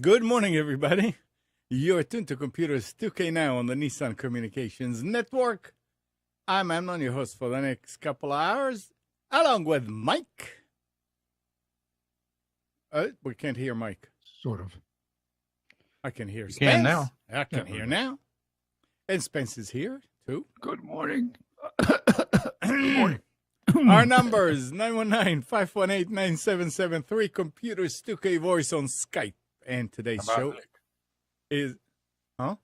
Good morning, everybody. You're tuned to Computers 2K now on the Nissan Communications Network. I'm Amnon, your host for the next couple of hours, along with Mike. We can't hear Mike. Sort of. I can hear Spence. You can now. I can hear now. And Spence is here, too. Good morning. Good morning. Our numbers, 919-518-9773, Computers 2K Voice on Skype. And today's show is... Huh?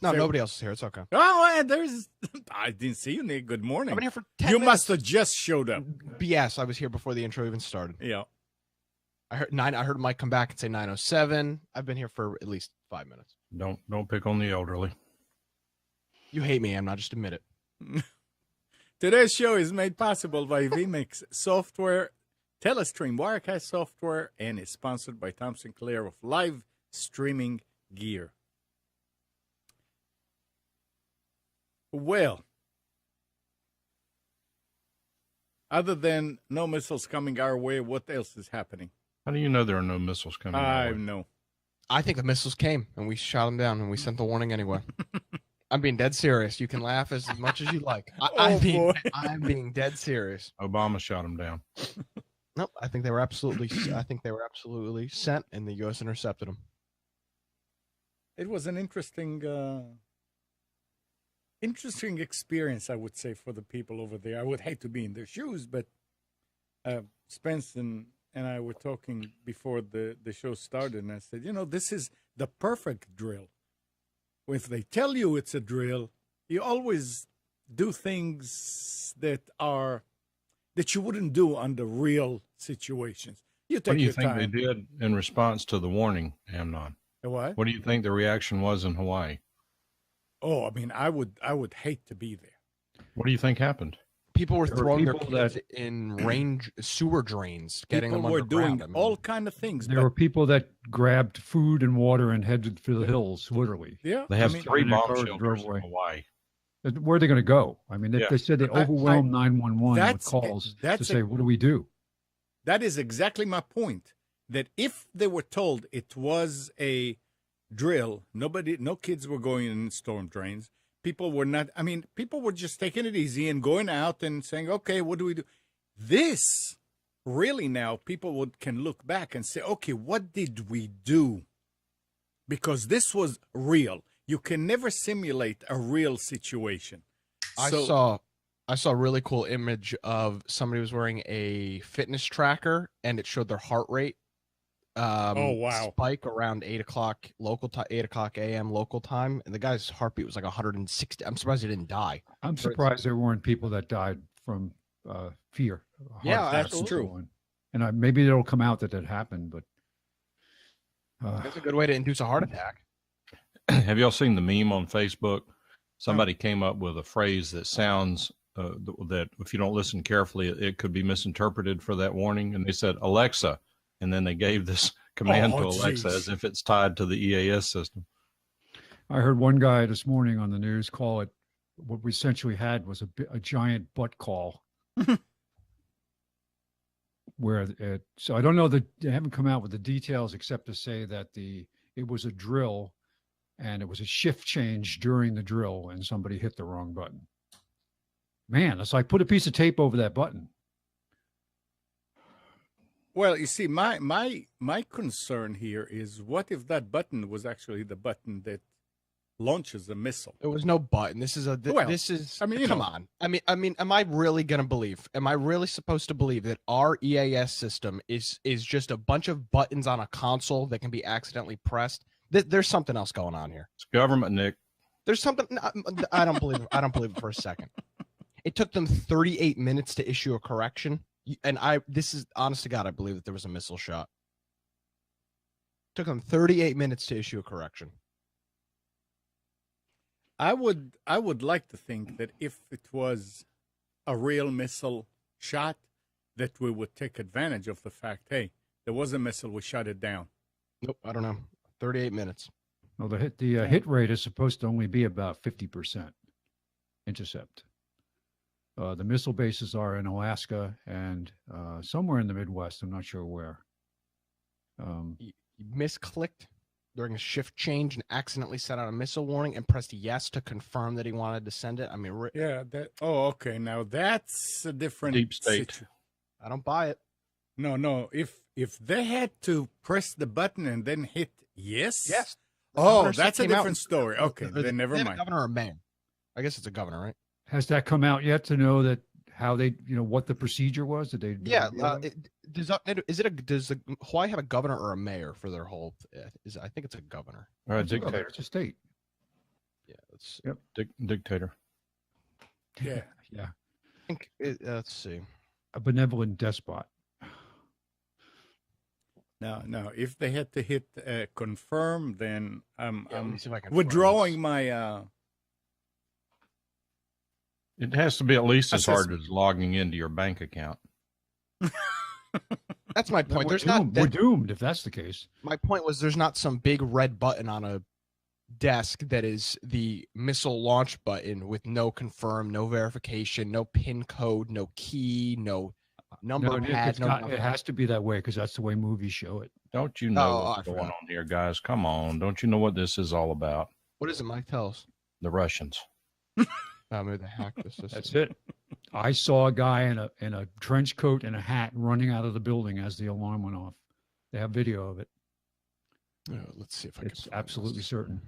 No, nobody else is here. It's okay. Oh, there's... I didn't see you, Nick. Good morning. I've been here for 10 You minutes. must have just showed up. BS. I was here before the intro even started. Yeah. I heard Mike come back and say 9:07. I've been here for at least 5 minutes. Don't pick on the elderly. You hate me, I'm not. Just admit it. Today's show is made possible by vMix Software, Telestream Wirecast Software, and is sponsored by Tom Sinclair of Live Streaming Gear. Well, other than no missiles coming our way, what else is happening? How do you know there are no missiles coming? I know. I think the missiles came, and we shot them down, and we sent the warning anyway. I'm being dead serious. You can laugh as much as you like. I'm being dead serious. Obama shot them down. Nope. I think they were absolutely sent, and the U.S. intercepted them. It was an interesting experience, I would say, for the people over there. I would hate to be in their shoes, but Spence and I were talking before the show started, and I said, this is the perfect drill. If they tell you it's a drill, you always do things that you wouldn't do under real situations. You take What do you your think time. they did in response to the warning, Amnon? What? What do you think the reaction was in Hawaii? Oh, I mean, I would hate to be there. What do you think happened? People were throwing their people kids in sewer drains, getting People them were underground. doing all kind of things. There were people that grabbed food and water and headed for the hills, literally. Yeah, They have I mean, 3 and their bomb cars shelters drove in away. Hawaii. Where are they going to go? I mean, they said they overwhelmed 911 with That's- calls that's to say, what do we do? That is exactly my point. That if they were told it was a drill, no kids were going in storm drains. People were not. I mean, people were just taking it easy and going out and saying, "Okay, what do we do?" This really now people can look back and say, "Okay, what did we do?" Because this was real. You can never simulate a real situation. I saw a really cool image of somebody was wearing a fitness tracker, and it showed their heart rate. Oh, wow. Spike around 8 o'clock local time, 8 o'clock a.m. local time, and the guy's heartbeat was like 160. I'm surprised he didn't die. I'm surprised there weren't people that died from fear. Yeah, heart that's attacks and true. so on. And maybe it'll come out that happened, but That's a good way to induce a heart attack. Have y'all seen the meme on Facebook? Somebody came up with a phrase that sounds that if you don't listen carefully, it could be misinterpreted for that warning. And they said, Alexa. And then they gave this command to Alexa as if it's tied to the EAS system. I heard one guy this morning on the news call it, what we essentially had was a giant butt call. So I don't know that they haven't come out with the details except to say that it was a drill and it was a shift change during the drill and somebody hit the wrong button. Man, it's like put a piece of tape over that button. Well, you see, my concern here is what if that button was actually the button that launches a missile. There was no button. This is a. Well, this is. I mean, you come know. on. I mean, am I really gonna believe? Am I really supposed to believe that our EAS system is just a bunch of buttons on a console that can be accidentally pressed? There's something else going on here. It's government, Nick. There's something. I don't believe it. I don't believe it for a second. It took them 38 minutes to issue a correction, and this is honest to God, I believe that there was a missile shot. It took them 38 minutes to issue a correction. I would like to think that if it was a real missile shot, that we would take advantage of the fact, hey, there was a missile, we shot it down. Nope, I don't know. 38 minutes. Well, the hit rate is supposed to only be about 50% intercept. The missile bases are in Alaska and somewhere in the Midwest. I'm not sure where. You misclicked during a shift change and accidentally sent out a missile warning and pressed yes to confirm that he wanted to send it. I mean, yeah. Oh, okay. Now that's a different Deep state. I don't buy it. No. If they had to press the button and then hit yes. Yes. Oh, that's a different story. Okay, then never mind. Governor or mayor? I guess it's a governor, right? Has that come out yet to know that how they, what the procedure was? Did they? Yeah. Does Hawaii have a governor or a mayor for their whole? I think it's a governor. Or a dictator. It's a state. Yeah. It's. Yep. Dictator. Yeah. Yeah. I think. Let's see. A benevolent despot. No. If they had to hit confirm, then I'm Let me see if I can withdrawing my. It has to be at least as hard Assessment. as logging into your bank account. That's my point. We're doomed if that's the case. My point was there's not some big red button on a desk that is the missile launch button with no confirm, no verification, no pin code, no key, no number pad. It has to be that way because that's the way movies show it. Don't you know Oh, what's going on here, guys? Come on. Don't you know what this is all about? What is it, Mike? Tell us. The Russians. Maybe they hacked the system. That's it. I saw a guy in a trench coat and a hat running out of the building as the alarm went off. They have video of it. Let's see if I can. It's absolutely certain.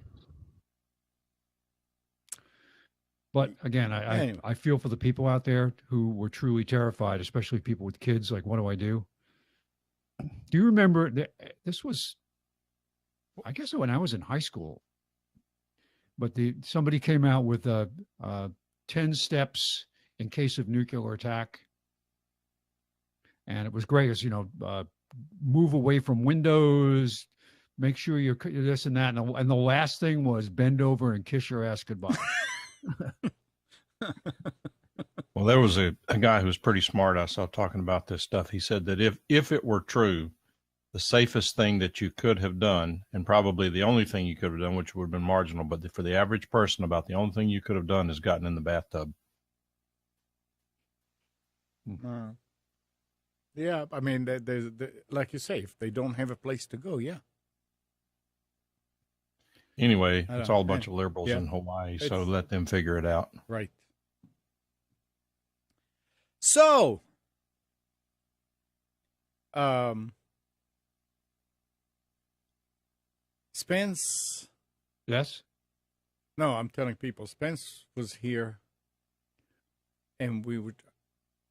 But again, I feel for the people out there who were truly terrified, especially people with kids. Like, what do I do? Do you remember this was, I guess, when I was in high school, but somebody came out with 10 steps in case of nuclear attack. And it was great. It's, move away from windows, make sure you're this and that. And the last thing was bend over and kiss your ass goodbye. Well, there was a guy who was pretty smart I saw talking about this stuff. He said that if it were true, the safest thing that you could have done, and probably the only thing you could have done, which would have been marginal, but for the average person, about the only thing you could have done is gotten in the bathtub. Yeah, I mean, there's like you say, if they don't have a place to go, yeah. Anyway, it's all a bunch of liberals in Hawaii, so let them figure it out. Right. So, Spence. Yes. No, I'm telling people, Spence was here, and we would.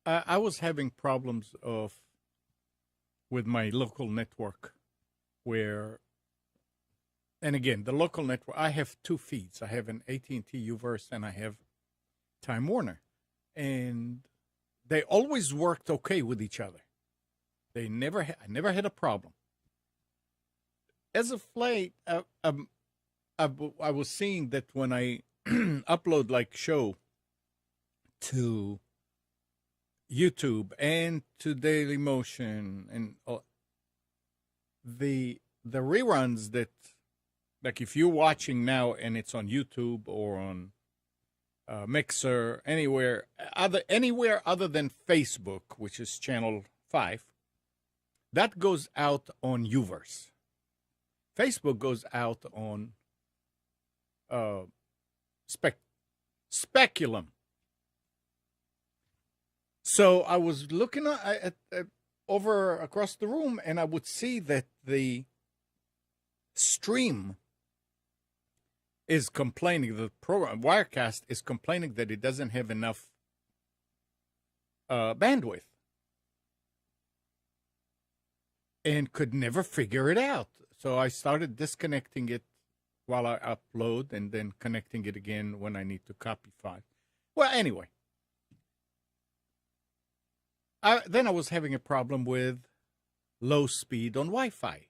I was having problems with my local network, where. And again, the local network. I have two feeds. I have an AT&T Uverse, and I have Time Warner, and they always worked okay with each other. I never had a problem. As of late, I was seeing that when I upload like show to YouTube and to Daily Motion and the reruns that, like if you're watching now and it's on YouTube or on Mixer, anywhere other than Facebook, which is channel 5, that goes out on Uverse. Facebook goes out on Speculum. So I was looking at over across the room, and I would see that the stream is complaining, the program Wirecast is complaining that it doesn't have enough bandwidth, and could never figure it out. So I started disconnecting it while I upload and then connecting it again when I need to copy files. Well, anyway, then I was having a problem with low speed on Wi-Fi.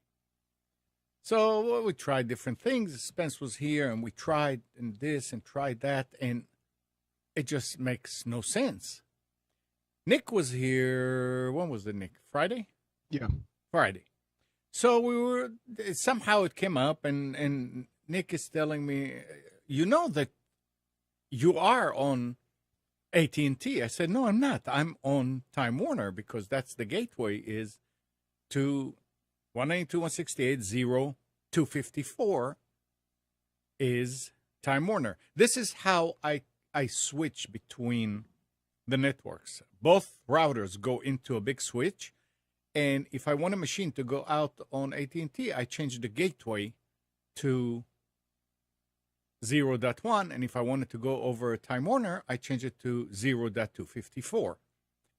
So we tried different things. Spence was here, and we tried and this and tried that, and it just makes no sense. Nick was here. When was it, Nick? Friday? Yeah. Friday. So we were, somehow it came up, and Nick is telling me, you know that you are on AT&T. I said, no, I'm not. I'm on Time Warner, because that's the gateway is to 192.168.0.254 is Time Warner. This is how I switch between the networks. Both routers go into a big switch, and if I want a machine to go out on AT&T, I change the gateway to 0.1, and if I wanted to go over Time Warner, I change it to 0.254.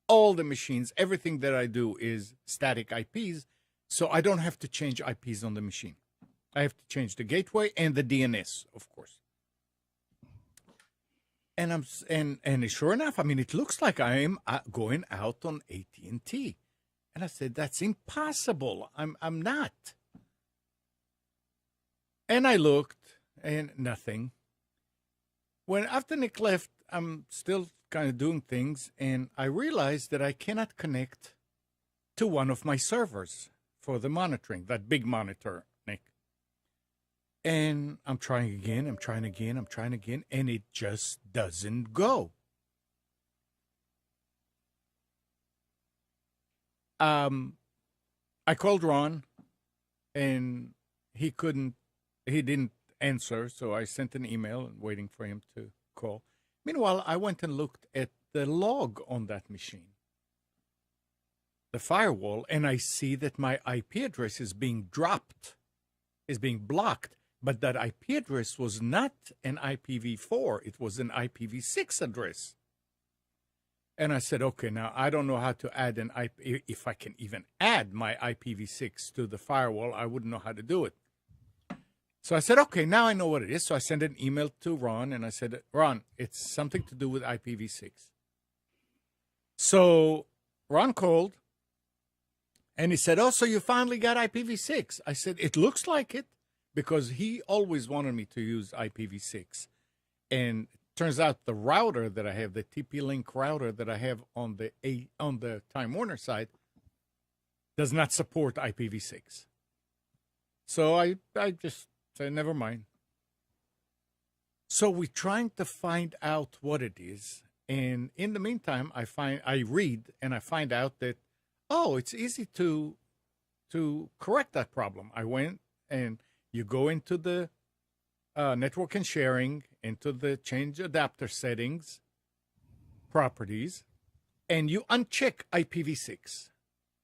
All the machines, everything that I do is static IPs, so I don't have to change IPs on the machine. I have to change the gateway and the DNS, of course. And sure enough, I mean, it looks like I am going out on AT&T. And I said, that's impossible. I'm not. And I looked, and nothing. When after Nick left, I'm still kind of doing things, and I realized that I cannot connect to one of my servers for the monitoring, that big monitor, Nick. And I'm trying again, I'm trying again, and it just doesn't go. I called Ron, and he didn't answer, so I sent an email waiting for him to call. Meanwhile, I went and looked at the log on that machine, the firewall, and I see that my IP address is being dropped, is being blocked, but that IP address was not an IPv4, it was an IPv6 address. And I said, okay, now I don't know how to add an IP, if I can even add my IPv6 to the firewall, I wouldn't know how to do it. So I said, okay, now I know what it is. So I sent an email to Ron, and I said, Ron, it's something to do with IPv6. So Ron called, and he said, oh, so you finally got IPv6. I said, it looks like it, because he always wanted me to use IPv6. And it turns out the router that I have, the TP-Link router that I have on the Time Warner side, does not support IPv6. So I just said, never mind. So we're trying to find out what it is. And in the meantime, I read and I find out that, oh, it's easy to correct that problem. I went, and you go into the network and sharing, into the change adapter settings, properties, and you uncheck IPv6.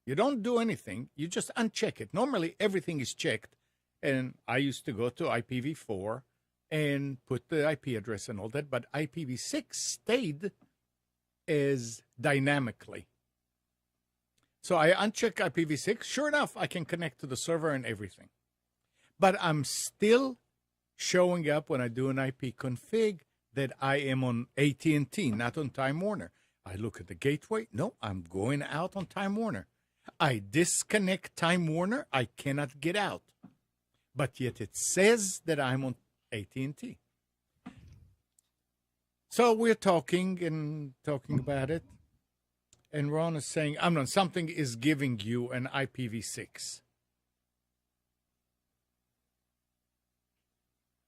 You don't do anything. You just uncheck it. Normally, everything is checked. And I used to go to IPv4 and put the IP address and all that, but IPv6 stayed as dynamically. So I uncheck IPv6. Sure enough, I can connect to the server and everything. But I'm still showing up when I do an IP config that I am on AT&T, not on Time Warner. I look at the gateway. No, I'm going out on Time Warner. I disconnect Time Warner. I cannot get out. But yet it says that I'm on AT&T. So we're talking about it. And Ron is saying, Amnon, something is giving you an IPv6.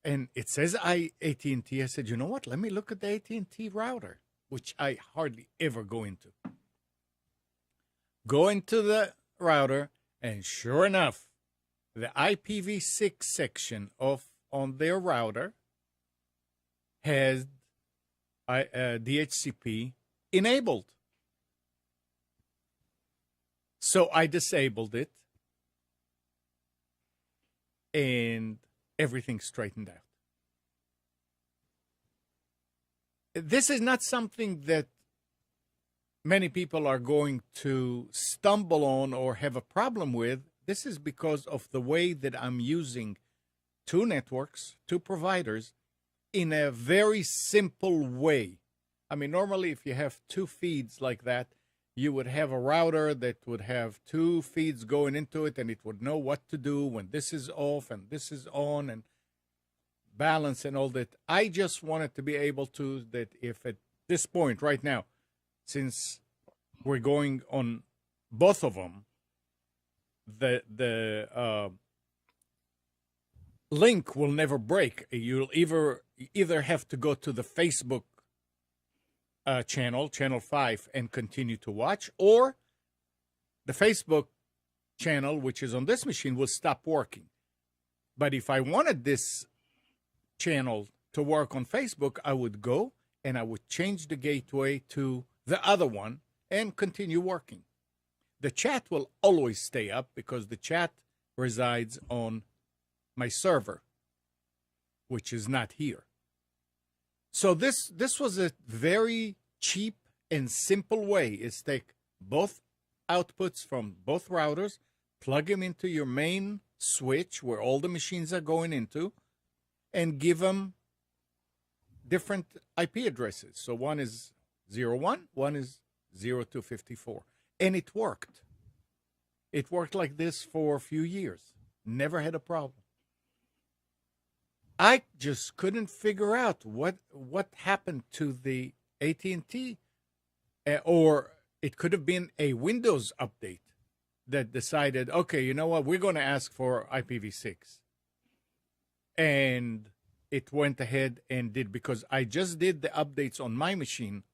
And it says AT&T. I said, you know what? Let me look at the AT&T router, which I hardly ever go into. Go into the router, and sure enough, the IPv6 section on their router has DHCP enabled. So I disabled it, and everything straightened out. this is not something that many people are going to stumble on or have a problem with. This is because of the way that I'm using two networks, two providers, in a very simple way. I mean, normally if you have two feeds like that, you would have a router that would have two feeds going into it, and it would know what to do when this is off and this is on, and balance and all that. I just wanted to be able to, that if at this point right now, since we're going on both of them, the link will never break. You'll either have to go to the Facebook channel 5, and continue to watch, or the Facebook channel, which is on this machine, will stop working. But if I wanted this channel to work on Facebook, I would go and I would change the gateway to the other one and continue working. The chat will always stay up because the chat resides on my server, which is not here. So this was a very cheap and simple way. Is take both outputs from both routers, plug them into your main switch where all the machines are going into, and give them different IP addresses. So one is 01, one is 0254. And it worked. It worked like this for a few years. Never had a problem. I just couldn't figure out what happened to the AT&T, or it could have been a Windows update that decided, okay, you know what, we're going to ask for IPv6. And it went ahead and did, because I just did the updates on my machine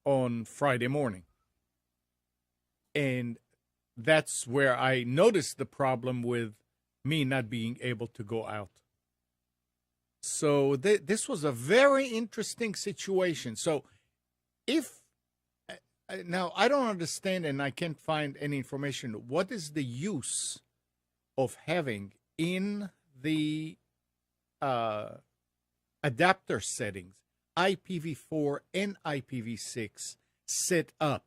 on Friday morning. And that's where I noticed the problem with me not being able to go out. So this was a very interesting situation. So if, now I don't understand and I can't find any information, what is the use of having in the adapter settings IPv4 and IPv6 set up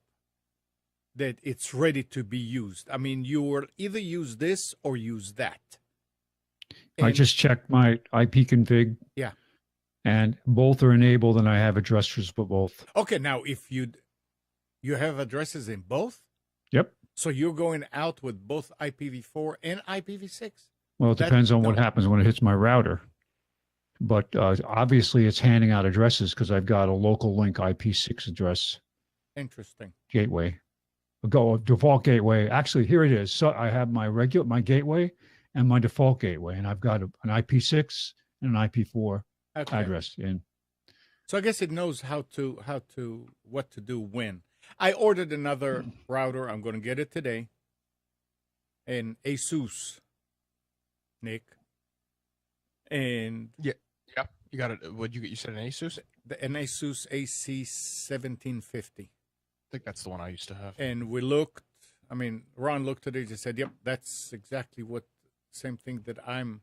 that it's ready to be used? I mean, you will either use this or use that. I just checked my IP config. Yeah. And both are enabled, and I have addresses for both. Okay, now if you have addresses in both? Yep. So you're going out with both IPv4 and IPv6? Well, it depends on what happens when it hits my router. But obviously it's handing out addresses because I've got a local link IP6 address. Interesting. Gateway. A default gateway. Actually, here it is. So I have my gateway and my default gateway, and I've got an IP6 and an IP4 address in. So I guess it knows what to do when. I ordered another router. I'm going to get it today. An Asus, Nick. And yeah, you got it. What you said, an Asus? An Asus AC1750. I think that's the one I used to have. And we looked. I mean, Ron looked at it and said, "Yep, that's exactly same thing that I'm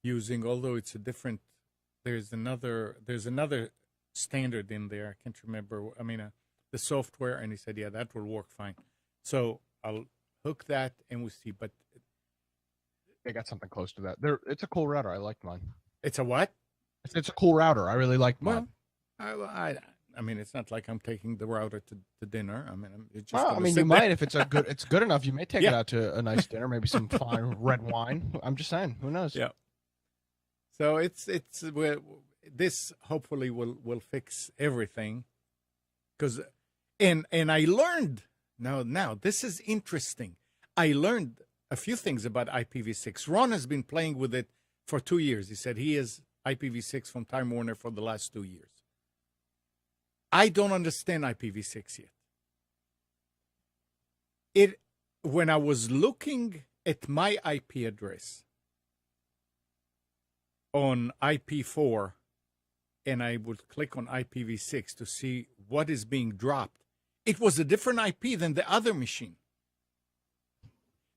using, although it's a different, there's another standard in there. I can't remember. I mean, the software." And he said, "Yeah, that will work fine." So I'll hook that and we'll see. But they got something close to that. It's a cool router. I like mine. It's a what? It's a cool router. I really like mine. Well, I mean, it's not like I'm taking the router to dinner. I mean, it's just. Well, I mean, you might if it's good enough. You may take it out to a nice dinner, maybe some fine red wine. I'm just saying, who knows? Yeah. So this hopefully will fix everything, because and I learned now this is interesting. I learned a few things about IPv6. Ron has been playing with it for 2 years. He said he is IPv6 from Time Warner for the last 2 years. I don't understand IPv6 yet. When I was looking at my IP address on IP4, and I would click on IPv6 to see what is being dropped, it was a different IP than the other machine.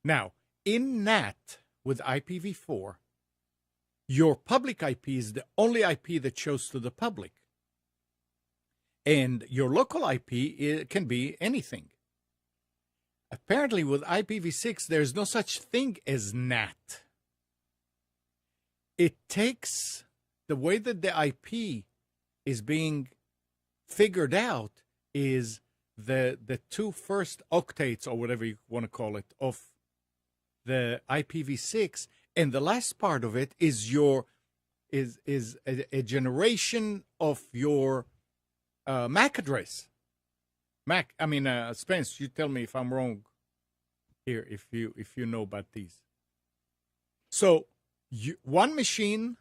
Now, in NAT with IPv4, your public IP is the only IP that shows to the public. And your local IP can be anything. Apparently, with IPv6, there's no such thing as NAT. It takes the way that the IP is being figured out is the two first octates, or whatever you want to call it, of the IPv6, and the last part of it is a generation of your MAC address. Spence, you tell me if I'm wrong here, if you know about these. So one machine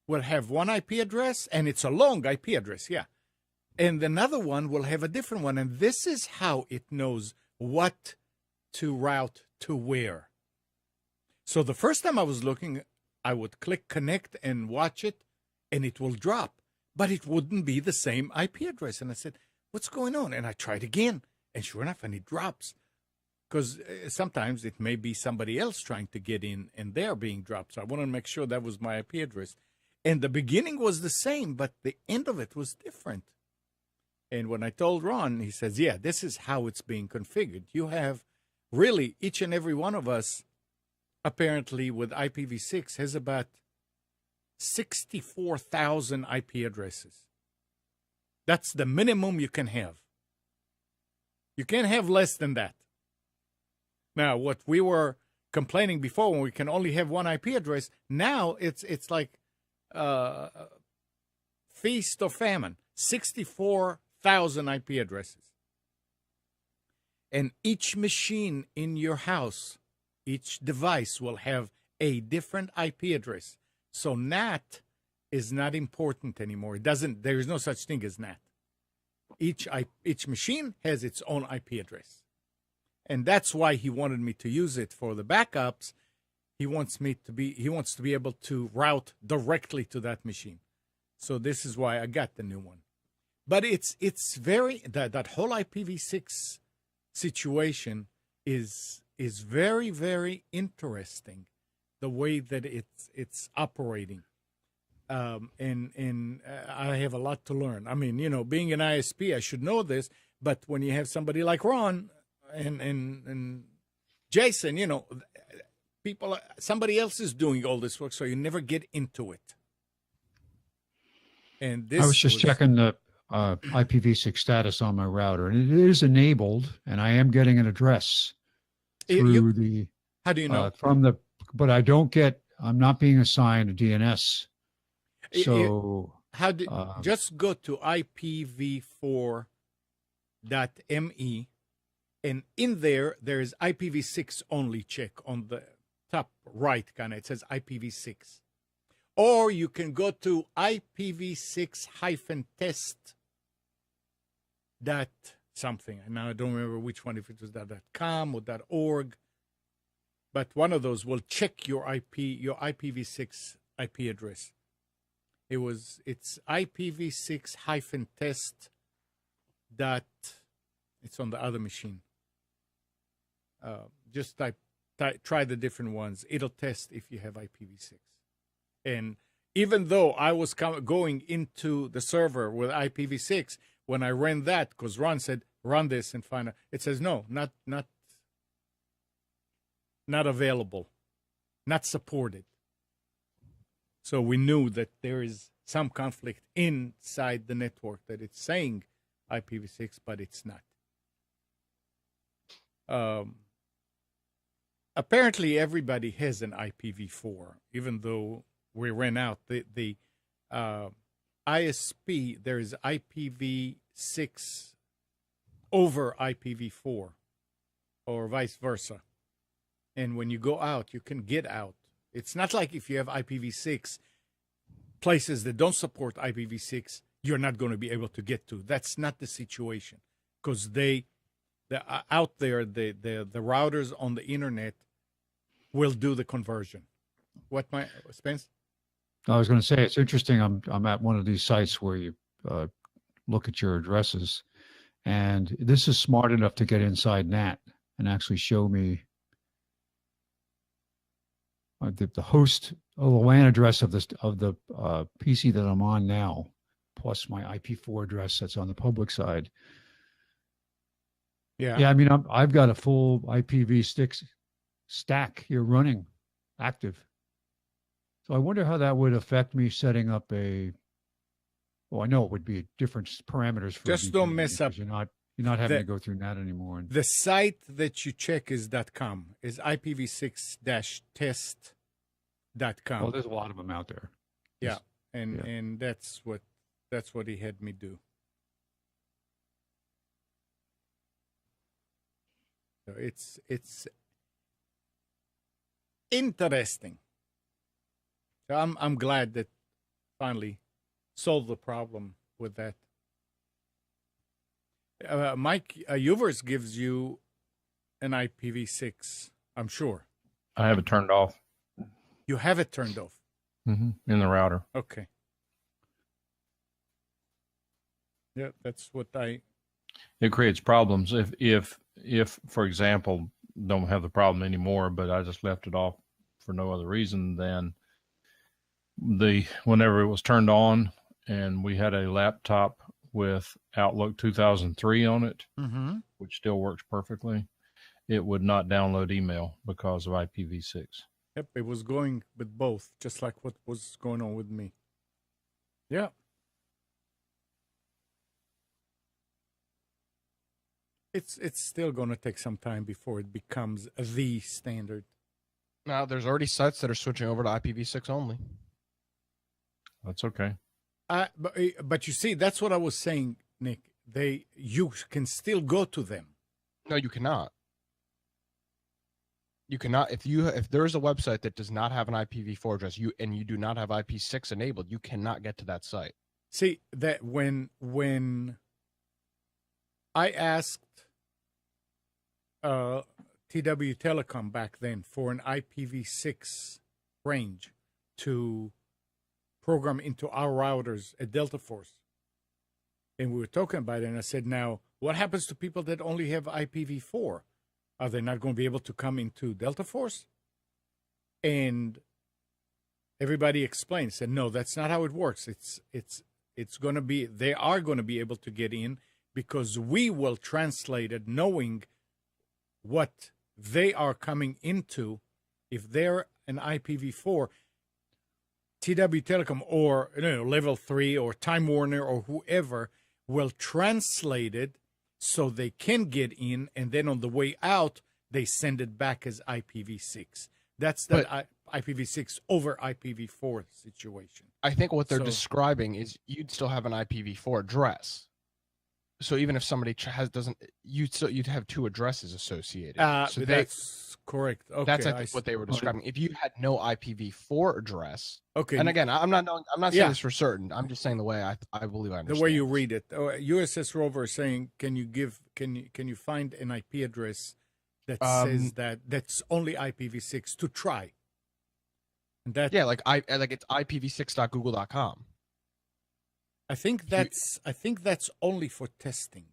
will have one IP address, and it's a long IP address, yeah. And another one will have a different one, and this is how it knows what to route to where. So the first time I was looking, I would click connect and watch it, and it will drop, but it wouldn't be the same IP address. And I said, what's going on? And I tried again, and sure enough, and it drops. Because sometimes it may be somebody else trying to get in, and they're being dropped. So I wanted to make sure that was my IP address. And the beginning was the same, but the end of it was different. And when I told Ron, he says, yeah, this is how it's being configured. You have really each and every one of us, apparently with IPv6, has about 64,000 IP addresses. That's the minimum you can have. You can't have less than that. Now, what we were complaining before, when we can only have one IP address, now it's like feast or famine. 64,000 IP addresses. And each machine in your house, each device will have a different IP address. So NAT is not important anymore. There is no such thing as NAT. Each machine has its own IP address. And that's why he wanted me to use it for the backups. He wants to be able to route directly to that machine. So this is why I got the new one. But it's very that whole IPv6 situation is very, very interesting, the way that it's operating. And I have a lot to learn. I mean, being an ISP, I should know this, but when you have somebody like Ron and Jason, somebody else is doing all this work, so you never get into it. And this I was just checking the IPv6 status on my router, and it is enabled, and I am getting an address through the. How do you know? But I'm not being assigned a DNS. So just go to IPv4.me, and in there is IPv6 only check on the top right, it says IPv6. Or you can go to IPv6-test something. And now I don't remember which one, if it was .com or .org. But one of those will check your IPv6 IP address. It's IPv6-test. It's on the other machine. Just try the different ones. It'll test if you have IPv6. And even though I was going into the server with IPv6, when I ran that, because Ron said, run this and find out, it says, no, not available, not supported. So we knew that there is some conflict inside the network, that it's saying IPv6, but it's not. Apparently, everybody has an IPv4, even though we ran out. The ISP, there is IPv6 over IPv4, or vice versa. And when you go out, you can get out. It's not like if you have IPv6, places that don't support IPv6, you're not going to be able to get to. That's not the situation, because out there, the routers on the internet will do the conversion. Spence? I was going to say, it's interesting. I'm at one of these sites where you look at your addresses, and this is smart enough to get inside NAT and actually show me the host, the LAN address of the PC that I'm on now, plus my IP4 address that's on the public side. Yeah. Yeah, I mean, I've got a full IPv6 stack here running, active. So I wonder how that would affect me setting up a. Well, I know it would be different parameters for. Just don't mess up. You're not having to go through that anymore. The site that you check is .com, is IPv6-test.com. Well, there's a lot of them out there. Yeah, and that's what he had me do. So it's interesting. So I'm glad that finally solved the problem with that. Mike, Uvers gives you an IPv6, I'm sure. I have it turned off. You have it turned off. In the router. Okay. Yeah, that's what It creates problems if for example, don't have the problem anymore, but I just left it off for no other reason than whenever it was turned on and we had a laptop with Outlook 2003 on it, which still works perfectly, it would not download email because of IPv6. Yep, it was going with both, just like what was going on with me. Yeah. It's still going to take some time before it becomes the standard. Now, there's already sites that are switching over to IPv6 only. That's okay. But you see, that's what I was saying, Nick. You can still go to them. No, you cannot. You cannot. If there is a website that does not have an IPv4 address, you do not have IP6 enabled, you cannot get to that site. See that when I asked TW Telecom back then for an IPv6 range to program into our routers at Delta Force, and we were talking about it, and I said, now, what happens to people that only have IPv4? Are they not going to be able to come into Delta Force? And everybody explained, said, no, that's not how it works. It's going to be, they are going to be able to get in because we will translate it knowing what they are coming into. If they're an IPv4, TW Telecom or Level 3 or Time Warner or whoever will translate it so they can get in, and then on the way out, they send it back as IPv6. That's the IPv6 over IPv4 situation. I think what they're describing is you'd still have an IPv4 address. So even if somebody you'd have two addresses associated. So that's correct. Okay, that's I think what they were describing. If you had no IPv4 address, okay. And again, I'm not saying this for certain. I'm just saying the way I believe I understand. The way you read it. USS Rover is saying, can you find an IP address that says that's only IPv6 to try? And that like it's IPv6.google.com. I think that's only for testing.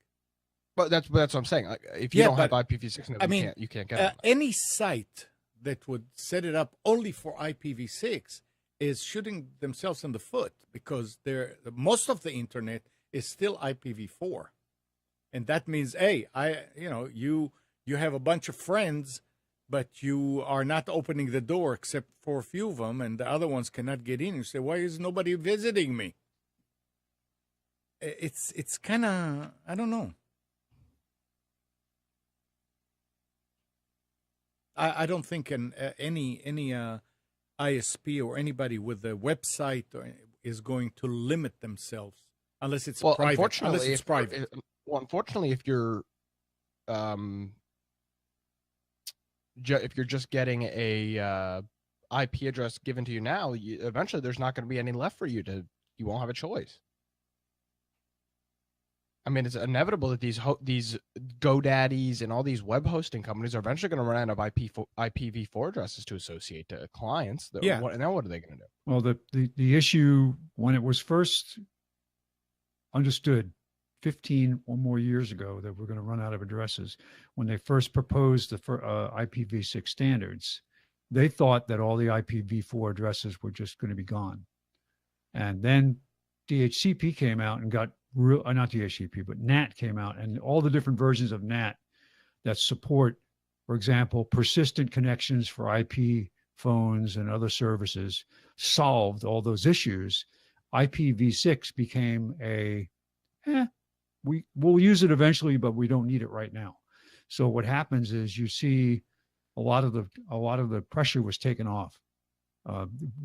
But that's what I'm saying. Like, if you don't have IPv6, you can't get it. Any site that would set it up only for IPv6 is shooting themselves in the foot because most of the internet is still IPv4, and that means, hey, you have a bunch of friends, but you are not opening the door except for a few of them, and the other ones cannot get in. You say, why is nobody visiting me? It's kind of, I don't know. I don't think any ISP or anybody with a website is going to limit themselves unless it's private. Unfortunately, if you're if you're just getting a IP address given to you now, eventually there's not going to be any left for you. You won't have a choice. I mean, it's inevitable that these GoDaddies and all these web hosting companies are eventually going to run out of IPv4 addresses to associate to clients. And now what are they going to do? Well, the issue when it was first understood 15 or more years ago that we're going to run out of addresses, when they first proposed the IPv6 standards, they thought that all the IPv4 addresses were just going to be gone. And then DHCP came out and got real, not DHCP, but NAT came out, and all the different versions of NAT that support, for example, persistent connections for IP phones and other services solved all those issues. IPv6 became we'll use it eventually, but we don't need it right now. So what happens is you see a lot of the pressure was taken off.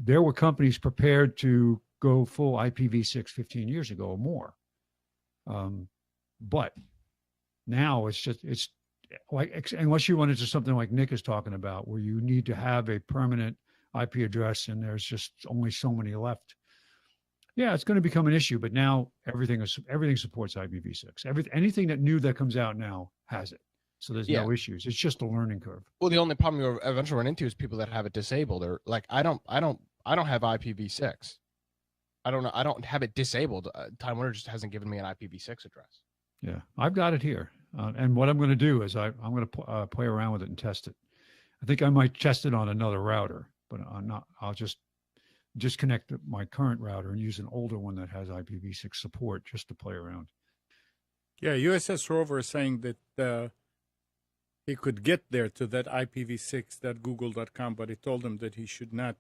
There were companies prepared to go full IPv6 15 years ago or more. But now it's like, unless you run into something like Nick is talking about, where you need to have a permanent IP address and there's just only so many left. Yeah, it's going to become an issue, but now everything supports IPv6. Anything that new that comes out now has it. So there's no issues. It's just a learning curve. Well, the only problem you'll eventually run into is people that have it disabled. Or like, I don't have IPv6. I don't have it disabled. Time Warner just hasn't given me an IPv6 address. Yeah, I've got it here. And what I'm going to do is I'm going to play around with it and test it. I think I might test it on another router, but I'm not. I'll just disconnect my current router and use an older one that has IPv6 support just to play around. Yeah, USS Rover is saying that he could get there to that IPv6.google.com, but it told him that he should not.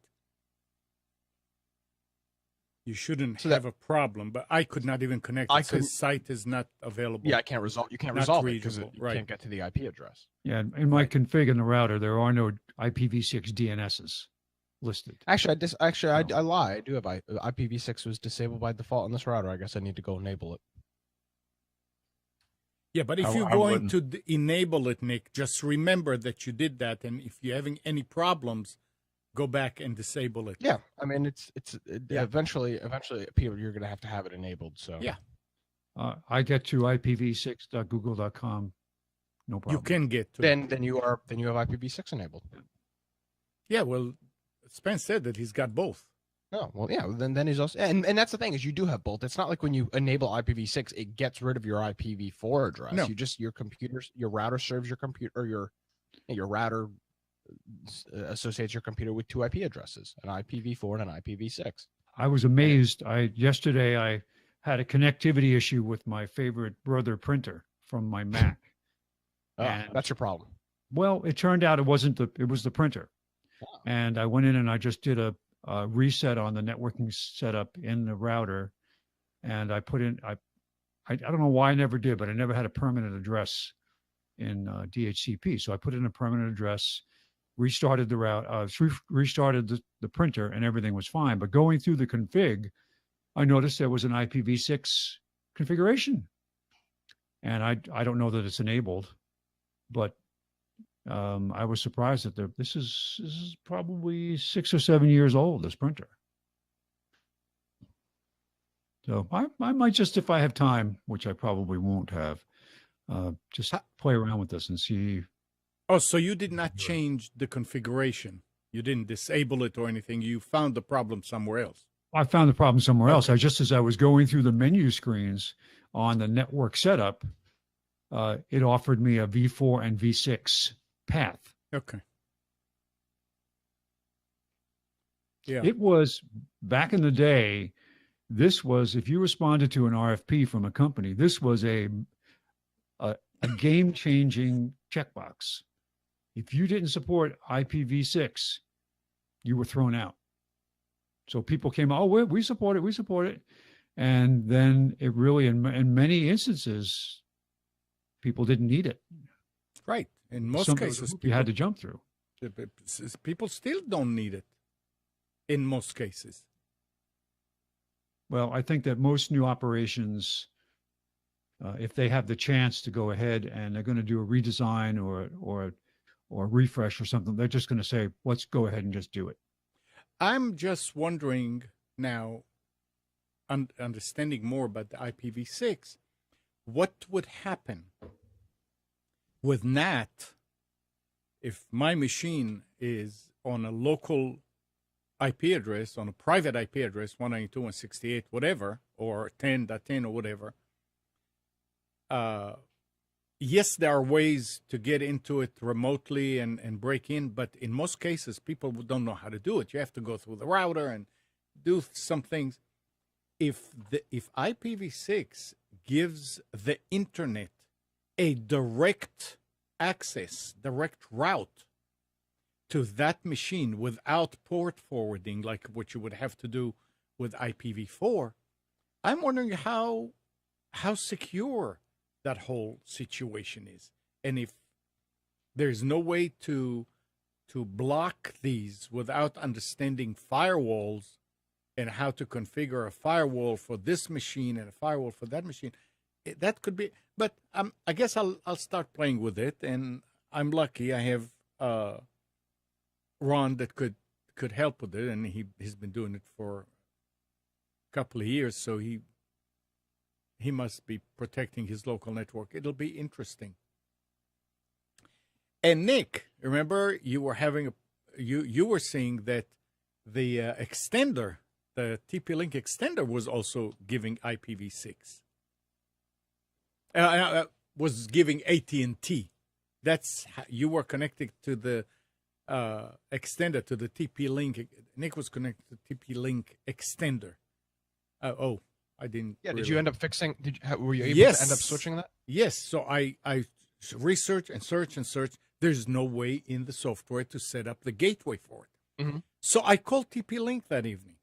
You shouldn't have a problem, but I could not even connect. It says site is not available. Yeah, you can't resolve it because you can't get to the IP address. Yeah, in my config in the router, there are no IPv6 DNSs listed. Actually, I lie. I do have IPv6 was disabled by default on this router. I guess I need to go enable it. Yeah, but if you're going to enable it, Nick, just remember that you did that, and if you're having any problems, go back and disable it. Yeah, I mean eventually people you're going to have it enabled. So yeah, I get to IPv6.google.com, no problem. You can get to then you have IPv6 enabled. Yeah, well, Spence said that he's got both. Oh, well, yeah, then he's also, and that's the thing is you do have both. It's not like when you enable IPv6, it gets rid of your IPv4 address. No. Your router serves your computer, or your router associates your computer with two IP addresses, an IPv4 and an IPv6. I was amazed. Yesterday I had a connectivity issue with my favorite brother printer from my Mac. That's your problem. Well, it turned out it was the printer. Wow. And I went in and I just did a reset on the networking setup in the router, and I put in I don't know why I never did, but I never had a permanent address in DHCP. So I put in a permanent address, restarted the route, restarted the printer, and everything was fine. But going through the config, I noticed there was an IPv6 configuration, and I don't know that it's enabled, but I was surprised that this is probably 6 or 7 years old, this printer. So I might just, if I have time, which I probably won't have, just play around with this and see. Oh, so you did not change the configuration. You didn't disable it or anything. You found the problem somewhere else. I found the problem somewhere else. As I was going through the menu screens on the network setup, it offered me a V4 and V6 path. Okay. Yeah. It was back in the day. This was, if you responded to an RFP from a company, this was a game-changing checkbox. If you didn't support IPv6, you were thrown out. So people came, oh, we support it. And then it really, in many instances, people didn't need it. Right. In most cases, you had to jump through. People still don't need it. In most cases. Well, I think that most new operations, if they have the chance to go ahead and they're going to do a redesign or a refresh or something, they're just going to say, let's go ahead and just do it. I'm just wondering now, understanding more about the IPv6, what would happen with NAT if my machine is on a local IP address, on a private IP address, 192.168, whatever, or 10.10 or whatever. Yes, there are ways to get into it remotely and break in, but in most cases, people don't know how to do it. You have to go through the router and do some things. if IPv6 gives the internet a direct access, direct route to that machine without port forwarding, like what you would have to do with IPv4, I'm wondering how secure that whole situation is, and if there's no way to block these without understanding firewalls and how to configure a firewall for this machine and a firewall for that machine. That could be, but I guess I'll start playing with it, and I'm lucky I have Ron that could help with it, and he's been doing it for a couple of years, so he must be protecting his local network. It'll be interesting. And Nick, remember you were having you were saying that the extender, the TP-Link extender, was also giving IPv6. Was giving AT&T. That's how you were connected to the extender, to the TP-Link. Nick was connected to the TP-Link extender. I didn't. Yeah. Really. Did you end up fixing? Were you able Yes. to end up switching that? Yes. So I research and search and search. There's no way in the software to set up the gateway for it. Mm-hmm. So I called TP-Link that evening.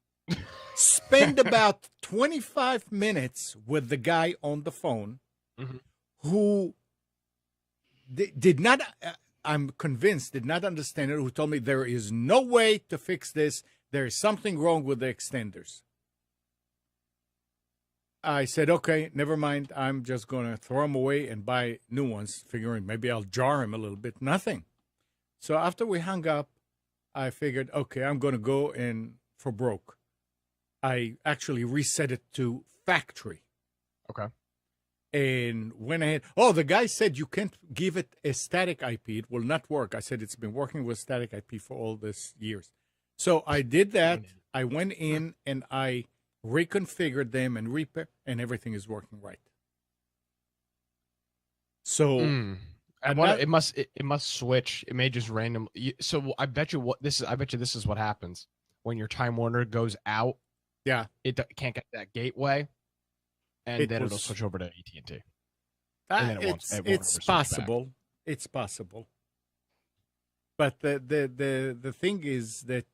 Spend about 25 minutes with the guy on the phone, mm-hmm. who did not, I'm convinced, did not understand it, who told me there is no way to fix this. There is something wrong with the extenders. I said, okay, never mind. I'm just going to throw them away and buy new ones, figuring maybe I'll jar him a little bit. Nothing. So after we hung up, I figured, okay, I'm going to go in for broke. I actually reset it to factory. Okay. And went ahead. Oh, the guy said you can't give it a static IP. It will not work. I said it's been working with static IP for all these years. So I did that. I went in and I reconfigured them and repair, and everything is working right. So and it must switch. It may just randomly. So I bet you this is what happens when your Time Warner goes out. Yeah, it can't get that gateway, and then it'll switch over to AT&T. It's possible. It's possible. But the thing is that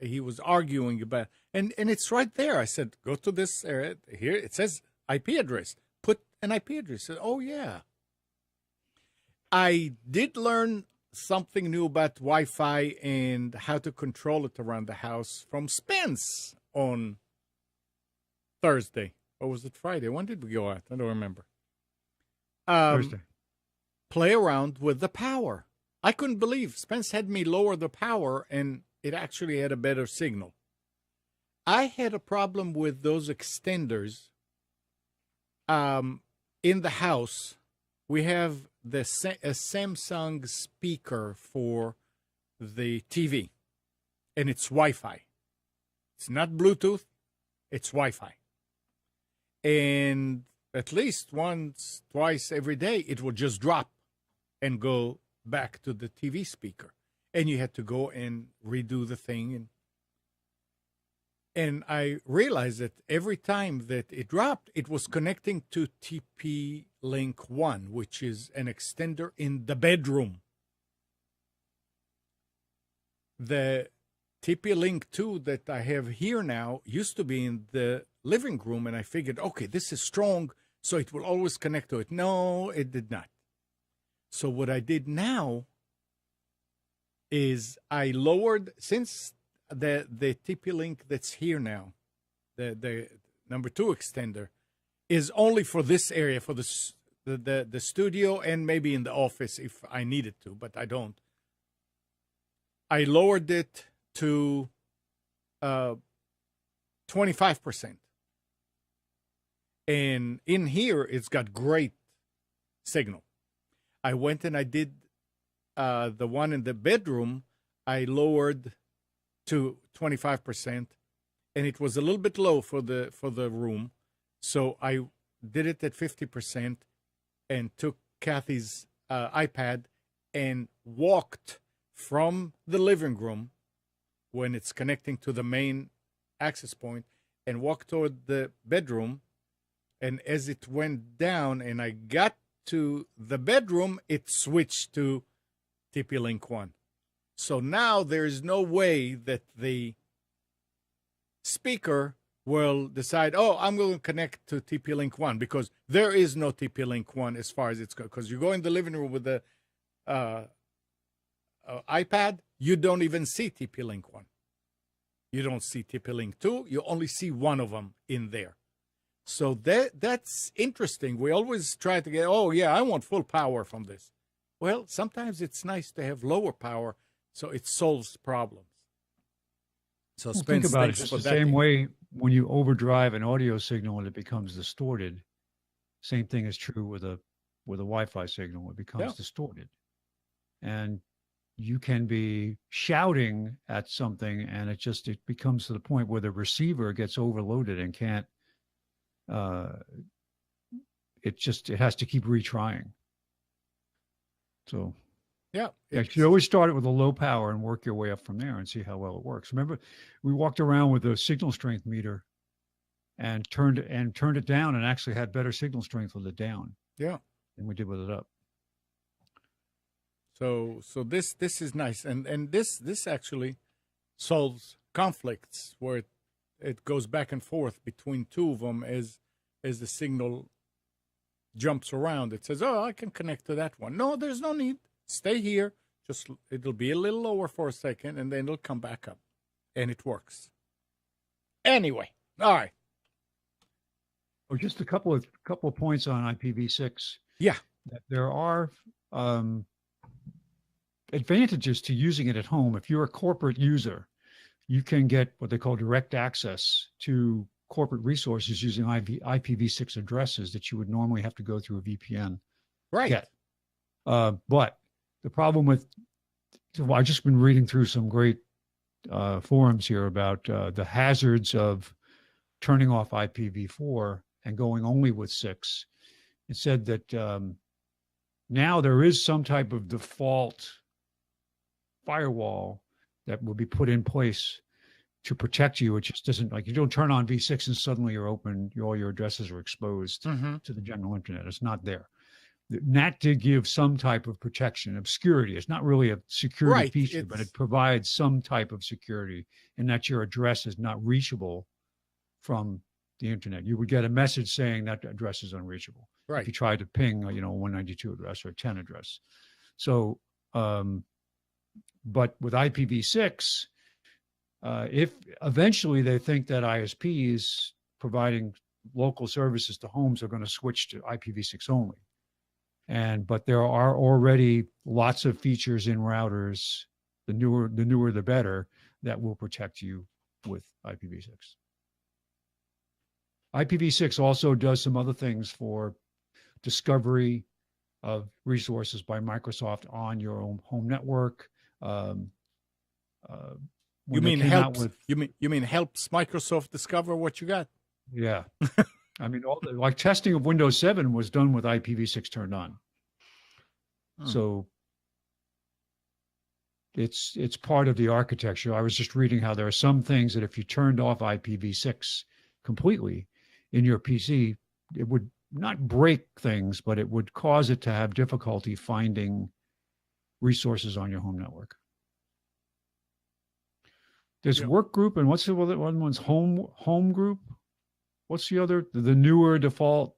he was arguing about, and it's right there. I said, go to this area here. It says IP address. Put an IP address. I said, oh yeah. I did learn something new about Wi-Fi and how to control it around the house from Spence on Thursday. Or was it Friday? When did we go out? I don't remember. Thursday. Play around with the power. I couldn't believe Spence had me lower the power, and it actually had a better signal. I had a problem with those extenders in the house. We have a Samsung speaker for the TV, and it's Wi-Fi. It's not Bluetooth, it's Wi-Fi. And at least once, twice every day, it will just drop and go back to the TV speaker. And you had to go and redo the thing. And I realized that every time that it dropped, it was connecting to TP-Link 1, which is an extender in the bedroom. The TP-Link 2 that I have here now used to be in the living room, and I figured, okay, this is strong, so it will always connect to it. No, it did not. So what I did now is I lowered, since the TP-Link that's here now, the number 2 extender, is only for this area, for the studio and maybe in the office if I needed to, but I don't. I lowered it to 25%. And in here, it's got great signal. I went and I did the one in the bedroom. I lowered to 25%, and it was a little bit low for the room. So I did it at 50% and took Kathy's iPad and walked from the living room when it's connecting to the main access point and walked toward the bedroom. And as it went down and I got to the bedroom, it switched to TP-Link 1. So now there is no way that the speaker will decide, oh, I'm going to connect to TP-Link 1, because there is no TP-Link 1 as far as it's going. Because you go in the living room with the iPad, you don't even see TP-Link 1. You don't see TP-Link 2. You only see one of them in there. So that's interesting. We always try to get, oh, yeah, I want full power from this. Well, sometimes it's nice to have lower power so it solves problems. So think about it just the same way when you overdrive an audio signal and it becomes distorted. Same thing is true with a Wi-Fi signal. It becomes distorted. And you can be shouting at something and it becomes to the point where the receiver gets overloaded and can't, it has to keep retrying. So you should always start it with a low power and work your way up from there and see how well it works. Remember, we walked around with a signal strength meter and turned it down and actually had better signal strength with it down. Yeah. Than we did with it up. So this is nice, and this actually solves conflicts where it goes back and forth between two of them as the signal jumps around. It says, oh, I can connect to that one. No, there's no need. Stay here. Just it'll be a little lower for a second, and then it'll come back up, and it works. Anyway, all right. Oh, just a couple of points on IPv6. Yeah, that there are advantages to using it at home. If you're a corporate user, you can get what they call direct access to corporate resources using IPv6 addresses that you would normally have to go through a VPN. Right. Get. But the problem with, I've just been reading through some great forums here about the hazards of turning off IPv4 and going only with 6. It said that now there is some type of default firewall that will be put in place to protect you. It just doesn't, like, you don't turn on V6 and suddenly you're open, all your addresses are exposed to the general internet. It's not there. NAT did give some type of protection, obscurity. It's not really a security feature, but it provides some type of security in that your address is not reachable from the internet. You would get a message saying that address is unreachable. Right. If you tried to ping, a 192 address or a 10 address. So, but with IPv6, if eventually they think that ISPs providing local services to homes are going to switch to IPv6 only. But there are already lots of features in routers, the newer the better, that will protect you with IPv6. IPv6 also does some other things for discovery of resources by Microsoft on your own home network. You mean helps? You mean helps Microsoft discover what you got? Yeah. I mean, like testing of Windows 7 was done with IPv6 turned on. So it's part of the architecture. I was just reading how there are some things that if you turned off IPv6 completely in your PC, it would not break things, but it would cause it to have difficulty finding resources on your home network. There's work group, and what's the other one's home group? What's the other? The newer default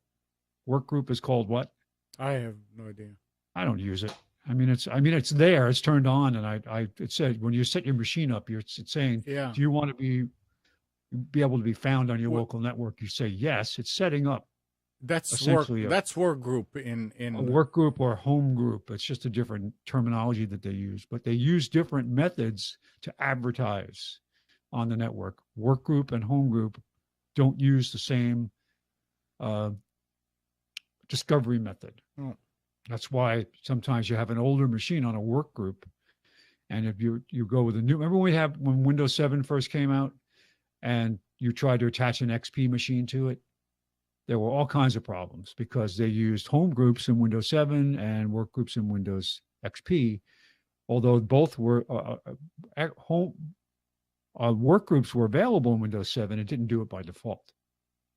work group is called what? I have no idea. I don't use it. I mean, it's there. It's turned on, and it said when you set your machine up, it's saying, do you want to be able to be found on your local network? You say yes. It's setting up. That's work. That's work group in a work group or home group. It's just a different terminology that they use, but they use different methods to advertise on the network. Work group and home group don't use the same discovery method. Oh. That's why sometimes you have an older machine on a work group, and if you go with a new, remember when Windows 7 first came out, and you tried to attach an XP machine to it, there were all kinds of problems because they used home groups in Windows 7 and work groups in Windows XP, although both were work groups were available in Windows 7. It didn't do it by default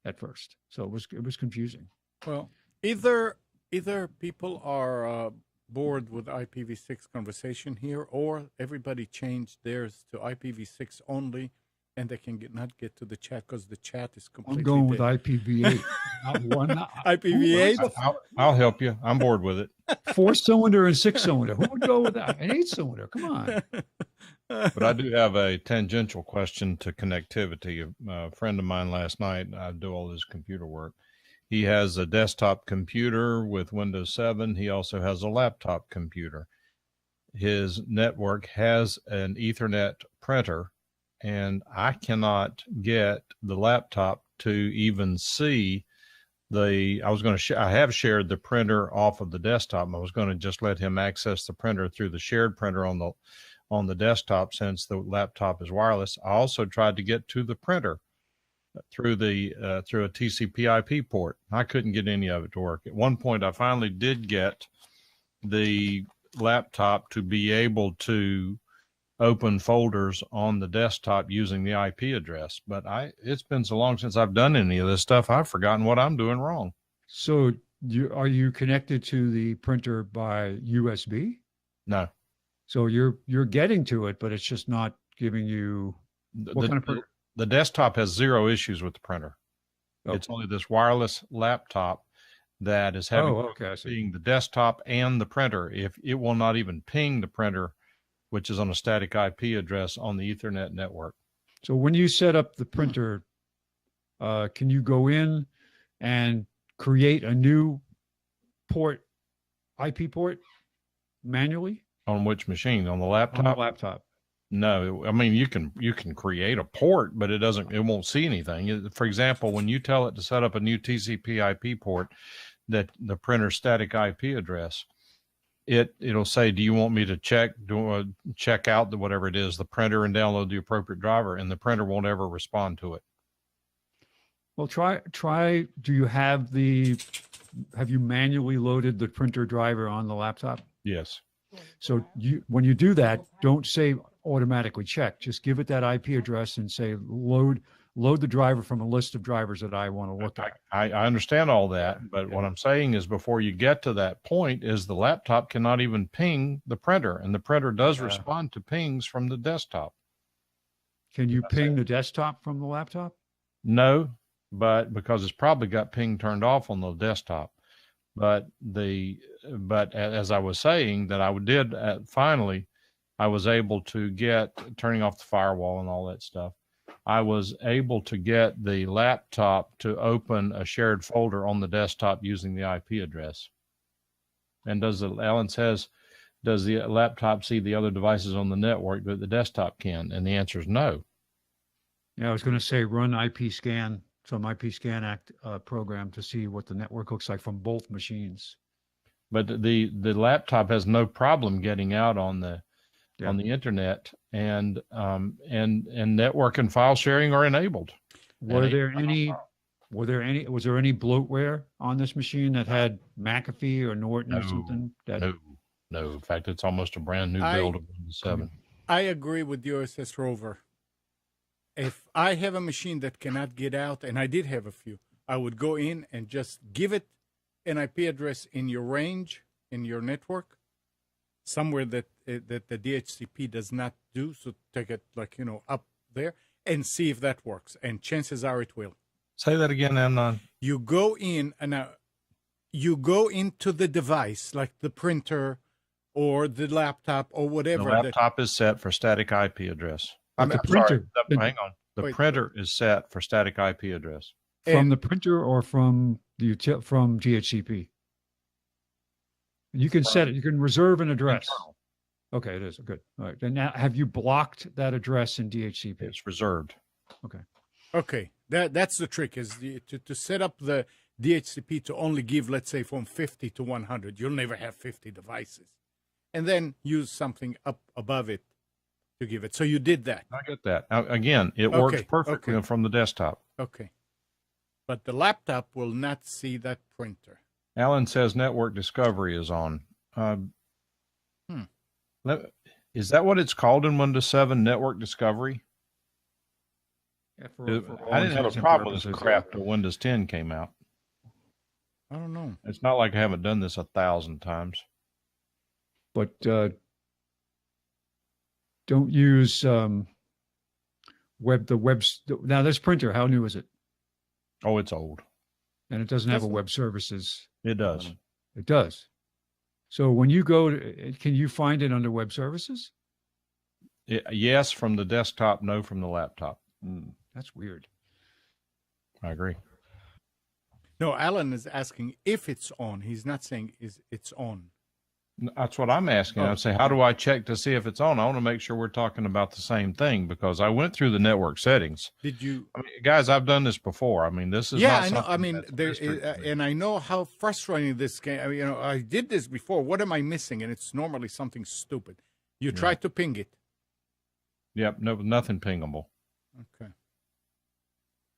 at first, so it was confusing. Well, either people are bored with IPv6 conversation here, or everybody changed theirs to IPv6 only, and they can not get to the chat because the chat is completely I'm going with dead. IPv8. IPv8? I'll help you. I'm bored with it. 4-cylinder and 6-cylinder. Who would go with that? An 8-cylinder. Come on. But I do have a tangential question to connectivity. A friend of mine last night, I do all his computer work. He has a desktop computer with Windows 7. He also has a laptop computer. His network has an Ethernet printer, and I cannot get the laptop to even see I have shared the printer off of the desktop. I was going to just let him access the printer through the shared printer on the desktop, since the laptop is wireless. I also tried to get to the printer through a TCP/IP port. I couldn't get any of it to work. At one point, I finally did get the laptop to be able to open folders on the desktop using the IP address. But it's been so long since I've done any of this stuff, I've forgotten what I'm doing wrong. So are you connected to the printer by USB? No. So you're getting to it, but it's just not giving you what kind of printer? The desktop has zero issues with the printer. Oh. It's only this wireless laptop that is having being the desktop and the printer. If it will not even ping the printer, which is on a static IP address on the Ethernet network. So when you set up the printer, can you go in and create a new IP port manually? On which machine? On the laptop? On the laptop. No, I mean, you can create a port, but it won't see anything. For example, when you tell it to set up a new TCP/IP port, that the printer's static IP address, it'll say, do you want me to check out whatever it is, the printer, and download the appropriate driver, and the printer won't ever respond to it. Well, try, have you manually loaded the printer driver on the laptop? Yes. So when you do that, don't say automatically check, just give it that IP address and say, load the driver from a list of drivers that I want to look at. I understand all that, but what I'm saying is, before you get to that point, is the laptop cannot even ping the printer, and the printer does respond to pings from the desktop. Can you ping the desktop from the laptop? No, but because it's probably got ping turned off on the desktop. But as I was saying, that I did finally, I was able to get, turning off the firewall and all that stuff, I was able to get the laptop to open a shared folder on the desktop using the IP address. And Alan says, does the laptop see the other devices on the network that the desktop can? And the answer is no. Yeah, I was going to say run IP scan, some IP scan act program to see what the network looks like from both machines. But the laptop has no problem getting out on the internet, and network and file sharing are enabled. Was there any bloatware on this machine that had McAfee or Norton or something? No. In fact, it's almost a brand new build of Windows 7. I agree with USS Rover. If I have a machine that cannot get out, and I did have a few, I would go in and just give it an IP address in your range, in your network, somewhere that the DHCP does not do. So take it up there and see if that works. And chances are it will. Say that again, Amnon. You go in and you go into the device, like the printer or the laptop or whatever. The laptop is set for static IP address. Hang on. The printer is set for static IP address. From the printer or from DHCP? You can set it. You can reserve an address. Internal. Okay, it is. Good. All right. And now, have you blocked that address in DHCP? It's reserved. Okay. That's the trick, is to set up the DHCP to only give, let's say, from 50 to 100. You'll never have 50 devices. And then use something up above it to give it. So you did that. I get that. Now, again, it works perfectly from the desktop. Okay. But the laptop will not see that printer. Alan says network discovery is on. Is that what it's called in Windows 7, network discovery? Yeah, I didn't have a problem with this crap till Windows 10 came out. I don't know. It's not like I haven't done this 1,000 times. But don't use now this printer, how new is it? Oh, it's old. And it doesn't have a web services. It does. It does. So when you go to, can you find it under web services? Yes, from the desktop, no from the laptop. That's weird. I agree. No, Alan is asking if it's on. He's not saying it's on. That's what I'm asking. I say, how do I check to see if it's on? I want to make sure we're talking about the same thing because I went through the network settings. Did you? I mean, guys, I've done this before. I mean, this is Yeah, not I know. I something mean, that's and I know how frustrating this game. I mean, I did this before. What am I missing? And it's normally something stupid. You try to ping it. Yep, no, nothing pingable. Okay.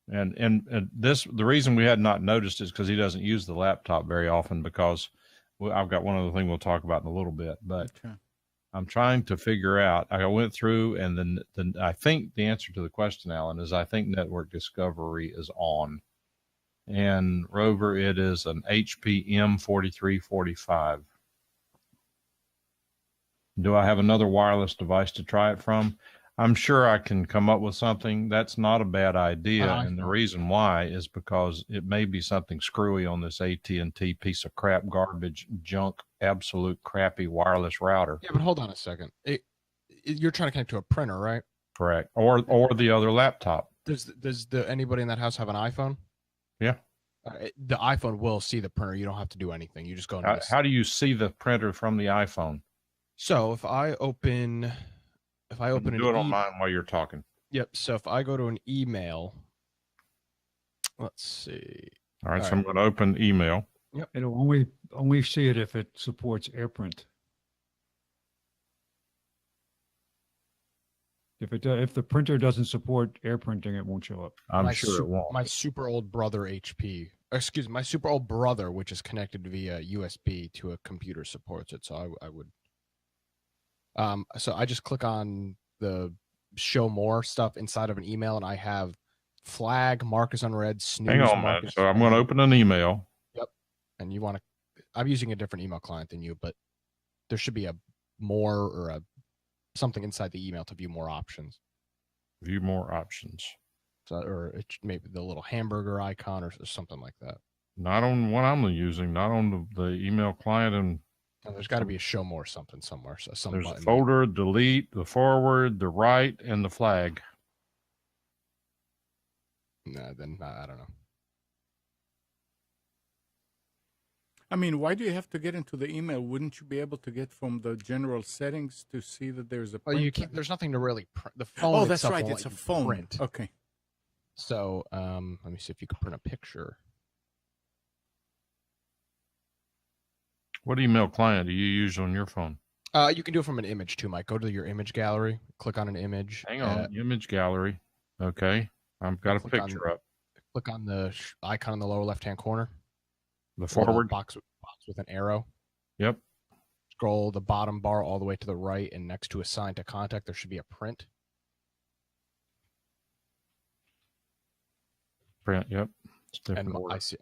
And the reason we had not noticed is because he doesn't use the laptop very often because I've got one other thing we'll talk about in a little bit, but I'm trying to figure out. I went through and then I think the answer to the question, Alan, is I think network discovery is on. And Rover, it is an HP M4345. Do I have another wireless device to try it from? I'm sure I can come up with something. That's not a bad idea. And the reason why is because it may be something screwy on this AT&T piece of crap, garbage, junk, absolute crappy wireless router. Yeah, but hold on a second. You're trying to connect to a printer, right? Correct. Or the other laptop. Does anybody in that house have an iPhone? Yeah. The iPhone will see the printer. You don't have to do anything. You just go. How do you see the printer from the iPhone? So if I open do it on mine while you're talking. Yep. So if I go to an email, let's see. All right. So I'm going to open email. Yep. It'll only see it if it supports AirPrint. If the printer doesn't support AirPrinting, it won't show up. I'm sure it won't. My super old brother my super old brother, which is connected via USB to a computer, supports it. So I would. So I just click on the show more stuff inside of an email, and I have flag, mark as unread, snooze. Hang on, man. So I'm going to open an email. Yep. And you want to, I'm using a different email client than you, but there should be a more or something inside the email to view more options. View more options. So, or maybe the little hamburger icon or something like that. Not on what I'm using, not on the email client. And there's got to be a show more something somewhere. So there's a folder, delete, the forward, the right, and the flag. I don't know. I mean, why do you have to get into the email? Wouldn't you be able to get from the general settings to see that there's a print? Well, you can't. There's nothing to really print. The phone. Oh, that's right. It's a phone. Print. Okay. So let me see if you can print a picture. What email client do you use on your phone? You can do it from an image too, Mike. Go to your image gallery, click on an image. Hang on, image gallery. Okay, I've got a picture up. Click on the icon in the lower left-hand corner. The forward box with an arrow. Yep. Scroll the bottom bar all the way to the right, and next to assign to contact, there should be a print. Print. Yep. And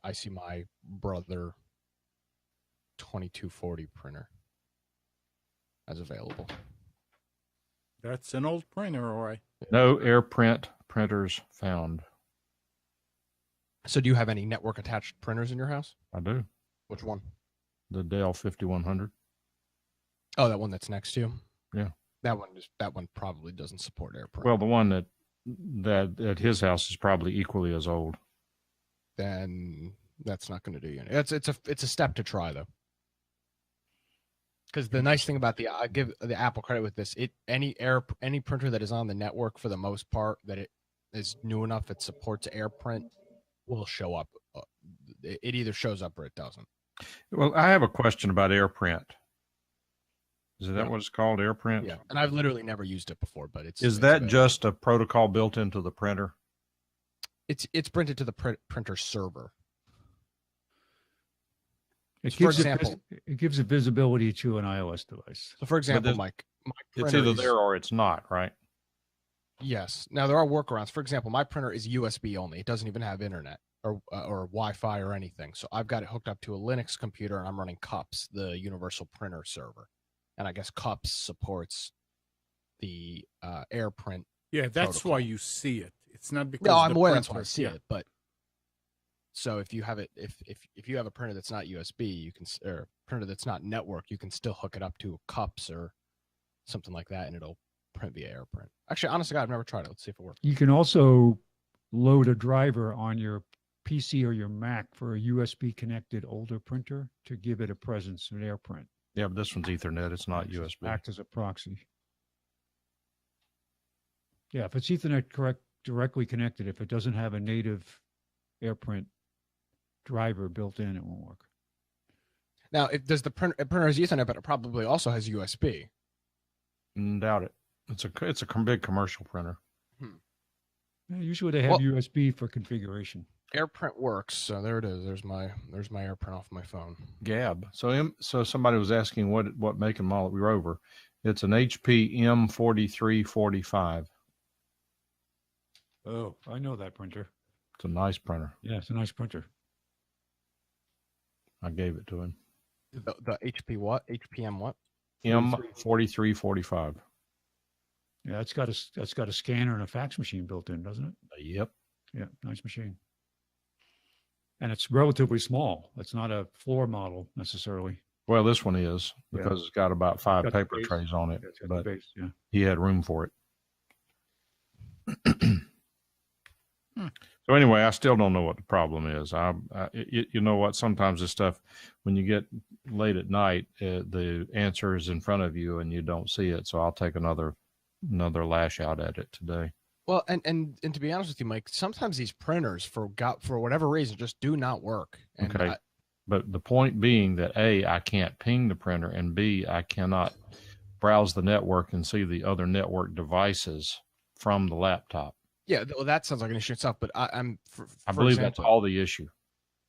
I see my brother 2240 printer as available. That's an old printer, all right. No AirPrint printers found. So do you have any network attached printers in your house? I do. Which one? The Dell 5100. Oh, that one that's next to you? Yeah. That one probably doesn't support AirPrint. Well, the one that at his house is probably equally as old. Then that's not going to do you any. It's a step to try though. Because the nice thing about I give the Apple credit with this, any printer that is on the network for the most part that it is new enough it supports AirPrint will show up. It either shows up or it doesn't. Well, I have a question about AirPrint. Is that what it's called, AirPrint? Yeah, and I've literally never used it before, but it's that just a protocol built into the printer? It's printed to the printer server. It gives it visibility to an iOS device. So, for example, Mike, it's either there or it's not, right? Yes. Now there are workarounds. For example, my printer is USB only. It doesn't even have internet or Wi-Fi or anything. So I've got it hooked up to a Linux computer, and I'm running CUPS, the Universal Printer Server. And I guess CUPS supports the AirPrint. Yeah, that's protocol. why you see it. It's not because No, I'm the aware that's why I printer- see yeah. it. But so if you have it, if you have a printer that's not USB, you can, or a printer that's not network, you can still hook it up to a CUPS or something like that, and it'll print via AirPrint. Actually, honest to God, I've never tried it. Let's see if it works. You can also load a driver on your PC or your Mac for a USB connected older printer to give it a presence in AirPrint. Yeah, but this one's Ethernet. It's not USB. Act as a proxy. Yeah, if it's Ethernet directly connected, if it doesn't have a native AirPrint driver built in, it won't work. Now, does the printer has Ethernet, but it probably also has USB. Doubt it. It's a big commercial printer. Yeah, usually they have USB for configuration. AirPrint works, so there it is. There's my AirPrint off my phone. Gab. So somebody was asking what make and model we were over. It's an HP M4345. Oh, I know that printer. It's a nice printer. Yeah, it's a nice printer. I gave it to him. The HP what? HPM what? M4345. Yeah, it's got a scanner and a fax machine built in, doesn't it? Yep. Yeah, nice machine. And it's relatively small. It's not a floor model necessarily. Well, this one is because it's got about 5 Got the paper base. trays on it, Yeah, it's got but the base, yeah. he had room for it. So anyway, I still don't know what the problem is. You know what? Sometimes this stuff, when you get late at night, the answer is in front of you and you don't see it. So I'll take another lash out at it today. Well, and to be honest with you, Mike, sometimes these printers for whatever reason just do not work. And Okay. But the point being that A, I can't ping the printer, and B, I cannot browse the network and see the other network devices from the laptop. Yeah, well, that sounds like an issue itself. But I believe that's all the issue.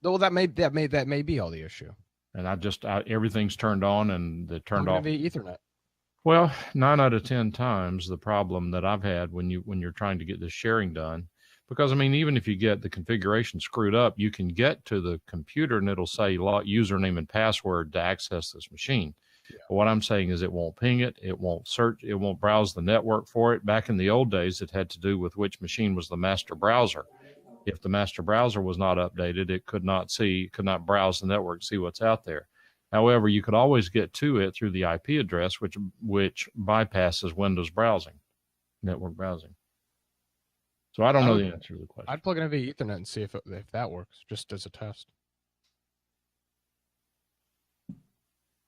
Well, that may be all the issue. And everything's turned on and it turned off. Via Ethernet. Well, 9 out of 10 times the problem that I've had when you're trying to get this sharing done, because I mean, even if you get the configuration screwed up, you can get to the computer and it'll say username and password to access this machine. Yeah. But what I'm saying is it won't ping it. It won't search. It won't browse the network for it. Back in the old days, it had to do with which machine was the master browser. If the master browser was not updated, it could not browse the network, see what's out there. However, you could always get to it through the IP address, which bypasses Windows browsing, network browsing. So I don't know the answer to the question. I'd plug it in via Ethernet and see if that works, just as a test.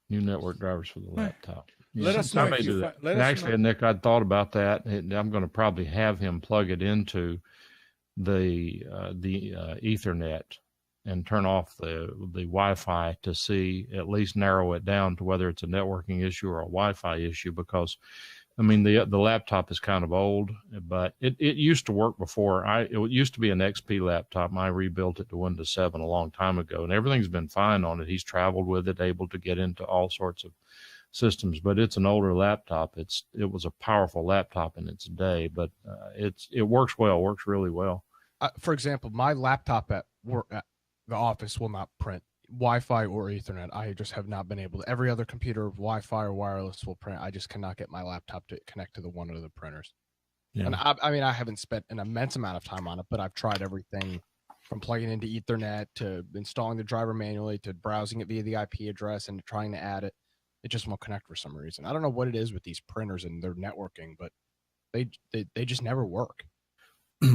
New network drivers for the laptop. Let us know. Actually, Nick, I'd thought about that. I'm going to probably have him plug it into the Ethernet and turn off the Wi-Fi to see, at least narrow it down to whether it's a networking issue or a Wi-Fi issue, because I mean, the laptop is kind of old, but it used to work before. It used to be an XP laptop. I rebuilt it to Windows 7 a long time ago, and everything's been fine on it. He's traveled with it, able to get into all sorts of systems, but it's an older laptop. It was a powerful laptop in its day, but it works well, works really well. For example, my laptop at work, at the office will not print Wi-Fi or Ethernet. I just have not been able to. Every other computer, Wi-Fi or wireless will print. I just cannot get my laptop to connect to the one of the printers. Yeah. And I mean, I haven't spent an immense amount of time on it, but I've tried everything from plugging into Ethernet to installing the driver manually to browsing it via the IP address and trying to add it. It just won't connect for some reason. I don't know what it is with these printers and their networking, but they just never work.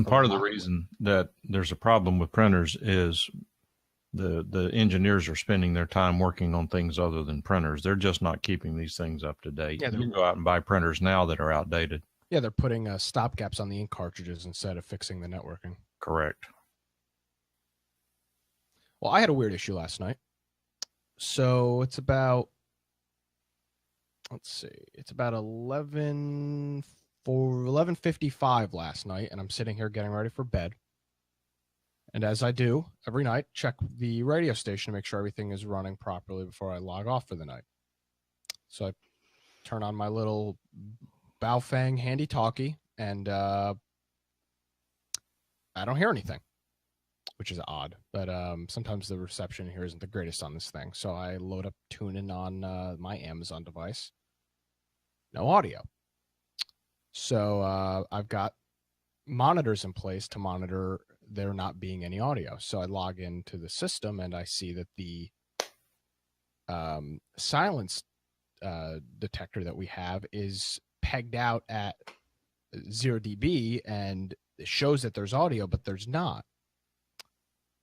Part of the reason that there's a problem with printers is the engineers are spending their time working on things other than printers. They're just not keeping these things up to date. Yeah, you can go out and buy printers now that are outdated. Yeah, they're putting stopgaps on the ink cartridges instead of fixing the networking. Correct. Well, I had a weird issue last night. So it's about, let's see, it's about 11:55 last night, and I'm sitting here getting ready for bed. And as I do every night, check the radio station to make sure everything is running properly before I log off for the night. So I turn on my little Baofeng handy talkie, and I don't hear anything, which is odd. But sometimes the reception here isn't the greatest on this thing. So I load up TuneIn on my Amazon device. No audio. So I've got monitors in place to monitor there not being any audio. So I log into the system and I see that the silence detector that we have is pegged out at 0 dB, and it shows that there's audio, but there's not.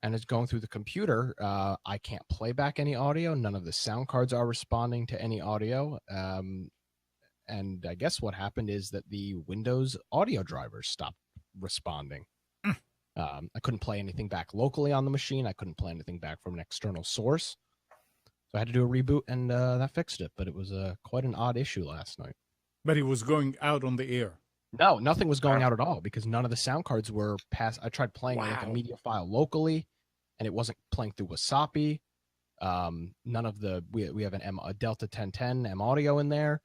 And it's going through the computer. I can't play back any audio. None of the sound cards are responding to any audio. And I guess what happened is that the Windows audio drivers stopped responding. I couldn't play anything back locally on the machine. I couldn't play anything back from an external source. So I had to do a reboot, and that fixed it. But it was quite an odd issue last night. But it was going out on the air. No, nothing was going out at all because none of the sound cards were passed. I tried playing like a media file locally, and it wasn't playing through Wasapi. None of the we have a Delta 1010 M audio in there.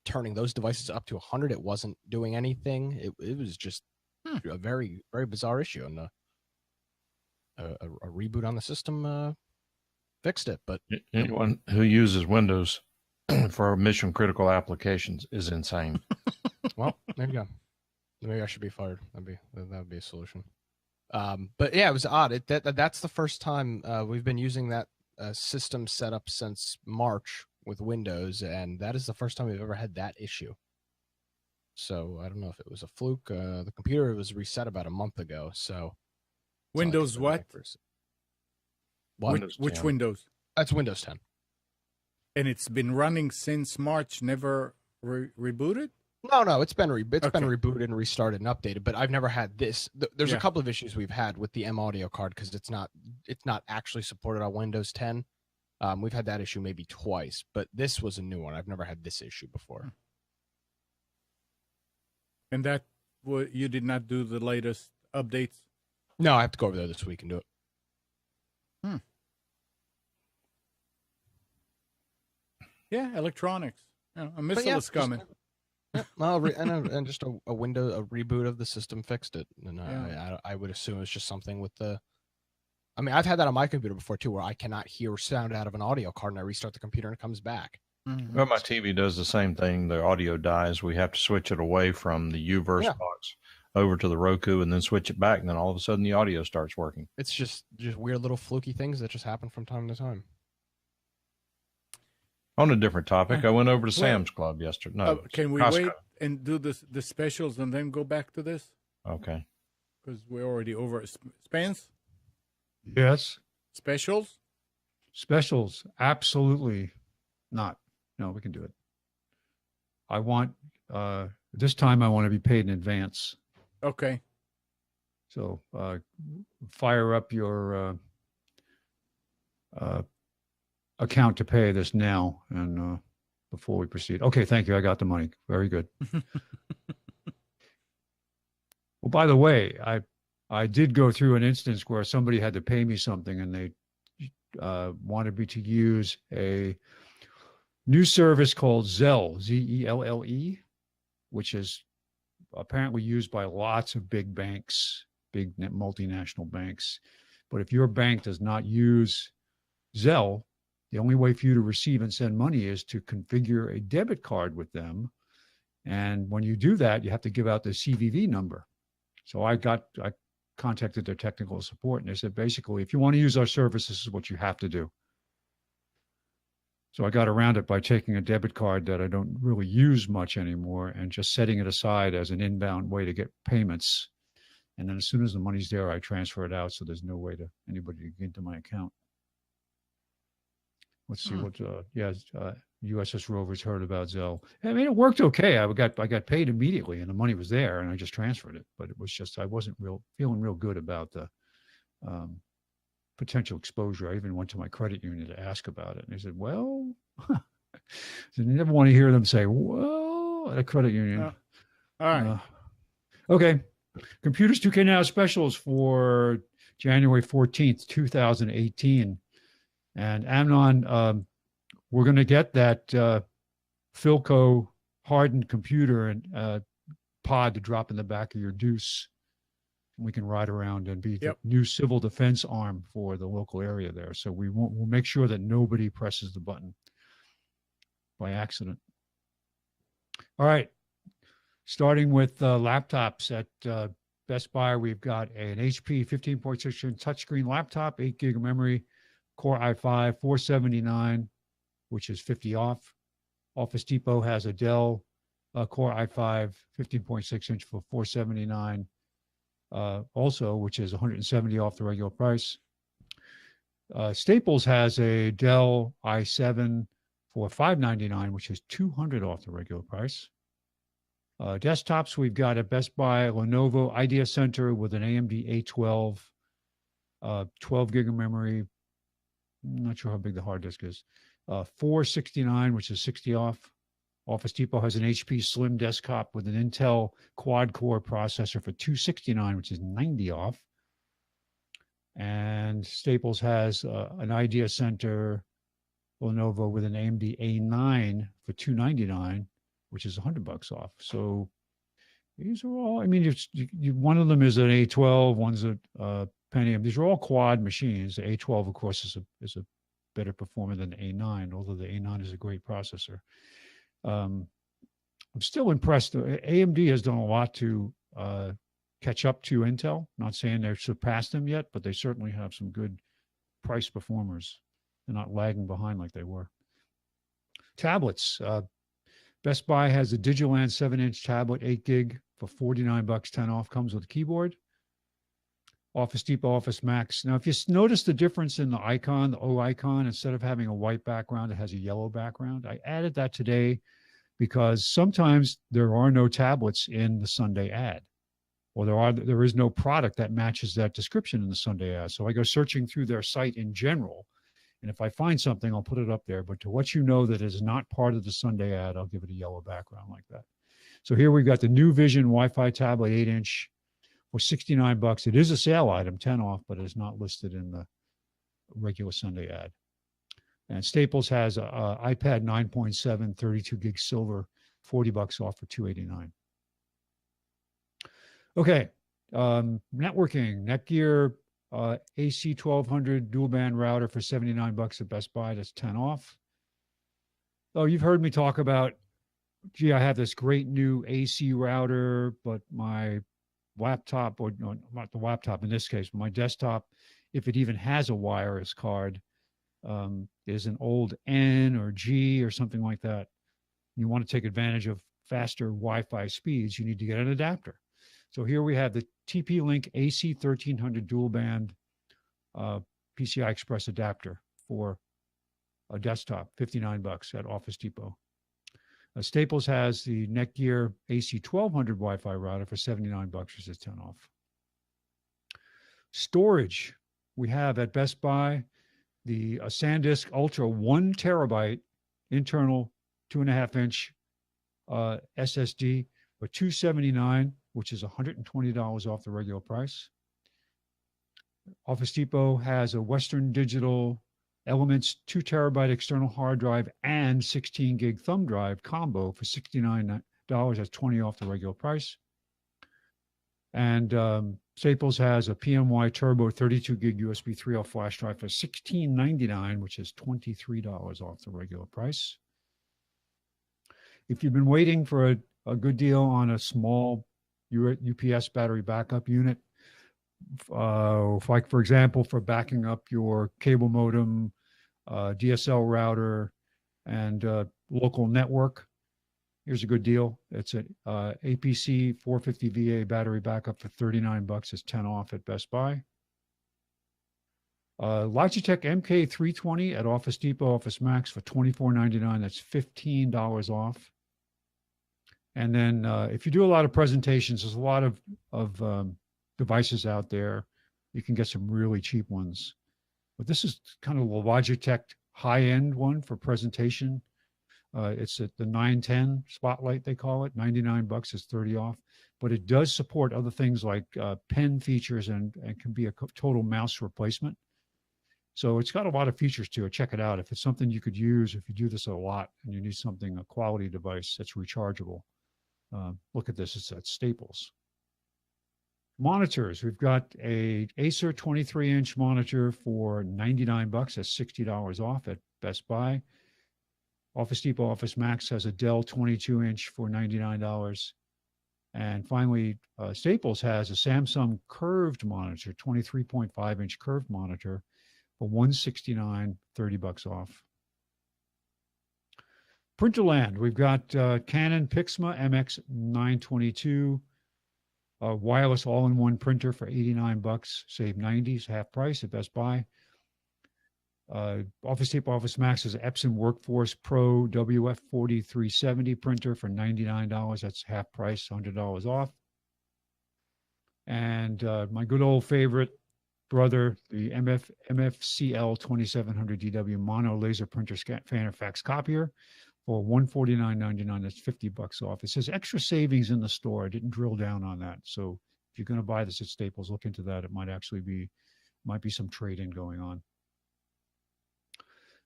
Turning those devices up to 100, it wasn't doing anything. It was just a very, very bizarre issue, and a reboot on the system fixed it. But anyone who uses Windows for mission critical applications is insane. Well, there you go. Maybe I should be fired. That would be a solution. But yeah, it was odd. That's the first time we've been using that system setup since March with Windows, and that is the first time we've ever had that issue. So I don't know if it was a fluke. The computer was reset about a month ago. So Windows what? Windows Which 10. Windows? That's Windows 10. And it's been running since March, never rebooted? No, it's been been rebooted and restarted and updated, but I've never had this. There's a couple of issues we've had with the M audio card because it's not actually supported on Windows 10. We've had that issue maybe twice, but this was a new one. I've never had this issue before. And that you did not do the latest updates? No, I have to go over there this week and do it. Yeah, electronics. A missile is coming. Well, and just a reboot of the system fixed it. And I would assume it's just something with the. I mean, I've had that on my computer before too, where I cannot hear sound out of an audio card, and I restart the computer and it comes back. Mm-hmm. Well, my TV does the same thing. The audio dies. We have to switch it away from the U-verse box over to the Roku, and then switch it back, and then all of a sudden the audio starts working. It's just weird little fluky things that just happen from time to time. On a different topic, I went over to Sam's Club yesterday. No, can we Costco. wait and do the specials and then go back to this? Okay. Because we're already over. Spence? Yes. Specials? Specials, absolutely not. No, we can do it. I want, this time I want to be paid in advance. Okay. So fire up your account to pay this now, and before we proceed. Okay, thank you. I got the money. Very good. Well, by the way, I did go through an instance where somebody had to pay me something, and they wanted me to use a new service called Zelle, Zelle, which is apparently used by lots of big banks, big multinational banks. But if your bank does not use Zelle, the only way for you to receive and send money is to configure a debit card with them. And when you do that, you have to give out the CVV number. So I contacted their technical support, and they said, basically, if you want to use our service, this is what you have to do. So I got around it by taking a debit card that I don't really use much anymore and just setting it aside as an inbound way to get payments. And then as soon as the money's there, I transfer it out, so there's no way to anybody to get into my account. Let's see what USS Rovers heard about Zelle. I mean, it worked okay. I got paid immediately, and the money was there, and I just transferred it. But it was just I wasn't feeling real good about the potential exposure. I even went to my credit union to ask about it, and they said, "Well," so you never want to hear them say, "Well," at a credit union. All right. Okay. Computers 2K Now specials for January 14th, 2018. And Amnon, we're going to get that Philco hardened computer and pod to drop in the back of your Deuce. We can ride around and be Yep. the new civil defense arm for the local area there. So we'll make sure that nobody presses the button by accident. All right. Starting with laptops at Best Buy, we've got an HP 15.6-inch touchscreen laptop, 8 gig of memory, Core i5, $479, which is 50 off. Office Depot has a Dell Core i5 15.6-inch for $479. Also, which is 170 off the regular price. Staples has a Dell i7 for $599, which is 200 off the regular price. Desktops, we've got at Best Buy, Lenovo Idea Center with an AMD A12, 12 gig of memory. I'm not sure how big the hard disk is. $469, which is 60 off. Office Depot has an HP Slim desktop with an Intel quad-core processor for $269, which is 90 off. And Staples has an Idea Center Lenovo with an AMD A9 for $299, which is $100 off. So these are all, I mean, one of them is an A12, one's a Pentium. These are all quad machines. The A12, of course, is a better performer than the A9, although the A9 is a great processor. I'm still impressed. AMD has done a lot to catch up to Intel. Not saying they've surpassed them yet, but they certainly have some good price performers. They're not lagging behind like they were. Tablets. Best Buy has a Digiland 7-inch tablet, 8 gig for $49, 10 off. Comes with a keyboard. Office Depot Office Max. Now, if you notice the difference in the icon, the O icon, instead of having a white background, it has a yellow background. I added that today because sometimes there are no tablets in the Sunday ad, or there is no product that matches that description in the Sunday ad. So I go searching through their site in general, and if I find something, I'll put it up there. But to let you know that it is not part of the Sunday ad, I'll give it a yellow background like that. So here we've got the New Vision Wi-Fi tablet, 8-inch. For $69. It is a sale item, 10 off, but it is not listed in the regular Sunday ad. And Staples has an iPad 9.7, 32 gig silver, $40 off for $289. Okay, networking, Netgear AC 1200 dual band router for $79 at Best Buy. That's 10 off. Oh, you've heard me talk about, gee, I have this great new AC router, but my laptop, or no, not the laptop in this case, but my desktop, if it even has a wireless card, is an old N or G or something like that. You want to take advantage of faster Wi-Fi speeds, you need to get an adapter. So here we have the TP-Link AC 1300 dual band PCI Express adapter for a desktop, $59 at Office Depot. Staples has the Netgear AC 1200 Wi-Fi router for $79, which is 10 off. Storage, we have at Best Buy the SanDisk Ultra 1 terabyte internal 2.5-inch SSD for $279, which is $120 off the regular price. Office Depot has a Western Digital Elements 2 terabyte external hard drive and 16 gig thumb drive combo for $69. That's 20 off the regular price. And Staples has a PMY Turbo 32 gig USB 3.0 flash drive for $16.99, which is $23 off the regular price. If you've been waiting for a good deal on a small UPS battery backup unit, like for example, for backing up your cable modem, DSL router, and local network, here's a good deal. It's an APC 450 VA battery backup for $39. It's 10 off at Best Buy. Logitech MK320 at Office Depot, Office Max for $24.99. That's $15 off. And then if you do a lot of presentations, there's a lot of devices out there. You can get some really cheap ones. But this is kind of a Logitech high-end one for presentation. It's at the 910 Spotlight, they call it. $99 is 30 off. But it does support other things like pen features and can be a total mouse replacement. So it's got a lot of features to it. Check it out. If it's something you could use, if you do this a lot and you need something, a quality device that's rechargeable, Look at this. It's at Staples. Monitors. We've got a Acer 23-inch monitor for $99. That's $60 off at Best Buy. Office Depot Office Max has a Dell 22-inch for $99. And finally, Staples has a Samsung curved monitor, 23.5-inch curved monitor for $169, $30 off. Printerland, we've got Canon Pixma MX922, wireless all-in-one printer for $89, save $90, half price at Best Buy. Office Depot Office Max has an Epson Workforce Pro WF4370 printer for $99. That's half price, $100 off. And my good old favorite brother, the MFCL 2700 DW mono laser printer fan fax copier for $149.99. That's $50 off. It says extra savings in the store. I didn't drill down on that. So if you're going to buy this at Staples, look into that. It might actually be some trade-in going on.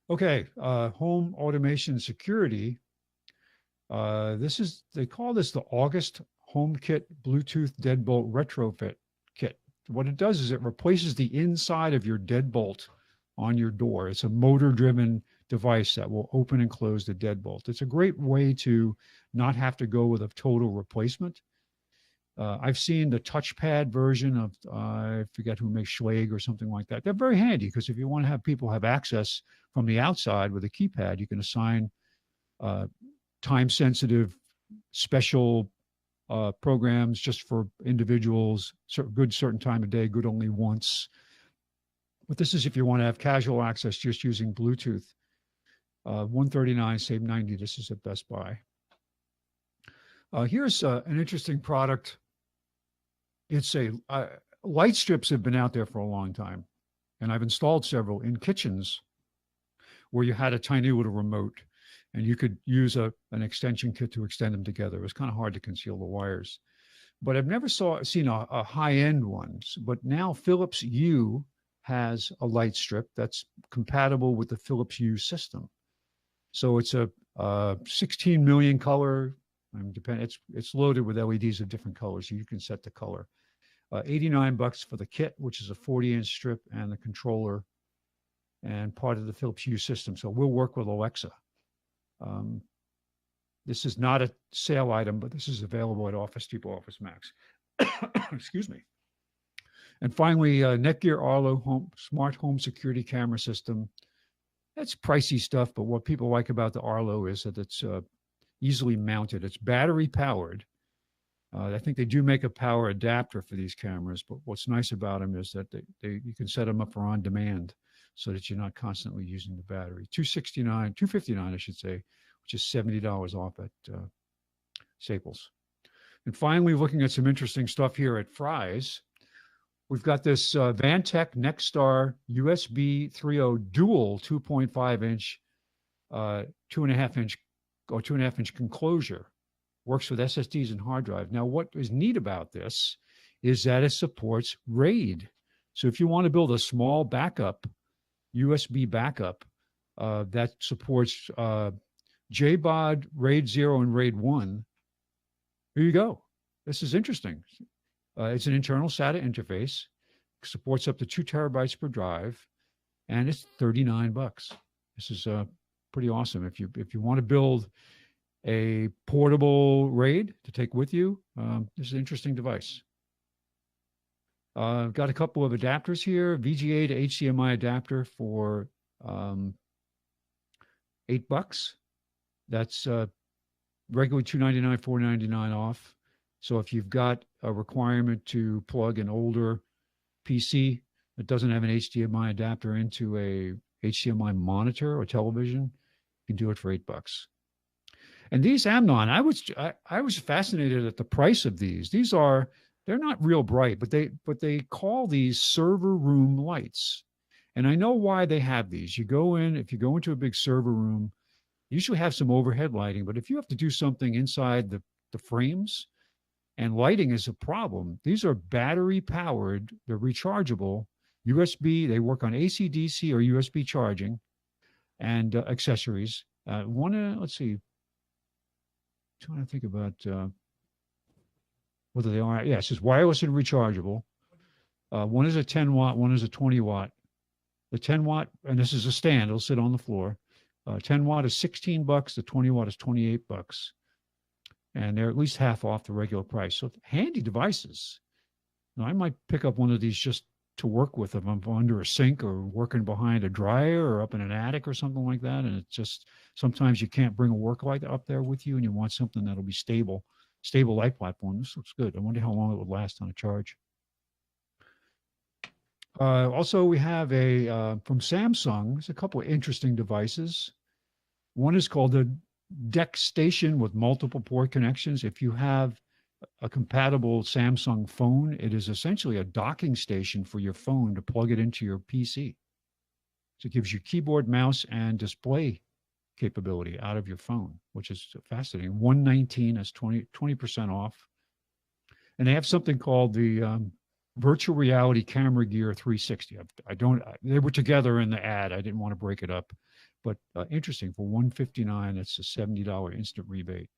Okay, home automation security. They call this the August HomeKit Bluetooth Deadbolt Retrofit Kit. What it does is it replaces the inside of your deadbolt on your door. It's a motor-driven device that will open and close the deadbolt. It's a great way to not have to go with a total replacement. I've seen the touchpad version of, I forget who makes Schlage or something like that. They're very handy because if you want to have people have access from the outside with a keypad, you can assign time-sensitive special programs just for individuals, good certain time of day, good only once. But this is if you want to have casual access just using Bluetooth. $139, save $90. This is at Best Buy. Here's an interesting product. It's light strips have been out there for a long time, and I've installed several in kitchens where you had a tiny little remote, and you could use an extension kit to extend them together. It was kind of hard to conceal the wires, but I've never seen a high-end one. But now Philips Hue has a light strip that's compatible with the Philips Hue system. So it's a 16 million color. It's loaded with LEDs of different colors, so you can set the color. $89 for the kit, which is a 40-inch strip and the controller, and part of the Philips Hue system. So we'll work with Alexa. This is not a sale item, but this is available at Office Depot Office Max. Excuse me. And finally, Netgear Arlo smart home security camera system. That's pricey stuff, but what people like about the Arlo is that it's easily mounted. It's battery powered. I think they do make a power adapter for these cameras, but what's nice about them is that you can set them up for on demand so that you're not constantly using the battery. $259, I should say, which is $70 off at Staples. And finally, looking at some interesting stuff here at Fry's, we've got this Vantech Nexstar USB 3.0 dual 2.5-inch, 2.5-inch enclosure. Works with SSDs and hard drive. Now, what is neat about this is that it supports RAID. So if you want to build a small backup, USB backup that supports JBOD, RAID 0, and RAID 1, here you go. This is interesting. It's an internal SATA interface, supports up to 2 terabytes per drive, and it's $39. This is pretty awesome. If you want to build a portable RAID to take with you, this is an interesting device. I've got a couple of adapters here. VGA to HDMI adapter for $8. That's regularly $299, $499 off. So if you've got a requirement to plug an older PC that doesn't have an HDMI adapter into a HDMI monitor or television, you can do it for $8. And these Amnon, I was fascinated at the price of these. They're not real bright, but they call these server room lights. And I know why they have these. If you go into a big server room, you usually have some overhead lighting, but if you have to do something inside the frames and lighting is a problem, these are battery powered, they're rechargeable, USB, they work on AC, DC, or USB charging and accessories. Let's see. Trying to think about whether they are. Yeah, it says wireless and rechargeable. One is a 10 watt, one is a 20 watt. The 10 watt, and this is a stand, it'll sit on the floor. 10 watt is $16. The 20 watt is $28. And they're at least half off the regular price. So handy devices. Now, I might pick up one of these just to work with if I'm under a sink or working behind a dryer or up in an attic or something like that. And it's just, sometimes you can't bring a work light up there with you and you want something that'll be stable light platform. This looks good. I wonder how long it would last on a charge. Also, we have from Samsung, there's a couple of interesting devices. One is called the Deck Station with multiple port connections. If you have a compatible Samsung phone, it is essentially a docking station for your phone to plug it into your PC. So it gives you keyboard, mouse, and display capability out of your phone, which is fascinating. $119 is 20% off. And they have something called the Virtual Reality Camera Gear 360. They were together in the ad. I didn't want to break it up, but interesting. For $159, it's a $70 instant rebate.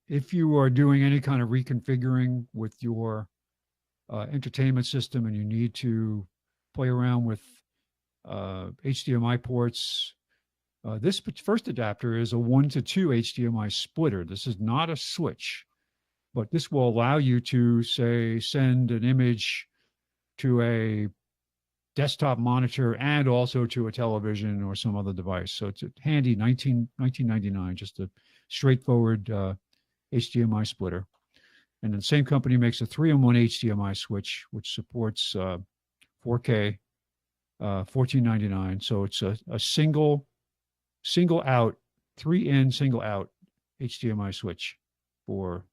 If you are doing any kind of reconfiguring with your entertainment system and you need to play around with HDMI ports, this first adapter is a 1 to 2 HDMI splitter. This is not a switch, but this will allow you to, say, send an image to a desktop monitor and also to a television or some other device. So it's a handy $19.99, just a straightforward HDMI splitter. And then the same company makes a 3-in-1 HDMI switch, which supports 4K, $14.99. So it's a single out, 3-in, single out HDMI switch for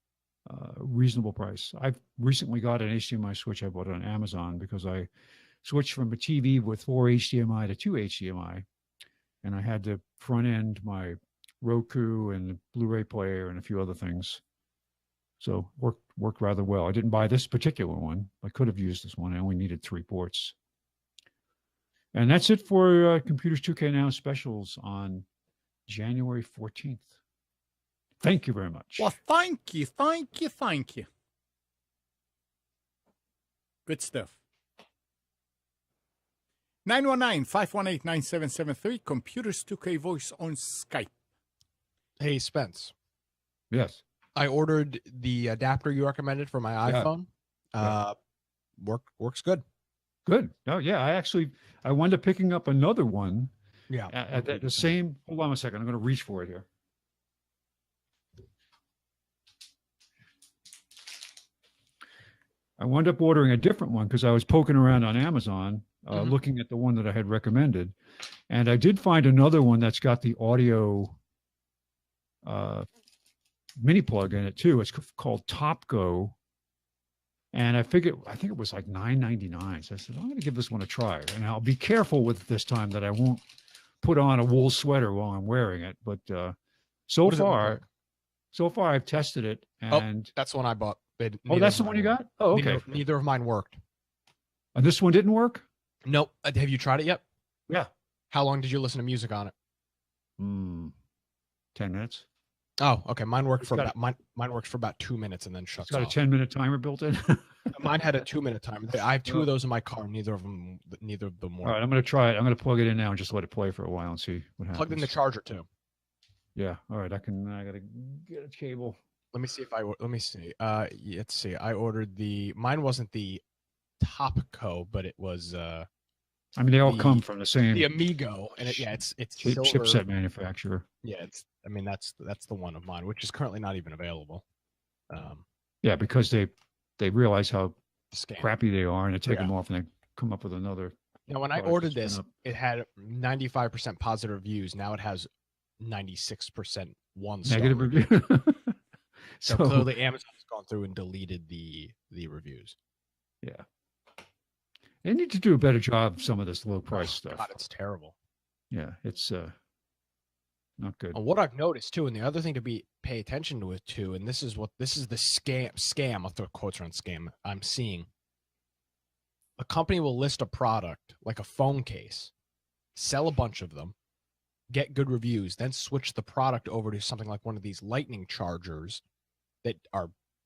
a reasonable price. I've recently got an HDMI switch I bought on Amazon because I switched from a TV with 4 HDMI to 2 HDMI, and I had to front end my Roku and the Blu-ray player and a few other things. So worked rather well. I didn't buy this particular one. I could have used this one. I only needed 3 ports. And that's it for Computers 2K Now specials on January 14th. Thank you very much. Well, thank you. Good stuff. 919-518-9773, Computers 2K Voice on Skype. Hey, Spence. Yes. I ordered the adapter you recommended for my iPhone. Works good. Good. Oh, yeah. I wound up picking up another one. Yeah. At the same, hold on a second. I'm going to reach for it here. I wound up ordering a different one because I was poking around on Amazon, looking at the one that I had recommended. And I did find another one that's got the audio mini plug in it too. It's called TopGo. And I think it was like $9.99. So I said, I'm going to give this one a try. And I'll be careful with this time that I won't put on a wool sweater while I'm wearing it. But so far I've tested it. And that's the one I bought. That's the one you got? Oh, okay. Neither of mine worked. And this one didn't work? Nope. Have you tried it yet? Yeah. How long did you listen to music on it? 10 minutes. Oh, okay. Mine worked for about 2 minutes and then shuts off. It's got a 10-minute timer built in. Mine had a 2-minute timer. I have 2 of those in my car. Neither of them work. All right, I'm going to try it. I'm going to plug it in now and just let it play for a while and see what happens. Plugged in the charger too. Yeah. All right. I got to get a cable. Let me see. Let's see. I ordered mine wasn't the Topco, but it was they all come from the same Amigo, and it's chipset manufacturer. Yeah, that's the one of mine, which is currently not even available. Yeah, because they realize how crappy they are, and they take them off, and they come up with another. Now, when I ordered this, it had 95% positive reviews. Now it has 96% one-star negative review. So clearly, Amazon's gone through and deleted the reviews. Yeah. They need to do a better job of some of this low price stuff. God, it's terrible. Yeah, it's not good. What I've noticed too, and the other thing to pay attention to it too, and this is the scam. I'll throw quotes around scam. I'm seeing a company will list a product like a phone case, sell a bunch of them, get good reviews, then switch the product over to something like one of these lightning chargers, that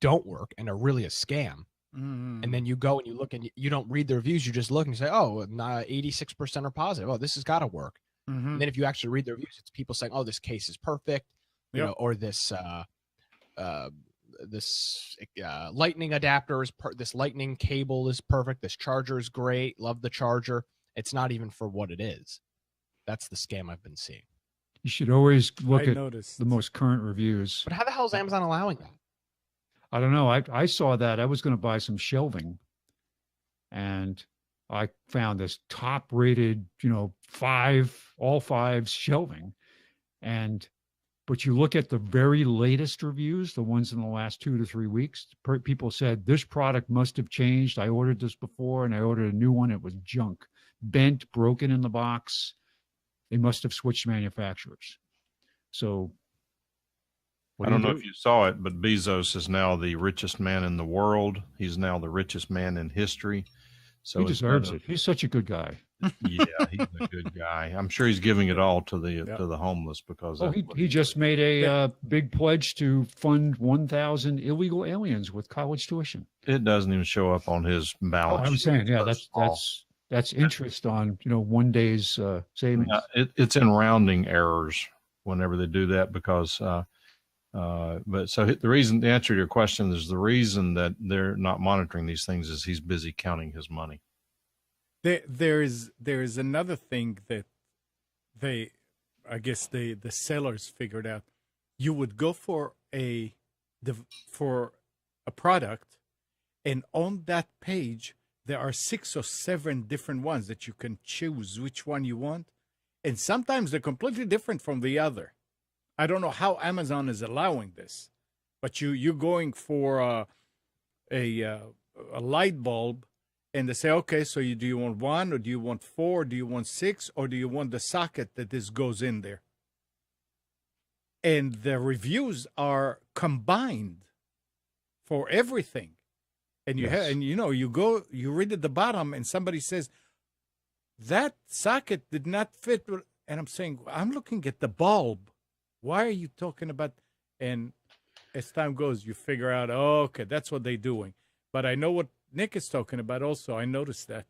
don't work and are really a scam. And then you go and you look and you don't read the reviews. You just look and you say, oh, 86% are positive. Oh, this has got to work. And then if you actually read the reviews, it's people saying, oh, this case is perfect, you know, or this lightning adapter is this lightning cable is perfect. This charger is great. Love the charger. It's not even for what it is. That's the scam I've been seeing. You should always look at noticed the most current reviews. But how the hell is Amazon allowing that? I don't know. I saw that. I was going to buy some shelving, and I found this top rated, you know, all five shelving. But you look at the very latest reviews, the ones in the last 2 to 3 weeks, people said this product must have changed. I ordered this before and I ordered a new one. It was junk, bent, broken in the box. They must have switched manufacturers. So I don't know if you saw it, but Bezos is now the richest man in the world. He's now the richest man in history. So he deserves it. He's such a good guy. Yeah, he's a good guy. I'm sure he's giving it all to the homeless because he just made a big pledge to fund 1,000 illegal aliens with college tuition. It doesn't even show up on his balance. I'm saying, yeah, that's interest on, you know, one day's savings. It's in rounding errors whenever they do that because. But so the answer to your question is the reason that they're not monitoring these things is he's busy counting his money. There is another thing that I guess the sellers figured out. You would go for a product, and on that page there are 6 or 7 different ones that you can choose which one you want, and sometimes they're completely different from the other. I don't know how Amazon is allowing this, but you're going for a light bulb, and they say, okay, so do you want 1, or do you want 4, or do you want 6, or do you want the socket that this goes in there? And the reviews are combined for everything, and you you read at the bottom, and somebody says that socket did not fit, and I'm saying I'm looking at the bulb. Why are you talking about? And as time goes, you figure out, oh, okay, that's what they're doing. But I know what Nick is talking about also. I noticed that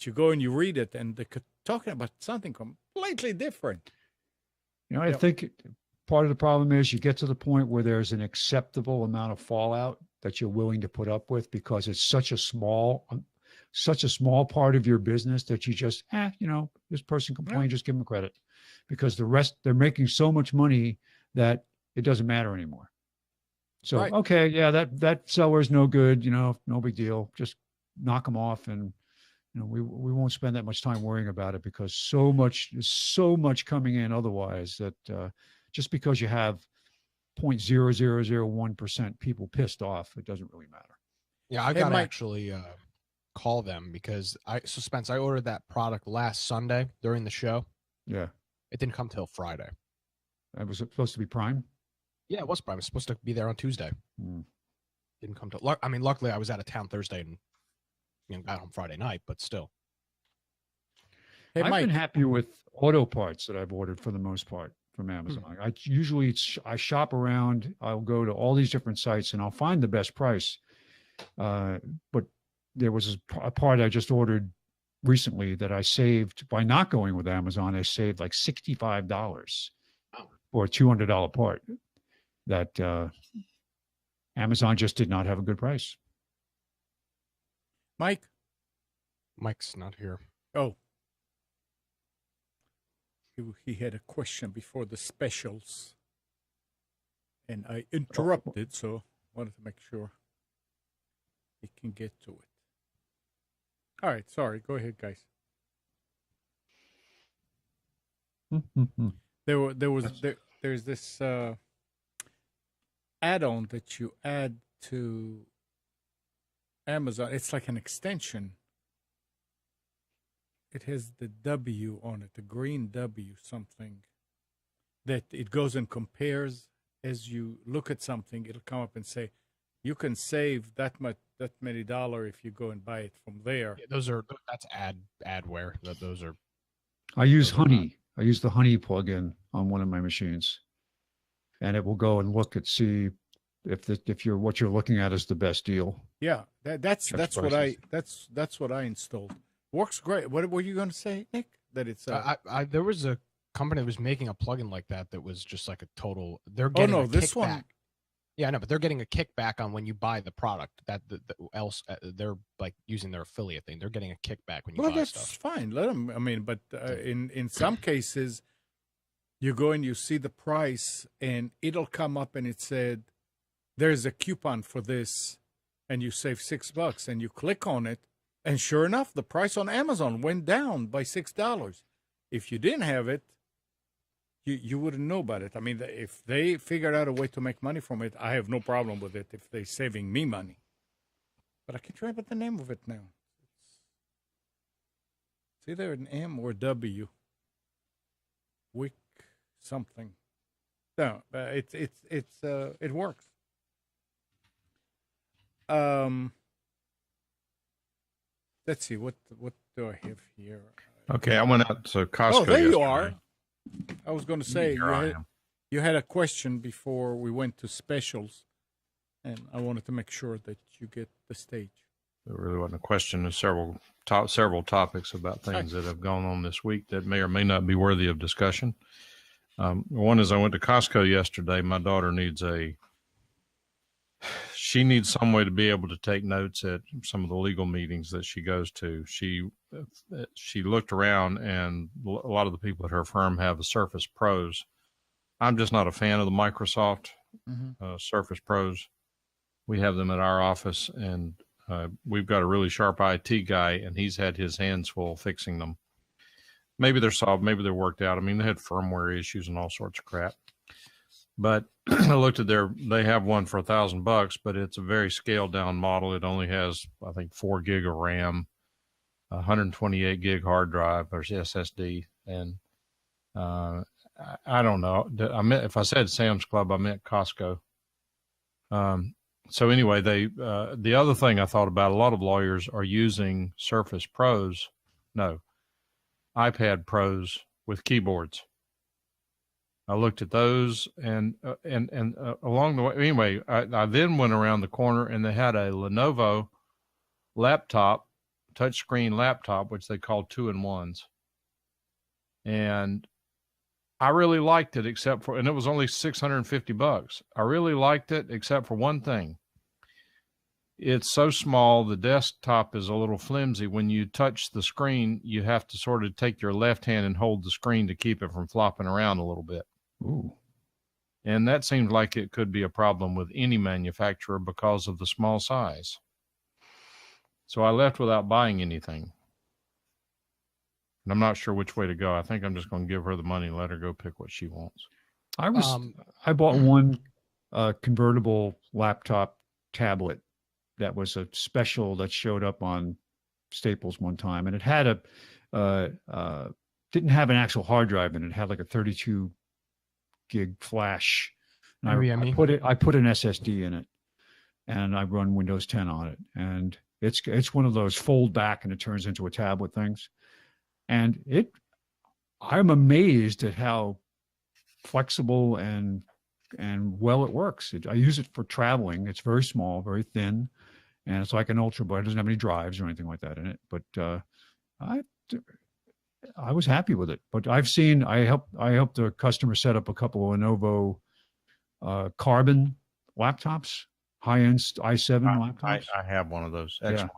you go and you read it, and they're talking about something completely different. You know, I think part of the problem is you get to the point where there's an acceptable amount of fallout that you're willing to put up with because it's such a small part of your business that you just, you know, this person complained, just give them credit. Because the rest, they're making so much money that it doesn't matter anymore. So, okay, yeah, that seller's no good, you know, no big deal. Just knock them off, and you know, we won't spend that much time worrying about it because there's so much coming in otherwise that just because you have 0.0001% people pissed off, it doesn't really matter. Yeah, I got to actually call them because Spence, I ordered that product last Sunday during the show. Yeah. It didn't come till Friday. That was supposed to be Prime? Yeah, it was Prime. It was supposed to be there on Tuesday. Didn't come till. I mean, luckily I was out of town Thursday and got home Friday night, but still. Hey, I've been happy with auto parts that I've ordered for the most part from Amazon. I shop around. I'll go to all these different sites and I'll find the best price. But there was a part I just ordered recently that I saved by not going with Amazon. I saved like $65 for a $200 part that Amazon just did not have a good price. Mike's not here. Oh, he had a question before the specials, and I interrupted, so wanted to make sure he can get to it. All right, sorry. Go ahead, guys. There's this add-on that you add to Amazon. It's like an extension. It has the W on it, the green W something, that it goes and compares as you look at something. It'll come up and say, you can save that many dollars if you go and buy it from there. Yeah, that's adware. Those are. I use Honey. I use the Honey plugin on one of my machines, and it will go and look and see if you're what you're looking at is the best deal. Yeah, that's what prices. that's what I installed. Works great. What were you going to say, Nick? That it's there was a company that was making a plugin like that was just like a total. They're oh getting no, a this kickback. one. Yeah, no, but they're getting a kickback on when you buy the product. Else they're like using their affiliate thing. They're getting a kickback when you Well, buy that's stuff. fine. Let them. I mean, but in some cases, you go and you see the price, and it'll come up, and it said, "There's a coupon for this," and you save $6, and you click on it, and sure enough, the price on Amazon went down by $6. If you didn't have it, you wouldn't know about it. I mean, if they figured out a way to make money from it, I have no problem with it if they're saving me money. But I can't remember the name of it now. It's either an M or W. Wick something. No, it works. Let's see, what do I have here? Okay, I went out to Costco. Oh, there yesterday. you are. I was going to say Here I am. you had a question before we went to specials, and I wanted to make sure that you get the stage. There really wasn't a question. There's several topics about things that have gone on this week that may or may not be worthy of discussion. One is I went to Costco yesterday. My daughter needs she needs some way to be able to take notes at some of the legal meetings that she goes to. She looked around, and a lot of the people at her firm have the Surface Pros. I'm just not a fan of the Microsoft Surface Pros. We have them at our office, and we've got a really sharp IT guy, and he's had his hands full fixing them. Maybe they're solved, maybe they're worked out. I mean, they had firmware issues and all sorts of crap. But I looked at they have one for $1,000, but it's a very scaled down model. It only has, I think, 4 gig of RAM, 128 gig hard drive or SSD. And I don't know. If I said Sam's Club, I meant Costco. So anyway, the other thing I thought about, a lot of lawyers are using Surface Pros, iPad Pros with keyboards. I looked at those and along the way, anyway, I then went around the corner and they had a Lenovo laptop, touchscreen laptop, which they call 2-in-1s. And I really liked it and it was only $650. I really liked it except for one thing. It's so small, the desktop is a little flimsy. When you touch the screen, you have to sort of take your left hand and hold the screen to keep it from flopping around a little bit. Ooh. And that seems like it could be a problem with any manufacturer because of the small size. So I left without buying anything. And I'm not sure which way to go. I think I'm just going to give her the money and let her go pick what she wants. I bought one convertible laptop tablet that was a special that showed up on Staples one time, and it had didn't have an actual hard drive in it. It had like a 32 gig flash. And I put an SSD in it, and I run Windows 10 on it, and it's one of those fold back and it turns into a tablet things. And I'm amazed at how flexible and well it works. I use it for traveling. It's very small, very thin, and it's like an ultrabook. It doesn't have any drives or anything like that in it. But I was happy with it. But I helped a customer set up a couple of Lenovo Carbon laptops, high-end i7 laptops. I have one of those. Excellent.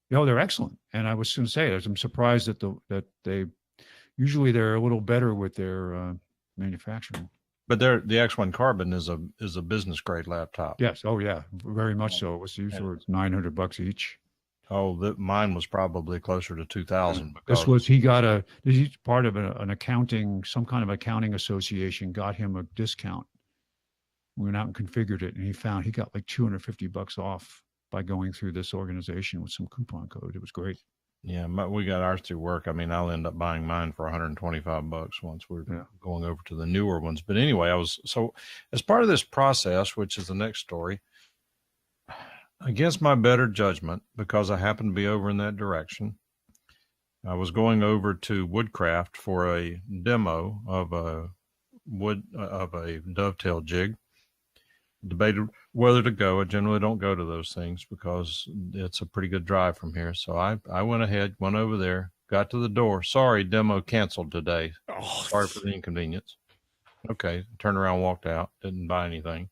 Yeah. They're excellent. And I was going to say, I'm surprised that they usually they're a little better with their manufacturing. But the X1 Carbon is a business grade laptop. Yes. Oh yeah, very much so. It was usually $900 each. Oh, mine was probably closer to 2,000. He's part of an accounting, some kind of accounting association got him a discount. We went out and configured it, and he got like $250 off by going through this organization with some coupon code. It was great. Yeah, we got ours through work. I mean, I'll end up buying mine for $125 once we're going over to the newer ones. But anyway, as part of this process, which is the next story, against my better judgment, because I happened to be over in that direction, I was going over to Woodcraft for a demo of a dovetail jig. debated whether to go. I generally don't go to those things because it's a pretty good drive from here. So I went ahead, went over there, got to the door. Sorry, demo canceled today. Oh, Sorry for the inconvenience. Okay, turned around, walked out, didn't buy anything.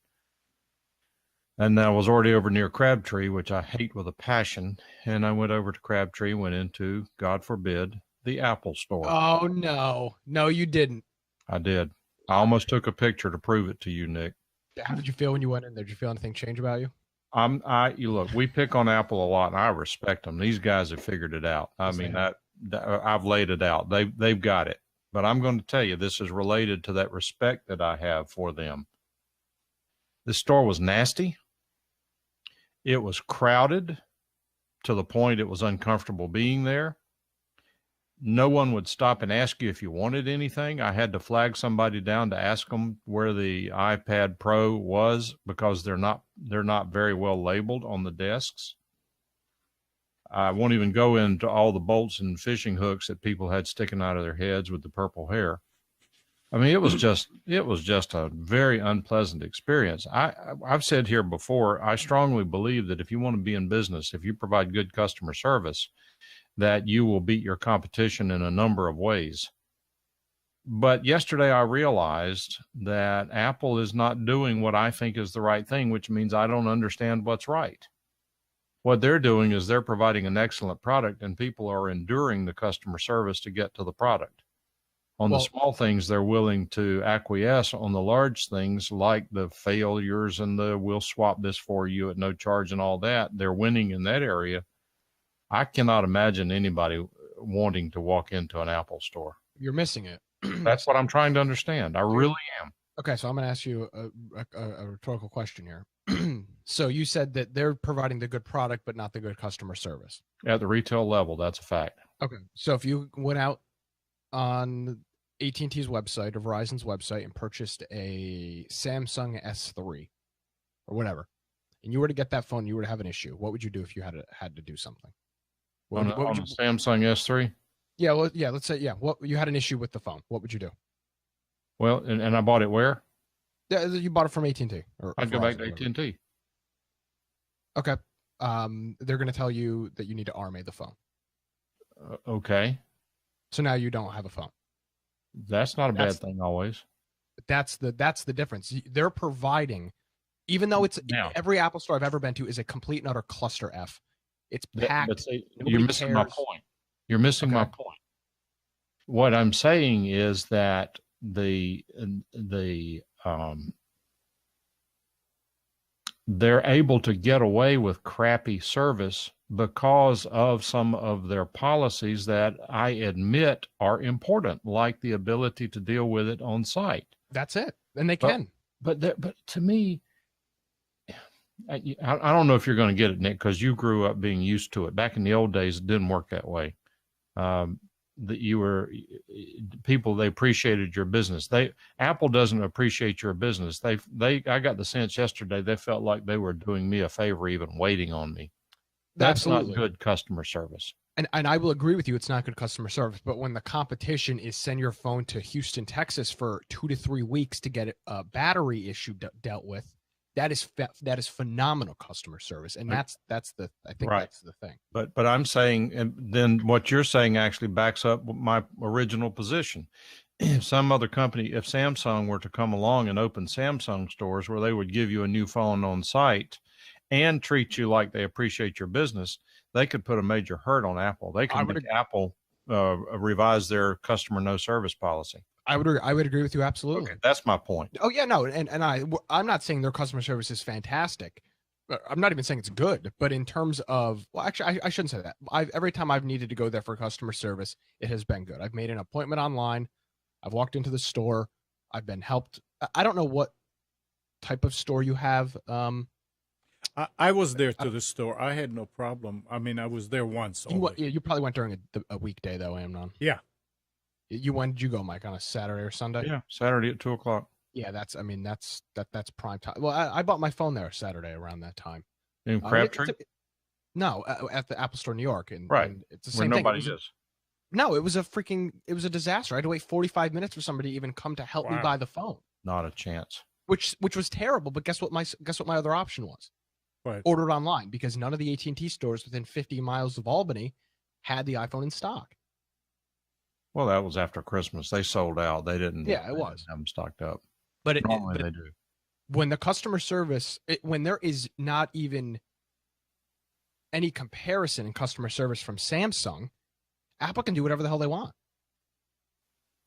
And I was already over near Crabtree, which I hate with a passion. And I went over to Crabtree, went into, God forbid, the Apple store. Oh, no. No, you didn't. I did. I almost took a picture to prove it to you, Nick. How did you feel when you went in there? Did you feel anything change about you? You look, we pick on Apple a lot, and I respect them. These guys have figured it out. I mean, I've laid it out. They've got it. But I'm going to tell you, this is related to that respect that I have for them. This store was nasty. It was crowded to the point it was uncomfortable being there. No one would stop and ask you if you wanted anything. I had to flag somebody down to ask them where the iPad Pro was because they're not very well labeled on the desks. I won't even go into all the bolts and fishing hooks that people had sticking out of their heads with the purple hair. I mean, it was just a very unpleasant experience. I've said here before, I strongly believe that if you want to be in business, if you provide good customer service, that you will beat your competition in a number of ways. But yesterday I realized that Apple is not doing what I think is the right thing, which means I don't understand what's right. What they're doing is they're providing an excellent product and people are enduring the customer service to get to the product. On the small things, they're willing to acquiesce. On the large things like the failures and the we'll swap this for you at no charge and all that, they're winning in that area. I cannot imagine anybody wanting to walk into an Apple store. You're missing it. That's what I'm trying to understand. I really am. Okay, so I'm going to ask you a rhetorical question here. So you said that they're providing the good product, but not the good customer service. At the retail level, that's a fact. Okay, so if you went out on AT&T's website or Verizon's website and purchased a Samsung S3 or whatever, and you were to get that phone, you were to have an issue, what would you do if you had to do something? On a Samsung S3? Yeah, well, yeah, let's say, what you had an issue with the phone. What would you do? Well, and I bought it where? Yeah, you bought it from AT&T. I'd go back to AT&T. Okay. They're going to tell you that you need to RMA the phone. Okay. So now you don't have a phone. That's not a bad thing always. That's the difference. They're providing, even though it's every Apple store I've ever been to is a complete and utter cluster F. It's packed. But see, you're missing my point. You're missing my point. What I'm saying is that they're able to get away with crappy service because of some of their policies that I admit are important, like the ability to deal with it on site. That's it. And they can. But to me, I don't know if you're going to get it, Nick, because you grew up being used to it. Back in the old days, it didn't work that way. That you were people, they appreciated your business. Apple doesn't appreciate your business. I got the sense yesterday they felt like they were doing me a favor, even waiting on me. That's not good customer service. And I will agree with you, it's not good customer service. But when the competition is send your phone to Houston, Texas for 2 to 3 weeks to get a battery issue dealt with, that is phenomenal customer service, and that's the thing. But I'm saying, and then what you're saying actually backs up my original position. If some other company, if Samsung were to come along and open Samsung stores where they would give you a new phone on site and treat you like they appreciate your business, they could put a major hurt on Apple. They could make Apple revise their customer no service policy. I would agree with you absolutely. Okay, that's my point. Oh yeah, no, and I'm not saying their customer service is fantastic. I'm not even saying it's good, but in terms of, well, actually, I shouldn't say that. Every time I've needed to go there for customer service, it has been good. I've made an appointment online. I've walked into the store. I've been helped. I don't know what type of store you have. I was there to the store. I had no problem. I mean, I was there once. You probably went during a weekday though, Amnon. Yeah. When did you go, Mike? On a Saturday or Sunday? Yeah, Saturday at 2:00. Yeah, that's prime time. Well, I bought my phone there Saturday around that time. In Crabtree? No, at the Apple Store, New York, and it's the same where thing. Nobody is. No, it was a disaster. I had to wait 45 minutes for somebody to even come to help me buy the phone. Not a chance. which was terrible. But guess what my other option was? Right. Ordered online, because none of the AT&T stores within 50 miles of Albany had the iPhone in stock. Well, that was after Christmas. They sold out. They didn't. Yeah, it was. Have them stocked up. But Normally they do. When the customer service, when there is not even any comparison in customer service from Samsung, Apple can do whatever the hell they want.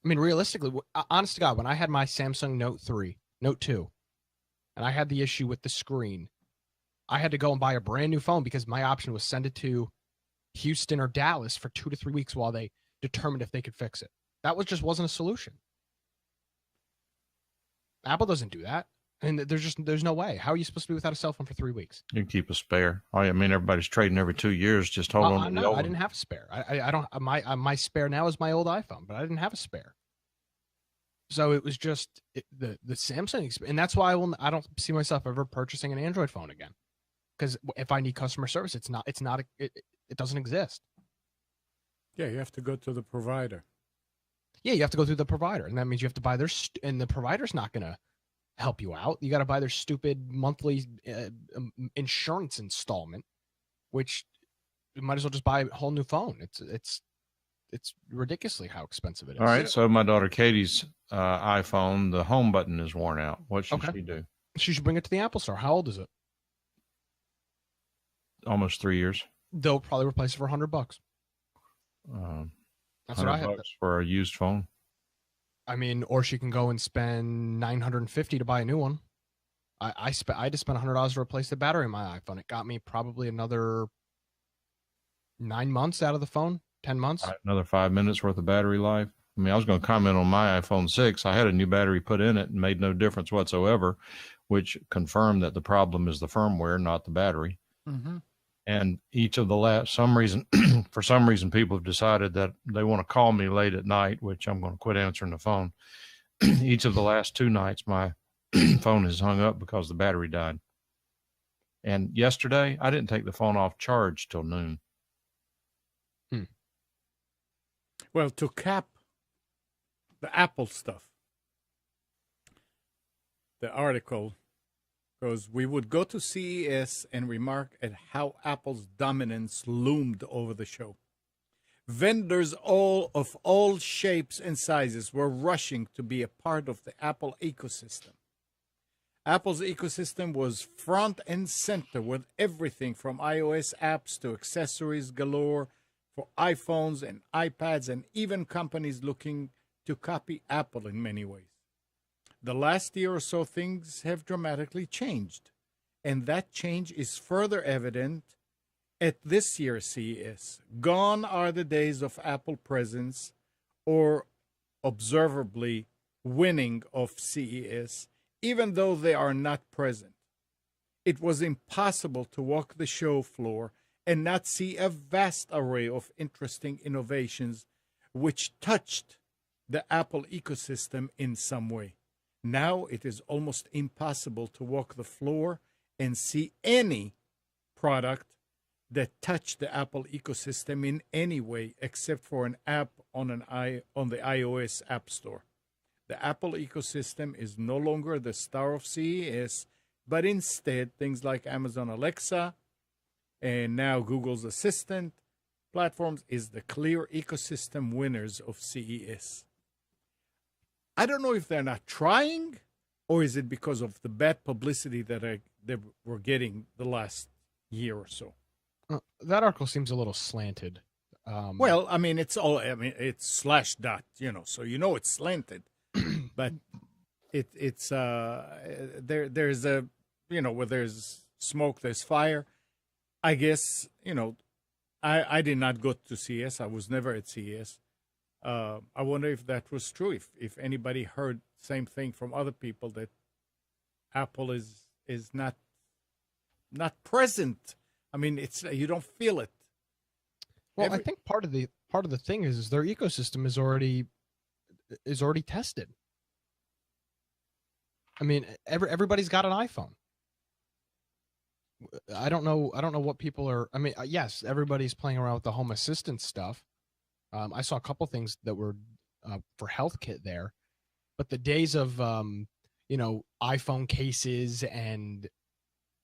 I mean, realistically, honest to God, when I had my Samsung Note 2, and I had the issue with the screen, I had to go and buy a brand new phone because my option was send it to Houston or Dallas for 2 to 3 weeks while they determined if they could fix it. That wasn't a solution. Apple doesn't do that. And there's no way. How are you supposed to be without a cell phone for 3 weeks? You can keep a spare. I mean, everybody's trading every 2 years. Just hold on to the old I didn't have a spare. I don't. My spare now is my old iPhone, but I didn't have a spare. So it was just the Samsung, and that's why I don't see myself ever purchasing an Android phone again. Because if I need customer service, it doesn't exist. Yeah, you have to go to the provider. Yeah, you have to go through the provider, and that means you have to buy and the provider's not going to help you out. You got to buy their stupid monthly insurance installment, which you might as well just buy a whole new phone. It's ridiculously how expensive it is. All right, so my daughter Katie's iPhone, the home button is worn out. What should she do? She should bring it to the Apple Store. How old is it? Almost 3 years. They'll probably replace it for $100. That's what I have for a used phone. I mean, or she can go and spend $950 to buy a new one. I just spent $100 to replace the battery in my iPhone. It got me probably another 9 months out of the phone, 10 months. Right, another 5 minutes worth of battery life. I mean, I was going to comment on my iPhone 6. I had a new battery put in it and made no difference whatsoever, which confirmed that the problem is the firmware, not the battery. Mm-hmm. And each of the for some reason, people have decided that they want to call me late at night, which I'm going to quit answering the phone. Each of the last 2 nights, my phone has hung up because the battery died. And yesterday, I didn't take the phone off charge till noon. Well, to cap the Apple stuff, the article goes, we would go to CES and remark at how Apple's dominance loomed over the show. Vendors of all shapes and sizes were rushing to be a part of the Apple ecosystem. Apple's ecosystem was front and center with everything from iOS apps to accessories galore for iPhones and iPads, and even companies looking to copy Apple in many ways. The last year or so, things have dramatically changed, and that change is further evident at this year's CES. Gone are the days of Apple presence or observably winning of CES, even though they are not present. It was impossible to walk the show floor and not see a vast array of interesting innovations which touched the Apple ecosystem in some way. Now it is almost impossible to walk the floor and see any product that touched the Apple ecosystem in any way except for an app on the iOS App Store. The Apple ecosystem is no longer the star of CES, but instead things like Amazon Alexa and now Google's Assistant platforms is the clear ecosystem winners of CES. I don't know if they're not trying, or is it because of the bad publicity that they were getting the last year or so. That article seems a little slanted. Well, I mean, it's slash dot, so it's slanted, but there's a, where there's smoke, there's fire. I guess, I did not go to CES. I was never at CES. I wonder if that was true. If anybody heard same thing from other people, that Apple is not present. I mean, you don't feel it. Well, I think part of the thing is their ecosystem is already tested. I mean, everybody's got an iPhone. I don't know what people are. I mean, yes, everybody's playing around with the Home Assistant stuff. I saw a couple things that were for HealthKit there, but the days of iPhone cases and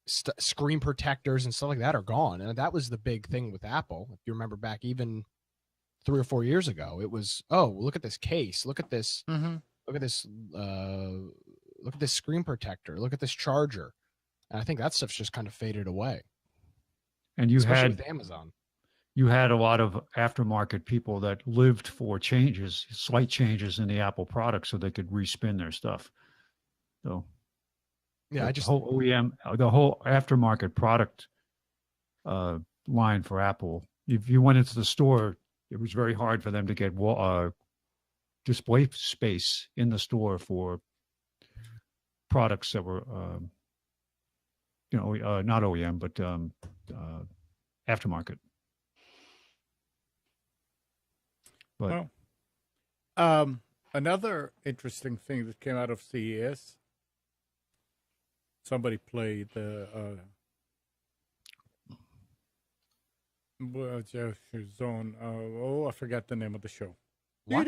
screen protectors and stuff like that are gone. And that was the big thing with Apple. If you remember back even 3 or 4 years ago, it was, oh, look at this case. Look at this. Look at this. Look at this screen protector. Look at this charger. And I think that stuff's just kind of faded away. And you especially had with Amazon. You had a lot of aftermarket people that lived for changes, slight changes in the Apple product, so they could respin their stuff. So, yeah, the whole OEM, the whole aftermarket product line for Apple. If you went into the store, it was very hard for them to get display space in the store for products that were, not OEM, but aftermarket. But another interesting thing that came out of CES, somebody played the zone. I forgot the name of the show. What?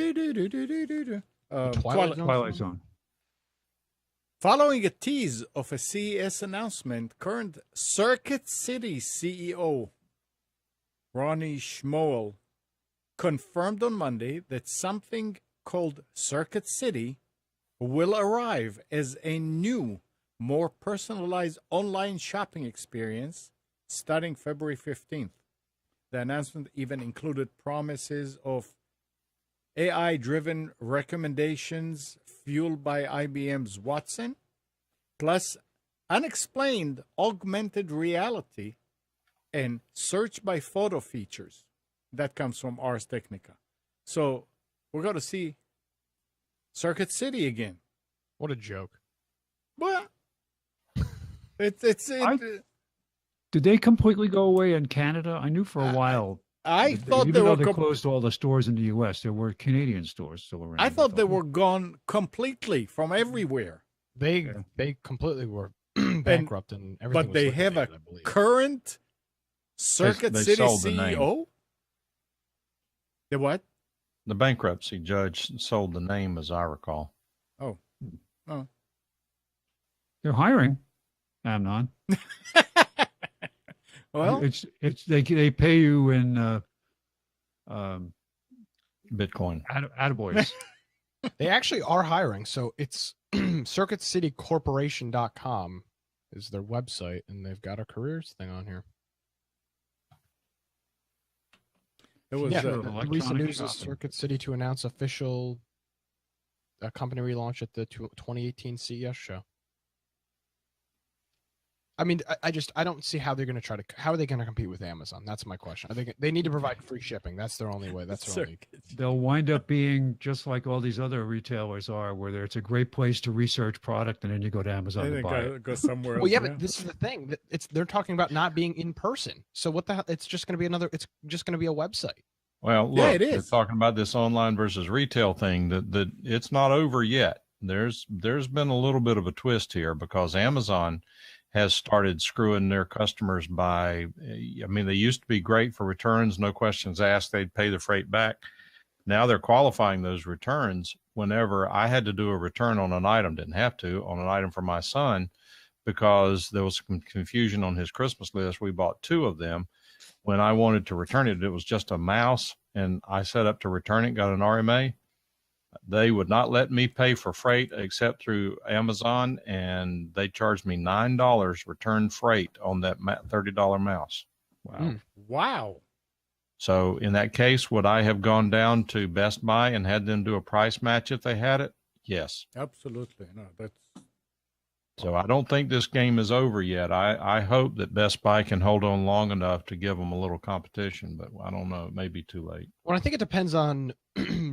Twilight Zone. Following a tease of a CES announcement, current Circuit City CEO Ronnie Schmoel confirmed on Monday that something called Circuit City will arrive as a new, more personalized online shopping experience starting February 15th. The announcement even included promises of AI-driven recommendations fueled by IBM's Watson, plus unexplained augmented reality and search by photo features. That comes from Ars Technica. So we're going to see Circuit City again. What a joke. Well, did they completely go away in Canada? I knew for a while. I thought they closed all the stores in the U.S. There were Canadian stores still around. I thought they were gone completely from everywhere. They completely were bankrupt and everything. But they have a current Circuit City CEO. The what? The bankruptcy judge sold the name, as I recall. Oh. They're hiring Amnon. Well, they pay you in Bitcoin. Attaboys. They actually are hiring. So it's circuitcitycorporation.com is their website, and they've got a careers thing on here. It was recent news is Circuit City to announce official company relaunch at the 2018 CES show. I mean, I don't see how they're going to how are they going to compete with Amazon? That's my question. I think they need to provide free shipping. That's their only way. That's their only. They'll wind up being just like all these other retailers are, where it's a great place to research product, and then you go to Amazon to buy it. Go somewhere else. Well, yeah, but this is the thing. They're talking about not being in person. So what the hell? It's just going to be it's just going to be a website. Well, look, yeah, it is. They're talking about this online versus retail thing. That it's not over yet. There's been a little bit of a twist here because Amazon has started screwing their customers by, I mean, they used to be great for returns, no questions asked, they'd pay the freight back. Now they're qualifying those returns whenever I had to do a return on an item, didn't have to, on an item for my son, because there was some confusion on his Christmas list. We bought 2 of them. When I wanted to return it, it was just a mouse, and I set up to return it, got an RMA. They would not let me pay for freight except through Amazon, and they charged me $9 return freight on that $30 mouse. Wow. Wow. So in that case, would I have gone down to Best Buy and had them do a price match if they had it? Yes. Absolutely. No, that's. So I don't think this game is over yet. I hope that Best Buy can hold on long enough to give them a little competition, but I don't know. It may be too late. Well, I think it depends on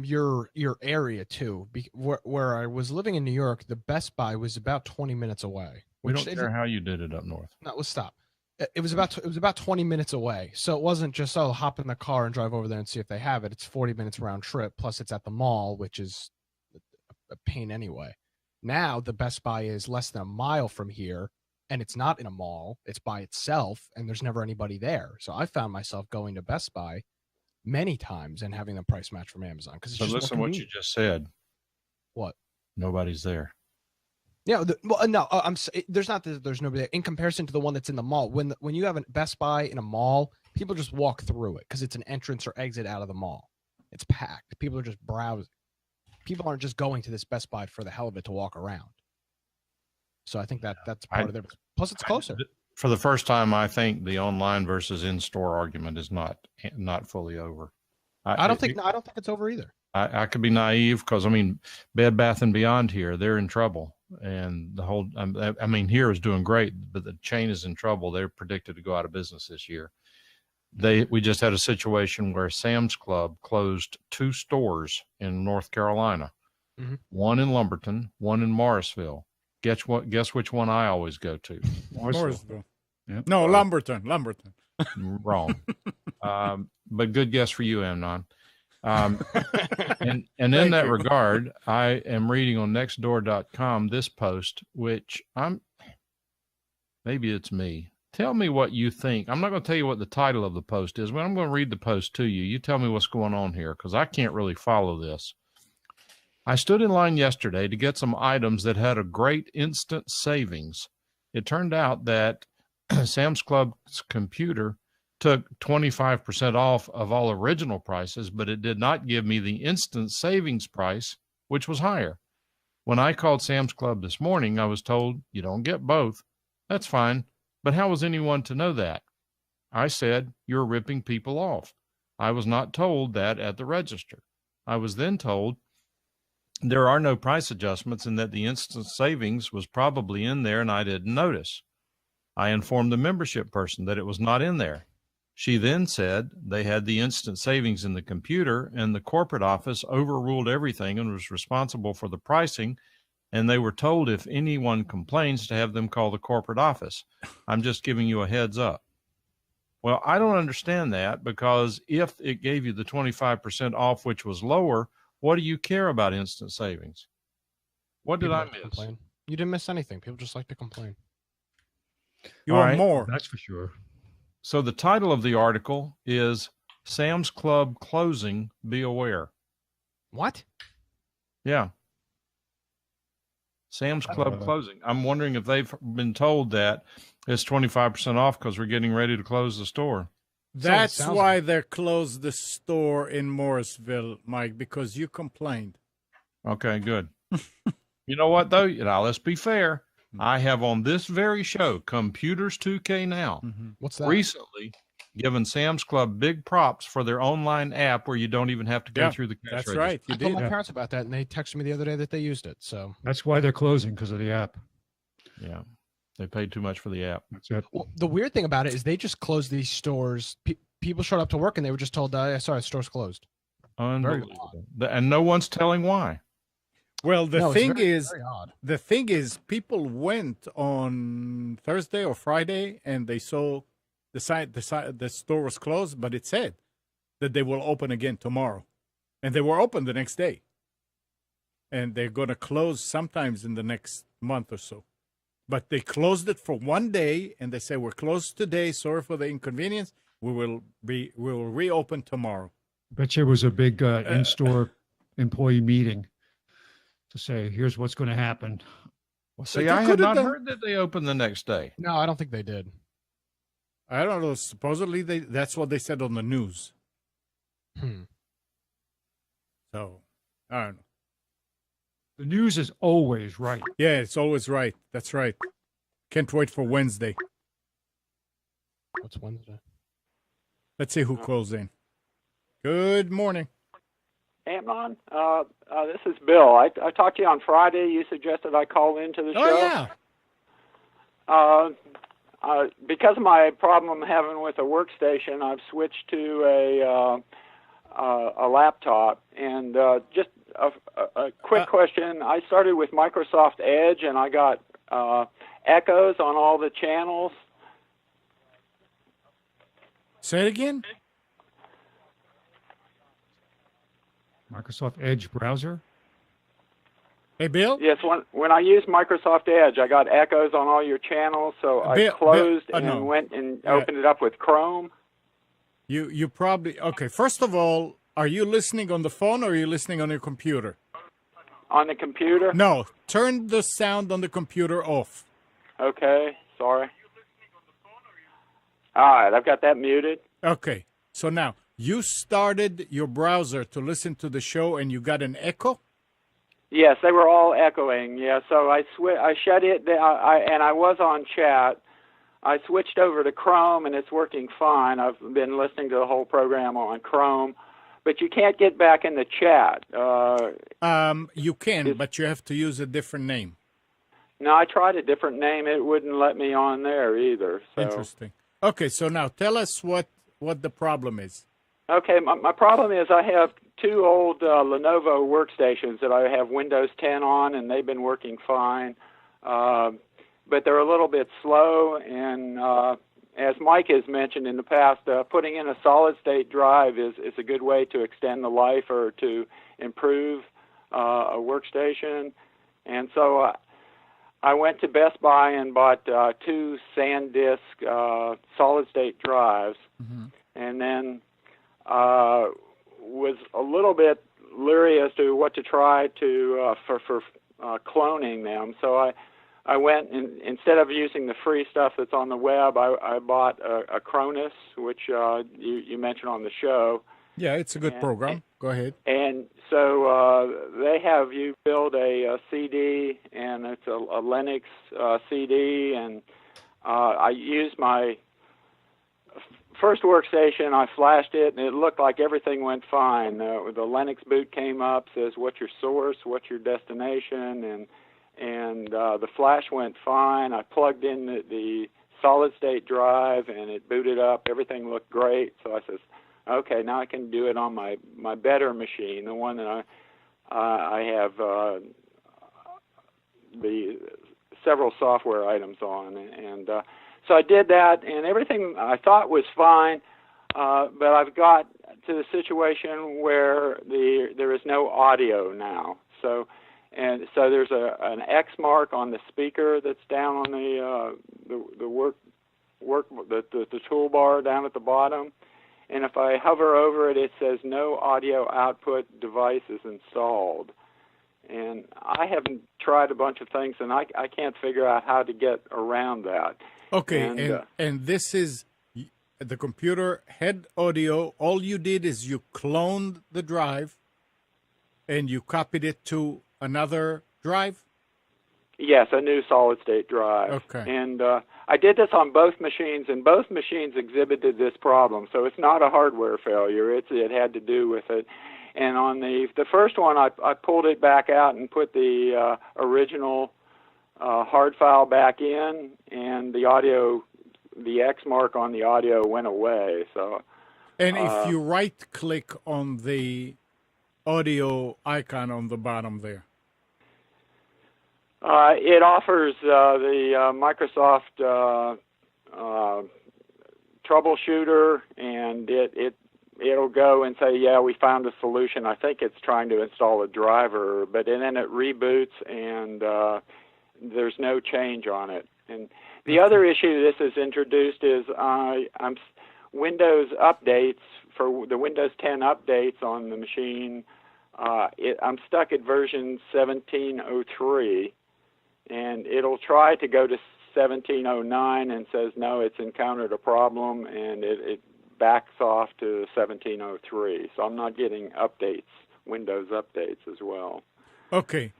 your area too. Where I was living in New York, the Best Buy was about 20 minutes away. We don't care how you did it up north. No, let's stop. It was about 20 minutes away. So it wasn't just, hop in the car and drive over there and see if they have it. It's 40 minutes round trip. Plus it's at the mall, which is a pain anyway. Now the Best Buy is less than a mile from here, and it's not in a mall. It's by itself, and there's never anybody there. So I found myself going to Best Buy many times and having them price match from Amazon. So listen what you just said. What? Nobody's there. Yeah, no, there's there's nobody there in comparison to the one that's in the mall. When you have a Best Buy in a mall, people just walk through it because it's an entrance or exit out of the mall. It's packed. People are just browsing. People aren't just going to this Best Buy for the hell of it to walk around. So I think that's part of it. Plus, it's closer. For the first time, I think the online versus in-store argument is not fully over. I don't think it's over either. I could be naive because, I mean, Bed Bath & Beyond here, they're in trouble. And the whole, I mean, here is doing great, but the chain is in trouble. They're predicted to go out of business this year. We just had a situation where Sam's Club closed 2 stores in North Carolina, one in Lumberton, one in Morrisville. Guess which one I always go to? Morrisville. Yep. No, Lumberton. Wrong. But good guess for you, Amnon. And in that regard, I am reading on nextdoor.com this post, which maybe it's me. Tell me what you think. I'm not going to tell you what the title of the post is, but I'm going to read the post to you. You tell me what's going on here, because I can't really follow this. I stood in line yesterday to get some items that had a great instant savings. It turned out that Sam's Club's computer took 25% off of all original prices, but it did not give me the instant savings price, which was higher. When I called Sam's Club this morning, I was told, you don't get both. That's fine, but how was anyone to know that? I said, you're ripping people off. I was not told that at the register. I was then told there are no price adjustments and that the instant savings was probably in there and I didn't notice. I informed the membership person that it was not in there. She then said they had the instant savings in the computer and the corporate office overruled everything and was responsible for the pricing, and they were told if anyone complains to have them call the corporate office. I'm just giving you a heads up. Well, I don't understand that, because if it gave you the 25% off, which was lower, what do you care about instant savings? What did I miss? Complain. You didn't miss anything. People just like to complain. You want more. That's for sure. So the title of the article is Sam's Club Closing, Be Aware. What? Yeah. Sam's Club closing. I'm wondering if they've been told that it's 25% off because we're getting ready to close the store. That's why they closed the store in Morrisville, Mike, because you complained. Okay, good. You know what, though? Let's be fair. I have on this very show, Computers 2K Now, What's that? recently given Sam's Club big props for their online app where you don't even have to go through the cash That's register. right. You I told did. my parents about that, and they texted me the other day that they used it. So That's why they're closing, because of the app. Yeah. They paid too much for the app. That's it. well, the weird thing about it is they just closed these stores. People showed up to work, and they were just told, sorry, the store's closed. Unbelievable. And no one's telling why. Well, the thing is, very odd. the thing is, people went on Thursday or Friday and they saw the store was closed, but it said that they will open again tomorrow, and they were open the next day, and they're going to close sometimes in the next month or so. But they closed it for one day, and they say we're closed today. Sorry for the inconvenience. We will reopen tomorrow. Bet you it was a big in-store employee meeting to say, here's what's going to happen. Well, see, I had not heard that they opened the next day. No, I don't think they did. I don't know. Supposedly, that's what they said on the news. So, I don't know. The news is always right. Yeah, it's always right. That's right. Can't wait for Wednesday. What's Wednesday? Let's see who calls in. Good morning. Amnon, this is Bill. I talked to you on Friday. You suggested I call into the show. Oh, yeah. Because of my problem I'm having with a workstation, I've switched to a laptop. And just a quick question. I started with Microsoft Edge, and I got echoes on all the channels. Say it again. Microsoft Edge browser? Hey, Bill? Yes, when I used Microsoft Edge, I got echoes on all your channels, so I closed and went and opened it up with Chrome. You probably... Okay, first of all, are you listening on the phone or are you listening on your computer? On the computer? No, turn the sound on the computer off. Okay, sorry. All right, I've got that muted. Okay, so now you started your browser to listen to the show and you got an echo? Yes, they were all echoing. Yeah, so I shut it down, and I was on chat. I switched over to Chrome, and it's working fine. I've been listening to the whole program on Chrome, but you can't get back in the chat. You can, but you have to use a different name. No, I tried a different name. It wouldn't let me on there either. So. Interesting. Okay, so now tell us what the problem is. Okay, my problem is I have two old Lenovo workstations that I have Windows 10 on, and they've been working fine. But they're a little bit slow, and as Mike has mentioned in the past, putting in a solid-state drive is a good way to extend the life or to improve a workstation. And so I went to Best Buy and bought two SanDisk solid-state drives, and then was a little bit leery as to what to try to for cloning them. So I went, and instead of using the free stuff that's on the web, I bought a Cronus, which you mentioned on the show. Yeah, it's a good program. Go ahead. And so they have you build a CD, and it's a Linux CD, and I used my first workstation, I flashed it, and it looked like everything went fine. The Linux boot came up, says what's your source, what's your destination, and the flash went fine. I plugged in the solid-state drive, and it booted up. Everything looked great. So I says, okay, now I can do it on my better machine, the one that I have the several software items on, and so I did that, and everything I thought was fine, but I've got to the situation where there is no audio now. So there's an X mark on the speaker that's down on the toolbar down at the bottom, and if I hover over it, it says no audio output device is installed. And I haven't tried a bunch of things, and I can't figure out how to get around that. Okay, and this is the computer had audio. All you did is you cloned the drive, and you copied it to another drive? Yes, a new solid-state drive. Okay. And I did this on both machines, and both machines exhibited this problem. So it's not a hardware failure. It had to do with it. And on the first one, I pulled it back out and put the original hard file back in, and the X mark on the audio went away. So. And if you right-click on the audio icon on the bottom there? It offers the Microsoft troubleshooter, and it'll go and say, yeah, we found a solution. I think it's trying to install a driver, but then it reboots, and there's no change on it. And the other issue this has introduced is Windows updates, for the Windows 10 updates on the machine, I'm stuck at version 1703, and it'll try to go to 1709 and says, no, it's encountered a problem, and it backs off to 1703. So I'm not getting updates, Windows updates as well. Okay.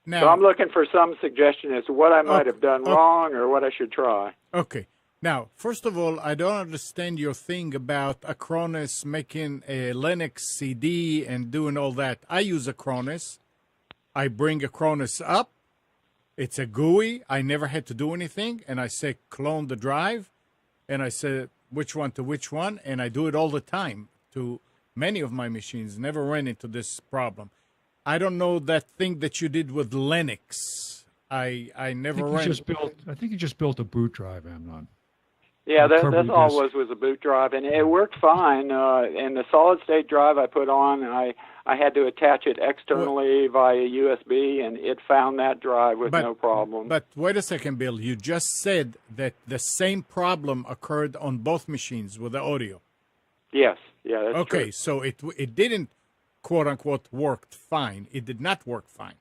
Now, so I'm looking for some suggestion as to what I might have done wrong or what I should try. Okay. Now, first of all, I don't understand your thing about Acronis making a Linux CD and doing all that. I use Acronis. I bring Acronis up. It's a GUI. I never had to do anything. And I say clone the drive. And I say which one to which one. And I do it all the time to many of my machines. Never ran into this problem. I don't know that thing that you did with Linux. I never ran. I think you just built a boot drive, Amnon. Yeah, that's all was a boot drive, and it worked fine. And the solid-state drive I put on, I had to attach it externally via USB, and it found that drive with no problem. But wait a second, Bill. You just said that the same problem occurred on both machines with the audio. Yes, yeah, that's true. Okay, so it didn't quote unquote worked fine. It did not work fine.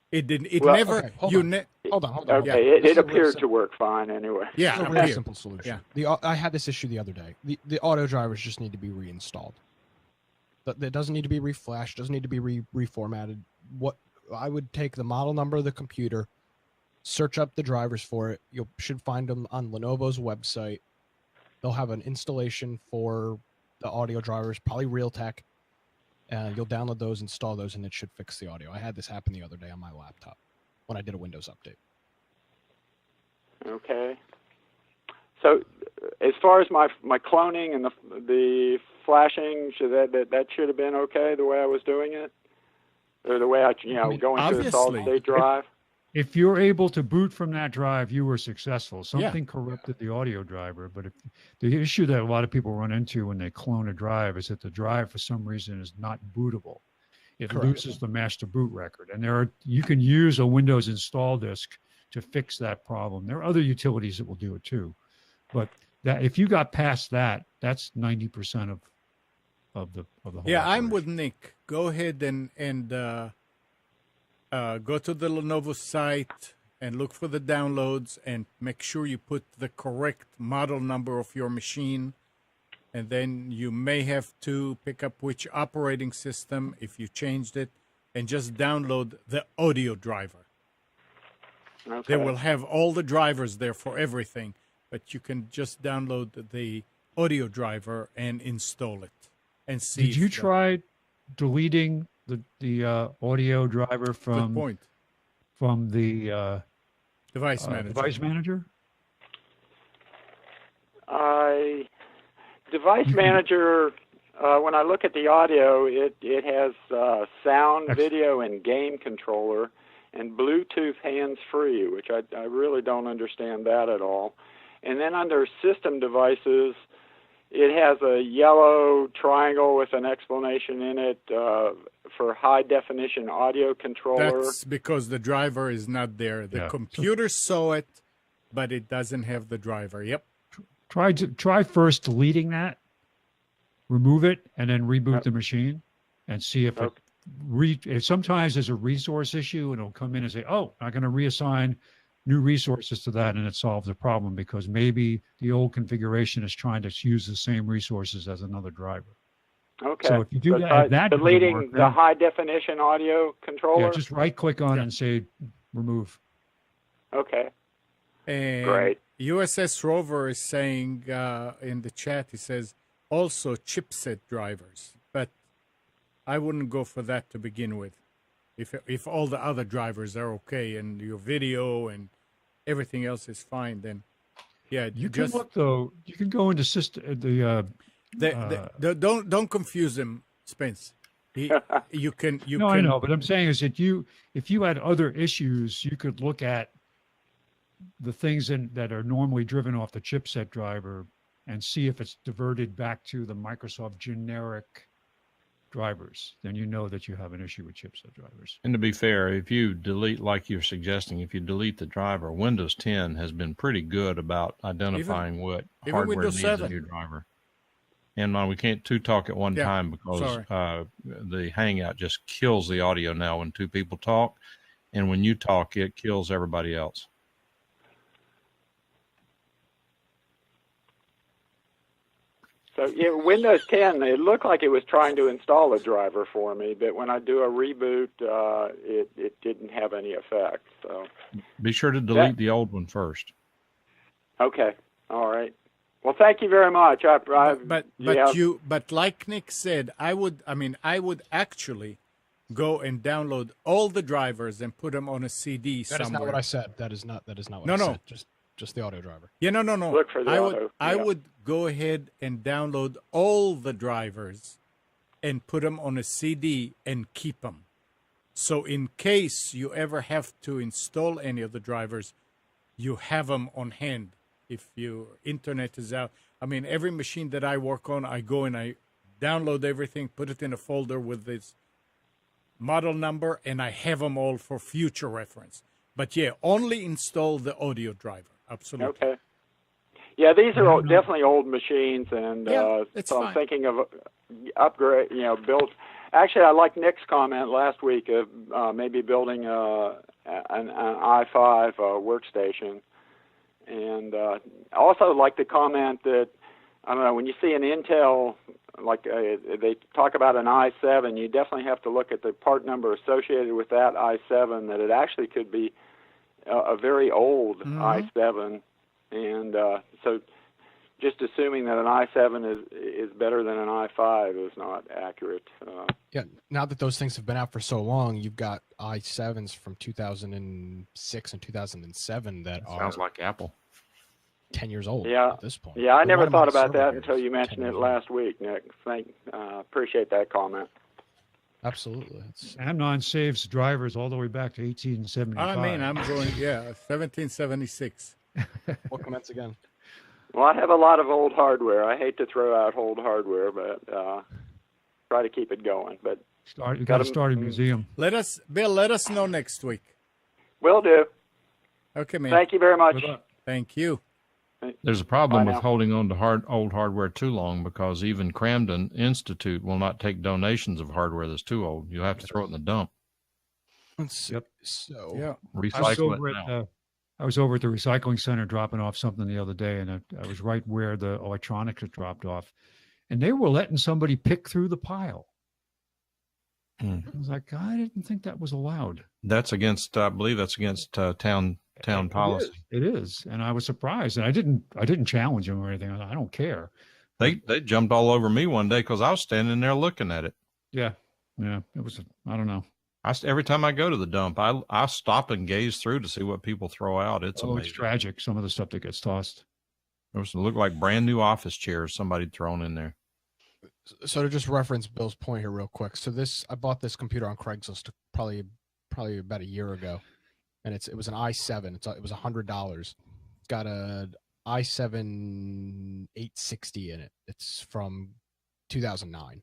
It didn't. It Well, never. okay, hold you on. Hold on. Okay, Yeah. it appeared to work fine anyway. Yeah, It's a up real here. simple solution. Yeah. I had this issue the other day. The auto drivers just need to be reinstalled. It doesn't need to be reflashed. Doesn't need to be reformatted. What I would take the model number of the computer, search up the drivers for it. You should find them on Lenovo's website. They'll have an installation for the audio drivers, probably Realtek. And you'll download those, install those, and it should fix the audio. I had this happen the other day on my laptop when I did a Windows update. Okay. So, as far as my cloning and the flashing, that should have been okay the way I was doing it, or the way going to a solid state drive. If you're able to boot from that drive, you were successful. Something corrupted the audio driver, but if the issue that a lot of people run into when they clone a drive is that the drive, for some reason, is not bootable. It loses the master boot record, and you can use a Windows install disk to fix that problem. There are other utilities that will do it too, but that if you got past that, that's 90% of the whole. Yeah, operation. I'm with Nick. Go ahead and go to the Lenovo site and look for the downloads and make sure you put the correct model number of your machine. And then you may have to pick up which operating system if you changed it, and just download the audio driver. Okay. They will have all the drivers there for everything, but you can just download the audio driver and install it and see. Did you try deleting the audio driver Good point. from the Device manager. device manager? Device manager. When I look at the audio, it has sound, video, and game controller, and Bluetooth hands-free, which I really don't understand that at all. And then under system devices, it has a yellow triangle with an explanation in it for high-definition audio controller. That's because the driver is not there. The computer saw it, but it doesn't have the driver. Yep. Try first deleting that, remove it, and then reboot the machine, and see if if sometimes there's a resource issue, and it'll come in and say, "Oh, I'm going to reassign new resources to that," and it solves the problem because maybe the old configuration is trying to use the same resources as another driver. Okay. So if you do that deleting the high-definition audio controller. Yeah, just right-click on it and say remove. Okay. And Great. USS Rover is saying in the chat, he says, also chipset drivers. But I wouldn't go for that to begin with. If all the other drivers are okay and your video and everything else is fine, then you can look though. You can go into system don't confuse him, Spence. You can. I know, but I'm saying is that if you had other issues, you could look at the things that are normally driven off the chipset driver and see if it's diverted back to the Microsoft generic drivers. Then you know that you have an issue with chipset drivers. And to be fair, if you delete, like you're suggesting, if you delete the driver, Windows 10 has been pretty good about identifying what hardware Windows needs 7. a new driver. And we can't two talk at one time because the Hangout just kills the audio now when two people talk. And when you talk, it kills everybody else. So Windows 10, it looked like it was trying to install a driver for me, but when I do a reboot, it didn't have any effect. So be sure to delete the old one first. Okay, all right. Well, thank you very much. But like Nick said, I would actually go and download all the drivers and put them on a CD somewhere. That is not what I said. That is not what I said. Just the audio driver. Yeah, no. Look for the audio. I would go ahead and download all the drivers and put them on a CD and keep them. So in case you ever have to install any of the drivers, you have them on hand. If your internet is out, every machine that I work on, I go and I download everything, put it in a folder with this model number, and I have them all for future reference. But only install the audio driver. Absolutely. Okay. Yeah, these are definitely old machines, and it's so fine. I'm thinking of upgrade. Build. Actually, I like Nick's comment last week of maybe building an i5 workstation. And also like the comment that, I don't know, when you see an Intel, like they talk about an i7, you definitely have to look at the part number associated with that i7, that it actually could be a very old i7. And so just assuming that an i7 is better than an i5 is not accurate. Yeah, now that those things have been out for so long, you've got i7s from 2006 and 2007 that Sounds like Apple. 10 years old Yeah. at this point. Yeah, I But never one of my thought about server that gears until you is mentioned 10 it years last week, Nick. Appreciate that comment. old. Absolutely. It's, Amnon saves drivers all the way back to 1875. I mean, I'm going, 1776. what comments again? Well, I have a lot of old hardware. I hate to throw out old hardware, but try to keep it going. But You got to start a museum. Bill, let us know next week. will do. Okay, man. Thank you very much. Good luck. Thank you. There's a problem Bye with now. holding on to old hardware too long, because even Cramden Institute will not take donations of hardware that's too old. You'll have to throw it in the dump. Yep. So, Yeah. Recycle it now. I was over at the recycling center dropping off something the other day, and I was right where the electronics had dropped off, and they were letting somebody pick through the pile. Hmm. I was like, I didn't think that was allowed. That's against, I believe that's against town policy. It is, and I was surprised, and I didn't challenge them or anything. I don't care. They jumped all over me one day because I was standing there looking at it. Yeah, it was. I don't know. Every time I go to the dump, I stop and gaze through to see what people throw out. It's amazing. It's tragic. Some of the stuff that gets tossed. It looked like brand new office chairs somebody'd thrown in there. so to just reference Bill's point here real quick. So I bought this computer on Craigslist probably about a year ago, and it was an i7. It was $100. It's got a i7 860 in it. It's from 2009.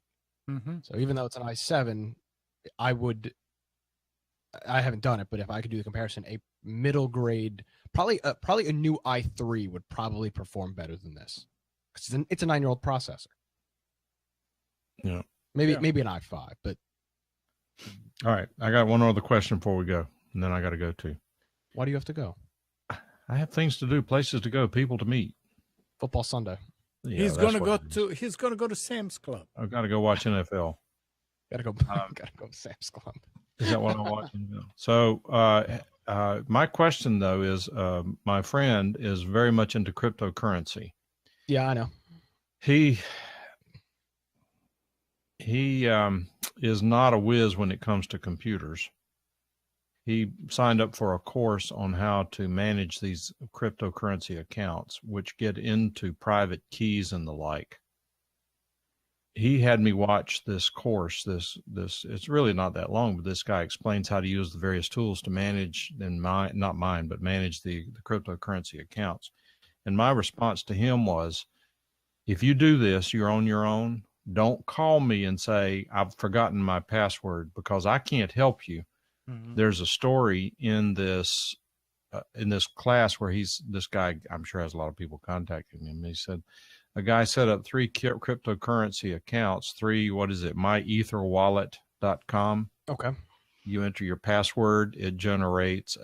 Mm-hmm. So even though it's an i7, I haven't done it, but if I could do the comparison, a middle grade, probably a new i3 would probably perform better than this. It's a 9-year-old processor. Yeah. Maybe an i5, but All right. I got one other question before we go, and then I got to go too. why do you have to go? I have things to do, places to go, people to meet. Football Sunday. Yeah, He's that's going to what go it is. he's going to go to Sam's Club. I've got to go watch NFL. Gotta go to Sam's Club. Is that what I'm watching? No. So, my question though is, my friend is very much into cryptocurrency. Yeah, I know. He is not a whiz when it comes to computers. He signed up for a course on how to manage these cryptocurrency accounts, which get into private keys and the like. He had me watch this course. This it's really not that long, but this guy explains how to use the various tools to manage, manage the cryptocurrency accounts. And my response to him was, if you do this, you're on your own. Don't call me and say, I've forgotten my password, because I can't help you. Mm-hmm. There's a story in this class where this guy, I'm sure has a lot of people contacting him. He said, a guy set up 3 cryptocurrency accounts, myetherwallet.com. Okay. You enter your password. It generates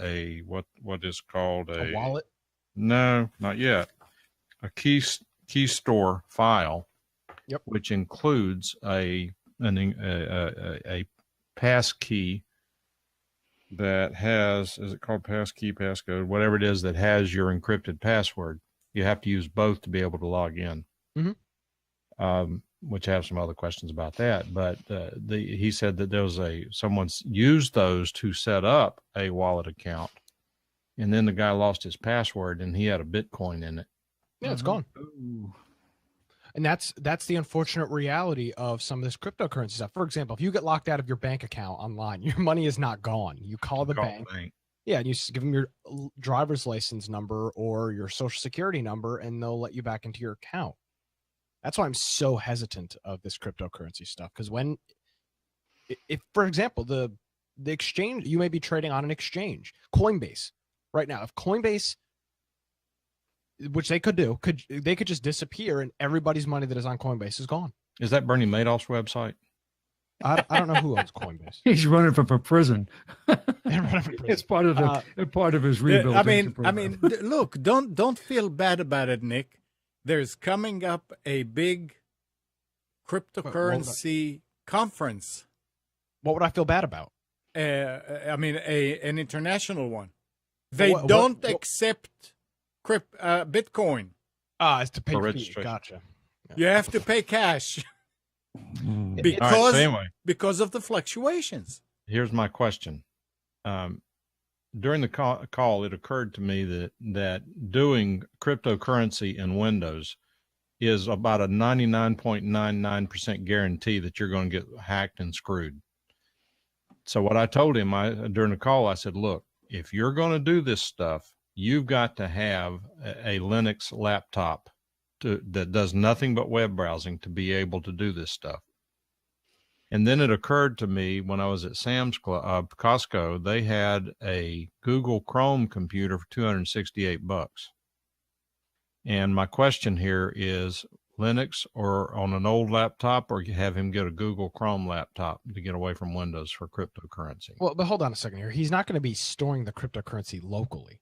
what is called A wallet? No, not yet. A key store file. Yep. Which includes a pass key that has, is it called passkey, passcode, whatever it is that has your encrypted password. You have to use both to be able to log in. Mm-hmm. Which I have some other questions about that. But he said that there was someone's used those to set up a wallet account, and then the guy lost his password, and he had a Bitcoin in it. Yeah, it's gone. Ooh. And that's the unfortunate reality of some of this cryptocurrency stuff. For example, if you get locked out of your bank account online, your money is not gone. You call the bank. Yeah, and you give them your driver's license number or your social security number, and they'll let you back into your account. That's why I'm so hesitant of this cryptocurrency stuff. Because if, for example, the exchange, you may be trading on an exchange, Coinbase, right now. If Coinbase, which they could do, they could just disappear, and everybody's money that is on Coinbase is gone. Is that Bernie Madoff's website? I don't know who owns Coinbase. He's running from prison. It's It's part of his rehabilitation program. Look, don't feel bad about it, Nick. There's coming up a big cryptocurrency conference. What would I feel bad about? An international one. They don't accept Bitcoin. It's to pay For fee. registration. Gotcha. You have to pay cash because All right, so anyway, because of the fluctuations. here's my question. During the call, it occurred to me that doing cryptocurrency in Windows is about a 99.99% guarantee that you're going to get hacked and screwed. So what I told him during the call, I said, look, if you're going to do this stuff, you've got to have a Linux laptop that does nothing but web browsing to be able to do this stuff. And then it occurred to me when I was at Costco, they had a Google Chrome computer for $268. And my question here is Linux or on an old laptop, or you have him get a Google Chrome laptop to get away from Windows for cryptocurrency? Well, but hold on a second here. He's not going to be storing the cryptocurrency locally.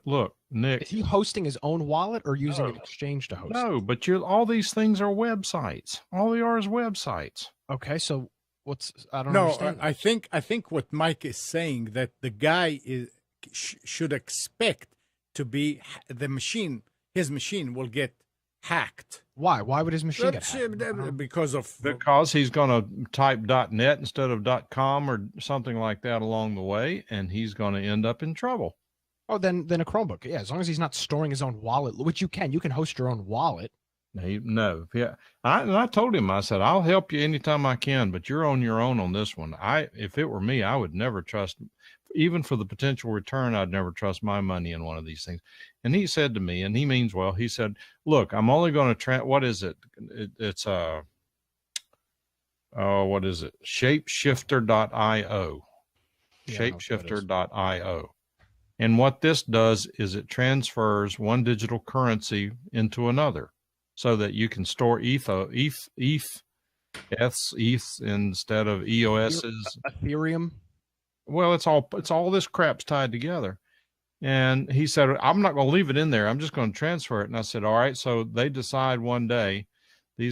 Look, Nick. Is he hosting his own wallet or using an exchange to host? No, but all these things are websites. All they are is websites. Okay, so I don't No, understand. I think what Mike is saying that the guy should expect to be his machine will get hacked. Why? Why would his machine get hacked? Because he's going to type .net instead of .com or something like that along the way, and he's going to end up in trouble. Oh, then a Chromebook. Yeah, as long as he's not storing his own wallet, which you can host your own wallet. No. Yeah. I told him, I said, I'll help you anytime I can, but you're on your own on this one. If it were me, I would never trust, even for the potential return, I'd never trust my money in one of these things. And he said to me, and he means well, he said, look, I'm only going to what is it? It's what is it? Shapeshifter.io. Shapeshifter.io. And what this does is it transfers one digital currency into another so that you can store ETH instead of EOS's. Ethereum. Well, it's all this crap's tied together. And he said, I'm not going to leave it in there. I'm just going to transfer it. And I said, all right. So these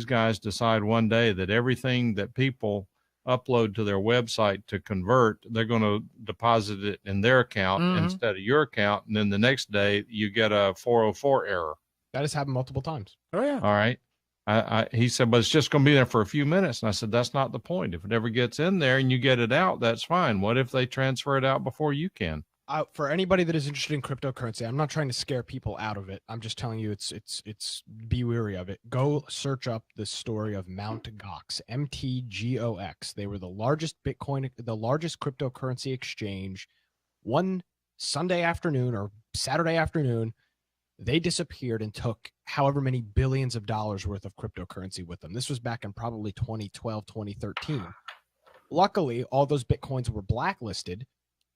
guys decide one day that everything that people upload to their website to convert, they're going to deposit it in their account instead of your account. And then the next day you get a 404 error. That has happened multiple times. Oh yeah. All right. He said, but it's just going to be there for a few minutes. And I said, that's not the point. If it ever gets in there and you get it out, that's fine. What if they transfer it out before you can? For anybody that is interested in cryptocurrency, I'm not trying to scare people out of it. I'm just telling you, it's be wary of it. Go search up the story of Mt. Gox, MTGOX. They were the largest cryptocurrency exchange. One Sunday afternoon or Saturday afternoon, they disappeared and took however many billions of dollars worth of cryptocurrency with them. This was back in probably 2012, 2013. Luckily, all those Bitcoins were blacklisted,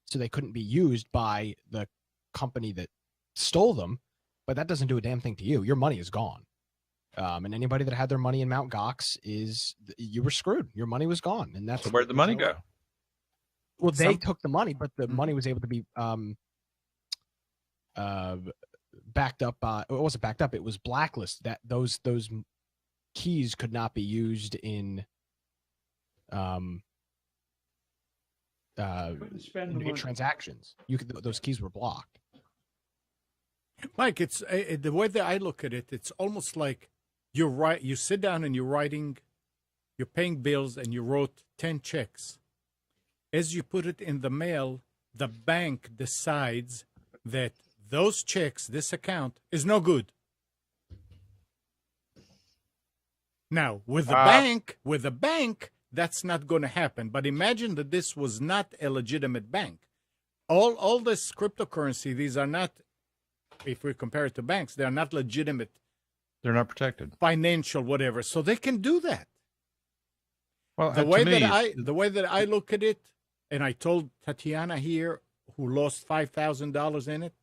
so they couldn't be used by the company that stole them, but that doesn't do a damn thing to you. Your money is gone. And anybody that had their money in Mt. Gox you were screwed. Your money was gone. And that's So where'd the money go? Well, they took the money, but the money was able to be backed up. It wasn't backed up. It was blacklisted. That those keys could not be used in transactions. Those keys were blocked. Mike, it's the way that I look at it. It's almost like you're right. You sit down and you're paying bills, and you wrote 10 checks. As you put it in the mail, the bank decides that those checks, this account, is no good. Now, with the bank, that's not going to happen. But imagine that this was not a legitimate bank. All this cryptocurrency, these are not, if we compare it to banks, they are not legitimate. They're not protected. Financial, whatever. So they can do that. Well, the way that I look at it, and I told Tatiana here, who lost $5,000 in it,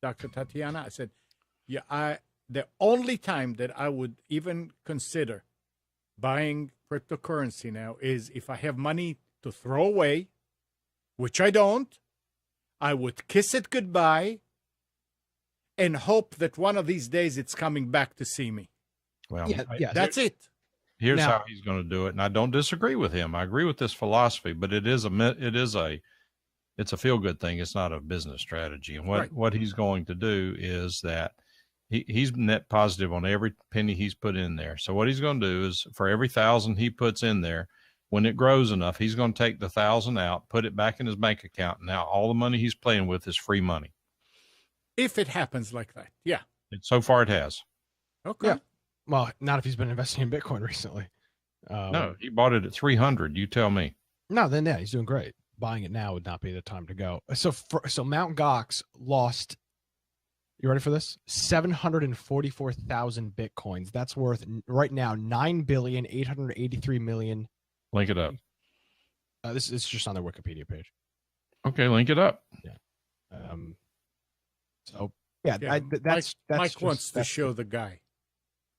Dr. Tatiana, I said, the only time that I would even consider buying cryptocurrency now is if I have money to throw away, which I don't, I would kiss it goodbye and hope that one of these days it's coming back to see me. Well, yeah, That's it. here's Now- how he's going to do it, and I don't disagree with him. I agree with this philosophy, but it's a feel good thing. It's not a business strategy. And Right. what he's going to do is that he's net positive on every penny he's put in there. So what he's going to do is for every 1,000 he puts in there, when it grows enough, he's going to take the 1,000 out, put it back in his bank account. Now all the money he's playing with is free money. If it happens like that. Yeah. And so far it has. Okay. Yeah. Well, not if he's been investing in Bitcoin recently. No, he bought it at 300. You tell me. No, then yeah, he's doing great. Buying it now would not be the time to go. So Mt. Gox lost. You ready for this? 744,000 Bitcoins. That's worth right now $9,883,000,000. Link it up. This is just on their Wikipedia page. Okay, link it up. So yeah, Yeah, that's Mike just- wants to that's- show the guy.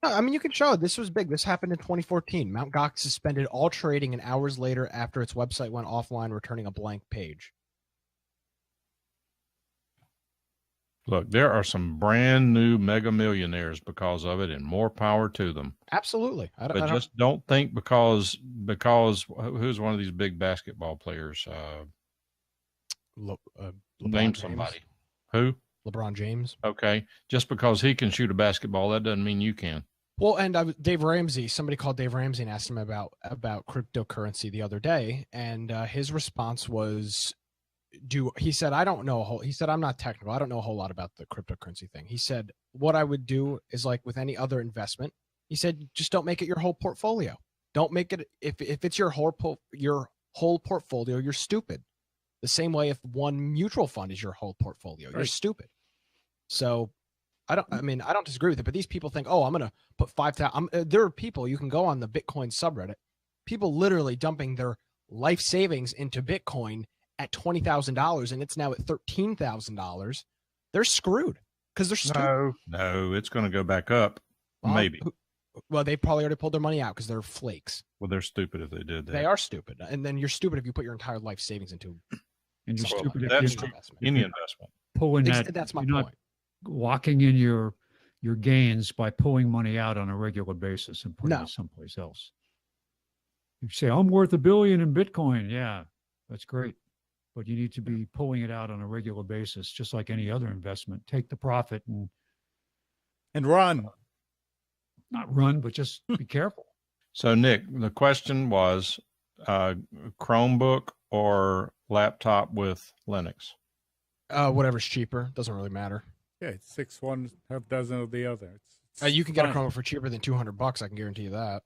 No, I mean, you can show it. This was big. This happened in 2014. Mt. Gox suspended all trading, and hours later, after its website went offline, returning a blank page. Look, there are some brand new mega millionaires because of it, and more power to them. Absolutely. But just don't think because who's one of these big basketball players? LeBron Name James. somebody. Who? LeBron James. Okay, just because he can shoot a basketball, that doesn't mean you can. Well, and Dave Ramsey. Somebody called Dave Ramsey and asked him about cryptocurrency the other day, and his response was, he said, I don't know he said, I'm not technical. I don't know a whole lot about the cryptocurrency thing. He said, what I would do is like with any other investment. He said, just don't make it your whole portfolio. Don't make it if it's your whole portfolio, you're stupid. The same way if one mutual fund is your whole portfolio, you're Right. stupid. So I don't disagree with it, but these people think, oh, I'm going to put 5,000. There are people, you can go on the Bitcoin subreddit, people literally dumping their life savings into Bitcoin at $20,000 and it's now at $13,000. They're screwed because they're stupid. No, it's going to go back up. Well, Maybe. Well, they probably already pulled their money out because they're flakes. Well, they're stupid if they did that. They are stupid. And then you're stupid if you put your entire life savings into And you're Well, stupid if that's you're investment. any investment. pulling that. That's my you're not point. locking in your gains by pulling money out on a regular basis and putting No. it someplace else. You say, I'm worth $1 billion in Bitcoin. Yeah, that's great. But you need to be pulling it out on a regular basis, just like any other investment. Take the profit and run. not run, but just be careful. So, Nick, the question was Chromebook or laptop with Linux? Whatever's cheaper. Doesn't really matter. Yeah, it's 6 one, half dozen of the other. It's You can get a fine. Chromebook for cheaper than $200. I can guarantee you that.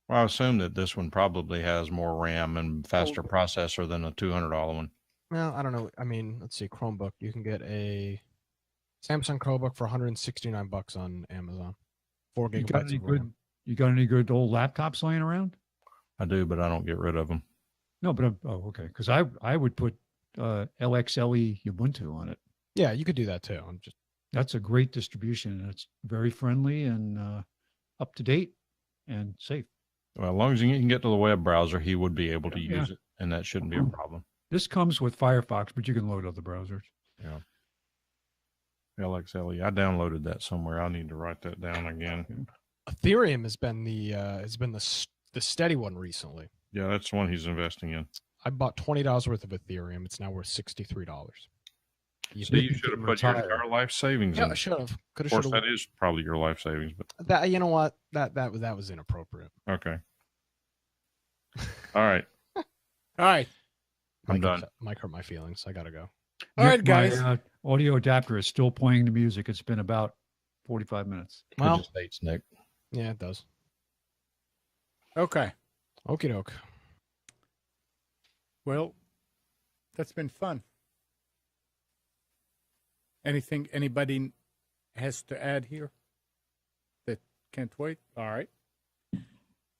Well, I assume that this one probably has more RAM and faster processor than a $200 one. Well, I don't know. I mean, let's see. Chromebook. You can get a Samsung Chromebook for $169 on Amazon. 4 You got gigabytes any of good? RAM. You got any good old laptops laying around? I do, but I don't get rid of them. No, but okay, because I would put LXLE Ubuntu on it. Yeah, you could do that too. That's a great distribution. And it's very friendly and up to date and safe. Well, as long as you can get to the web browser, he would be able to Yeah. use it, and that shouldn't be a problem. This comes with Firefox, but you can load other browsers. Yeah. LXLE. I downloaded that somewhere. I need to write that down again. Ethereum has been the steady one recently. Yeah, that's the one he's investing in. I bought $20 worth of Ethereum. It's now worth $63. So you should have put your retire. entire life savings Yeah, in. I should have. Could Of have. course, that is probably your life savings, but That you know what? That was inappropriate. okay. All right. All right. I'm done. Mike hurt my feelings. I gotta go. All right, Nick, guys. My audio adapter is still playing the music. It's been about 45 minutes. Well, Well, just hates Nick. yeah, it does. Okay. Okie doke. Well, that's been fun. Anything anybody has to add here that can't wait? All right.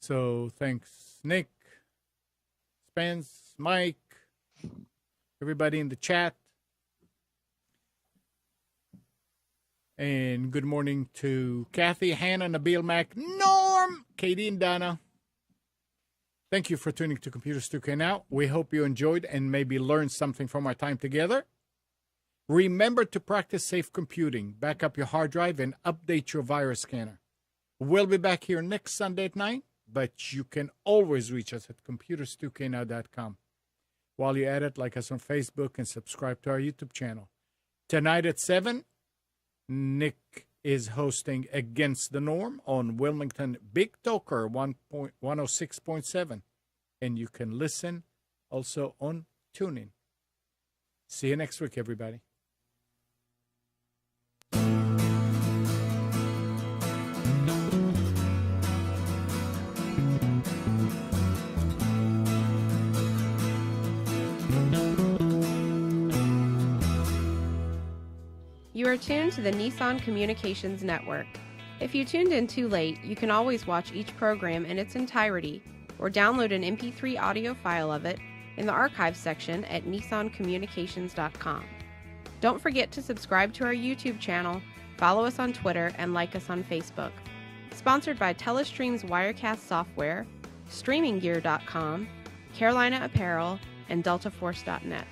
So thanks, Nick, Spence, Mike, everybody in the chat. And good morning to Kathy, Hannah, Nabil, Mac, Norm, Katie and Donna, thank you for tuning to Computers 2K Now. We hope you enjoyed and maybe learned something from our time together. Remember to practice safe computing. Back up your hard drive and update your virus scanner. We'll be back here next Sunday at 9, but you can always reach us at computers2know.com. While you're at it, like us on Facebook and subscribe to our YouTube channel. Tonight at 7, Nick is hosting Against the Norm on Wilmington Big Talker 106.7. And you can listen also on TuneIn. See you next week, everybody. You are tuned to the Nissan Communications Network. If you tuned in too late, you can always watch each program in its entirety or download an MP3 audio file of it in the archives section at nissancommunications.com. Don't forget to subscribe to our YouTube channel, follow us on Twitter, and like us on Facebook. Sponsored by Telestream's Wirecast software, StreamingGear.com, Carolina Apparel, and DeltaForce.net.